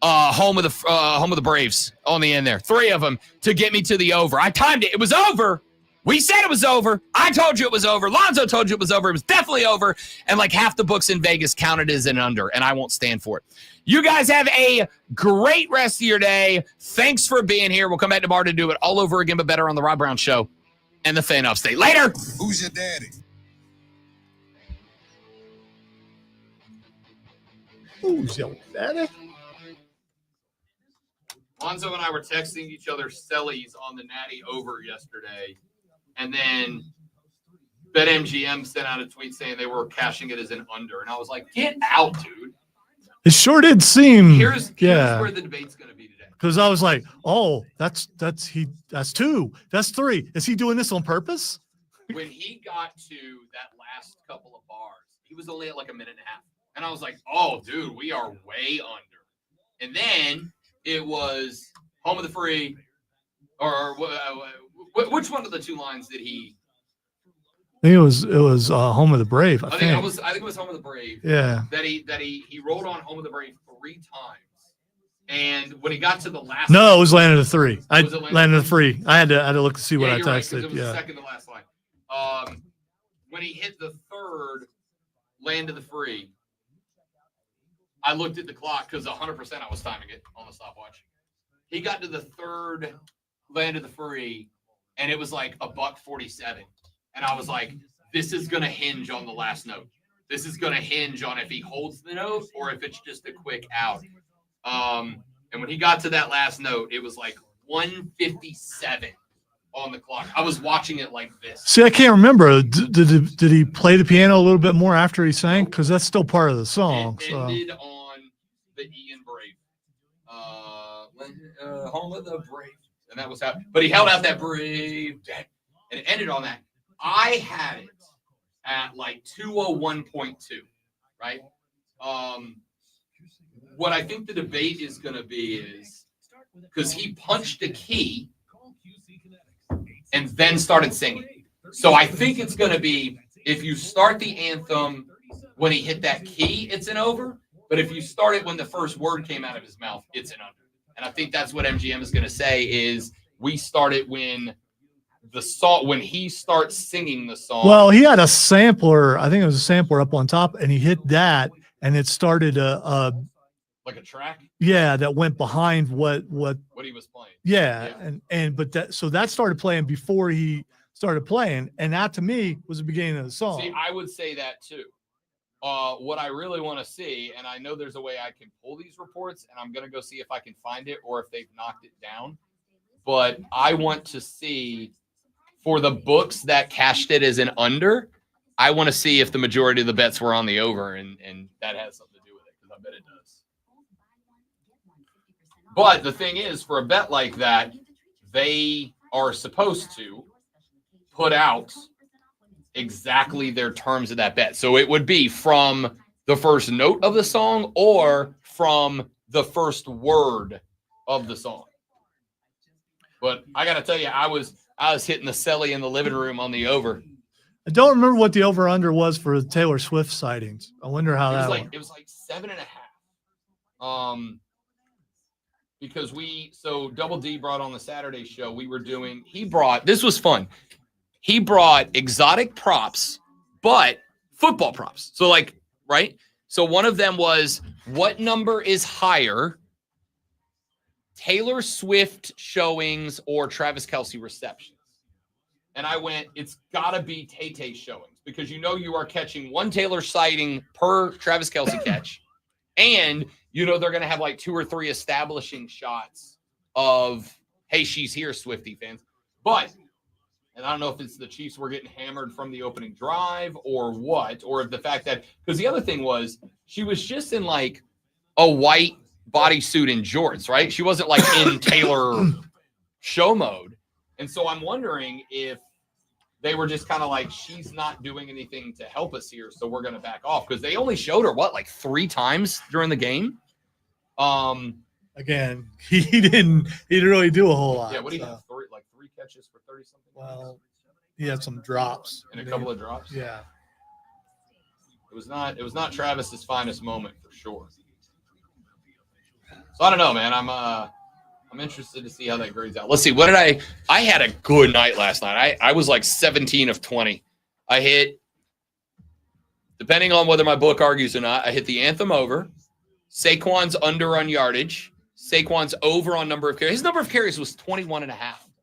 home of the Braves on the end there. 3 of them to get me to the over. I timed it. It was over. We said it was over. I told you it was over. Lonzo told you it was over. It was definitely over. And like half the books in Vegas counted as an under, and I won't stand for it. You guys have a great rest of your day. Thanks for being here. We'll come back tomorrow to do it all over again, but better on the Rob Brown Show and the Fan Upstate. Later. Who's your daddy? Who's your daddy? Lonzo and I were texting each other sellies on the Natty over yesterday, and then BetMGM sent out a tweet saying they were cashing it as an under, and I was like, "Get out, dude!" It sure did seem. Here's where the debate's going to be today. Because I was like, oh, that's 2, that's 3. Is he doing this on purpose? When he got to that last couple of bars, he was only at like a minute and a half, and I was like, "Oh, dude, we are way under." And then it was home of the free, or which one of the 2 lines did he? I think it was home of the Brave. I think it was home of the Brave. Yeah. That he rolled on home of the Brave 3 times, and when he got to the last, No, it was land of the 3. I Was it land landed of the 3. I had to look to see what I you're right, 'cause texted. it was the second to last line. When he hit the 3rd land of the free, I looked at the clock because 100% I was timing it on the stopwatch. He got to the 3rd land of the free, and it was like $1.47. And I was like, this is going to hinge on the last note. This is going to hinge on if he holds the note or if it's just a quick out. And when he got to that last note, it was like 1:57 on the clock. I was watching it like this. See, I can't remember. Did he play the piano a little bit more after he sang? Because that's still part of the song. It ended on the Ian Brave. Home of the Brave. And that was how, but he held out that Brave and it ended on that. I had it at like 201.2, right? What I think the debate is going to be is because he punched a key and then started singing. So I think it's going to be if you start the anthem when he hit that key, it's an over. But if you start it when the first word came out of his mouth, it's an under. And I think that's what MGM is going to say is we start it when the song, when he starts singing the song. Well, he had a sampler. I think it was a sampler up on top, and he hit that, and it started like a track. Yeah, that went behind what he was playing. Yeah, but that started playing before he started playing, and that to me was the beginning of the song. See, I would say that too. What I really want to see, and I know there's a way I can pull these reports, and I'm going to go see if I can find it or if they've knocked it down. But I want to see for the books that cashed it as an under, I want to see if the majority of the bets were on the over, and that has something to do with it because I bet it does. But the thing is, for a bet like that, they are supposed to put out exactly their terms of that bet. So it would be from the first note of the song or from the first word of the song. But I got to tell you, I was hitting the celly in the living room on the over. I don't remember what the over-under was for the Taylor Swift sightings. I wonder how It was that like went. it was like 7.5. Because Double D brought on the Saturday show. This was fun. He brought exotic props, but football props. So right? So one of them was, what number is higher, Taylor Swift showings or Travis Kelce receptions? And I went, it's got to be Tay-Tay showings, because you are catching one Taylor sighting per Travis Kelce catch. And they're going to have 2 or 3 establishing shots of, hey, she's here, Swiftie fans. And I don't know if it's the Chiefs were getting hammered from the opening drive or what, or if the fact that, because the other thing was, she was just in a white bodysuit and jorts, right? She wasn't in Taylor show mode. And so I'm wondering if they were just kind of she's not doing anything to help us here, so we're going to back off, because they only showed her 3 times during the game. Again, he didn't really do a whole lot. Yeah, what do you have? 3 catches for 30 something? Well, he had some drops and a couple of drops. Yeah, it was not Travis's finest moment for sure. So I don't know, man. I'm interested to see how that grades out. Let's see. What did I had a good night last night. I was 17 of 20. I hit, depending on whether my book argues or not, I hit the Anthem over, Saquon's under on yardage, Saquon's over on number of carries. His number of carries was 21.5.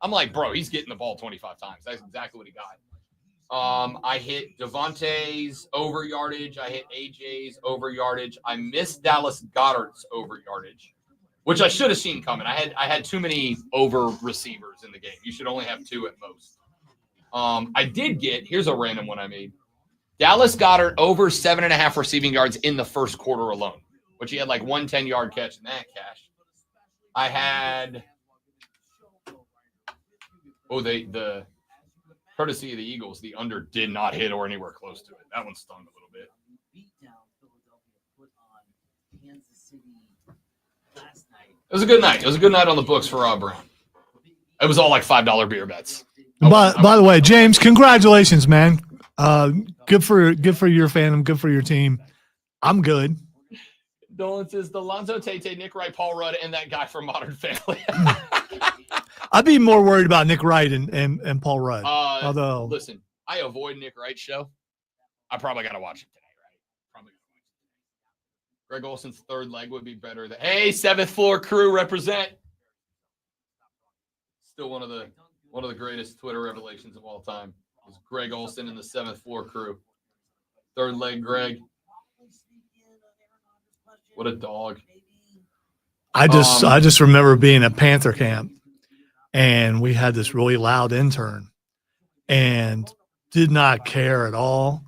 I'm like, bro, he's getting the ball 25 times. That's exactly what he got. I hit Devontae's over yardage. I hit AJ's over yardage. I missed Dallas Goedert's over yardage, which I should have seen coming. I had too many over receivers in the game. You should only have 2 at most. I did get, here's a random one I made, Dallas Goedert over 7.5 receiving yards in the first quarter alone, which he had 1 10-yard catch in that cash. I had, the courtesy of the Eagles, the under did not hit or anywhere close to it. That one stung a little bit. It was a good night. It was a good night on the books for Rob Brown. It was all $5 beer bets. By the way, James, congratulations, man. Good for your fandom. Good for your team. I'm good. Condolences to Lonzo Tate, Nick Wright, Paul Rudd, and that guy from Modern Family. I'd be more worried about Nick Wright and Paul Rudd. Although, listen, I avoid Nick Wright's show. I probably got to watch it today, right? Probably got to watch it today. Greg Olson's third leg would be better. Hey, 7th floor crew, represent. Still one of the greatest Twitter revelations of all time was Greg Olson and the 7th floor crew. Third leg, Greg. What a dog. I just remember being at Panther camp, and we had this really loud intern and did not care at all,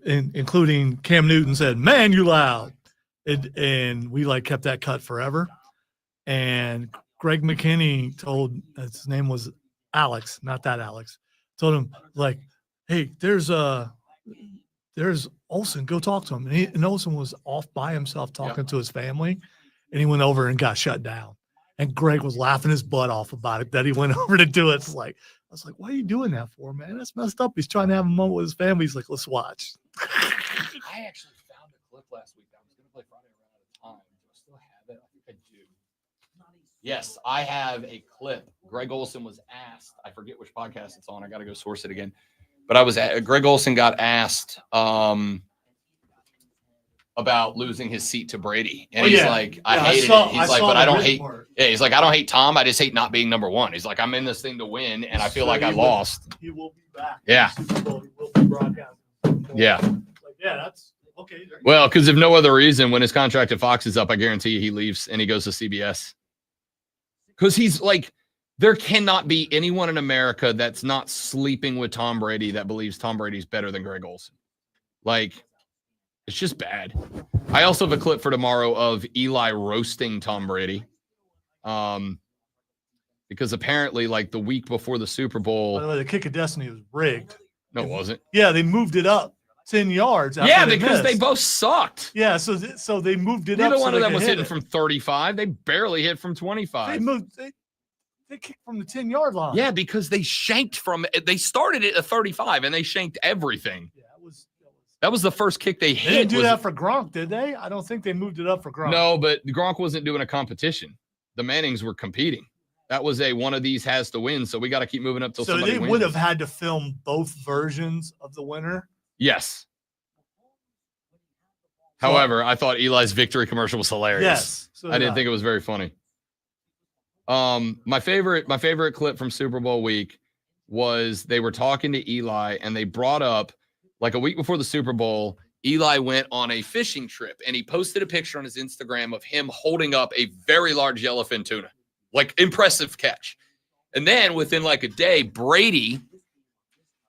including Cam Newton said, "Man, you loud." And we kept that cut forever. And Greg McKinney told, his name was Alex, not that Alex, told him hey, there's Olson, go talk to him. And Olson was off by himself talking to his family, and he went over and got shut down. And Greg was laughing his butt off about it, that he went over to do it. It's I was like, why are you doing that for, man? That's messed up. He's trying to have a moment with his family. He's like, let's watch. I actually found a clip last week. I was going to play Friday around out of time. Do I still have it? I think I do. Yes, I have a clip. Greg Olson was asked, I forget which podcast it's on. I got to go source it again. But Greg Olson got asked about losing his seat to Brady. And he's like, I hated it. He's like, but I don't hate. Yeah, he's like, I don't hate Tom. I just hate not being number one. He's like, I'm in this thing to win, and I feel like I lost. He will be back. Yeah. He will be broadcast. Yeah. Yeah, that's okay. Well, because if no other reason, when his contract at Fox is up, I guarantee you he leaves and he goes to CBS. Because he's like, there cannot be anyone in America that's not sleeping with Tom Brady that believes Tom Brady's better than Greg Olson. Like, it's just bad. I also have a clip for tomorrow of Eli roasting Tom Brady. Because apparently, like, the week before the Super Bowl. By the way, the kick of destiny was rigged. No, it wasn't. Yeah, they moved it up 10 yards. Yeah, because they both sucked. Yeah, so they moved it up. Neither one of them was hitting from 35. They barely hit from 25. They kicked from the 10-yard line. Yeah, because they shanked from it. They started it at 35 and they shanked everything. Yeah, it was That was the first kick they They hit. didn't do was- that for Gronk, did they? I don't think they moved it up for Gronk. No, but Gronk wasn't doing a competition. The Mannings were competing. That was a one of these has to win, so we got to keep moving up till So somebody they wins. would have had to film both versions of the winner. Yes. However, I thought Eli's victory commercial was hilarious. Yes, so I did didn't I. think it was very funny. My favorite clip from Super Bowl week was they were talking to Eli and they brought up like a week before the Super Bowl, Eli went on a fishing trip and he posted a picture on his Instagram of him holding up a very large yellowfin tuna, like impressive catch. And then within like a day, Brady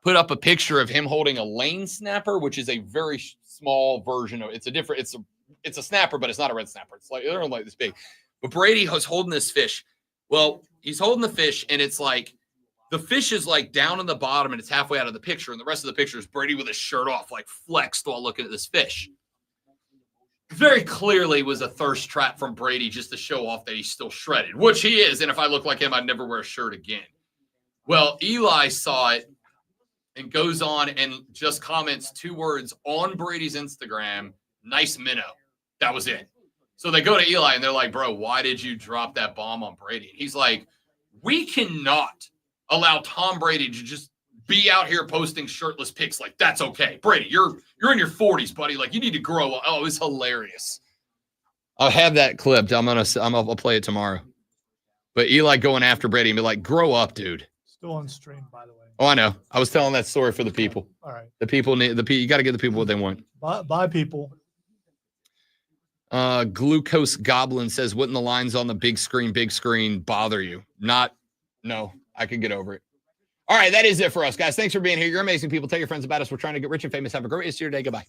put up a picture of him holding a lane snapper, which is a very small version of it's a snapper, but it's not a red snapper. It's like they're like this big. But Brady was holding this fish. Well, he's holding the fish, and it's like the fish is like down in the bottom, and it's halfway out of the picture. And the rest of the picture is Brady with his shirt off, like flexed while looking at this fish. Very clearly was a thirst trap from Brady just to show off that he's still shredded, which he is. And if I look like him, I'd never wear a shirt again. Well, Eli saw it and goes on and just comments 2 words on Brady's Instagram, nice minnow. That was it. So they go to Eli and they're like, bro, why did you drop that bomb on Brady? And he's like, we cannot allow Tom Brady to just be out here posting shirtless pics. Like, that's okay. Brady, you're in your 40s, buddy. Like, you need to grow up. Oh, it was hilarious. I'll have that clipped. I'll play it tomorrow. But Eli going after Brady and be like, grow up, dude. Still on stream, by the way. Oh, I know. I was telling that story for the people. All right. The people need you got to give the people what they want. Bye, people. Glucose Goblin says, wouldn't the lines on the big screen bother you? No, I can get over it. All right, that is it for us, guys. Thanks for being here. You're amazing people. Tell your friends about us. We're trying to get rich and famous. Have a great rest of your day. Goodbye.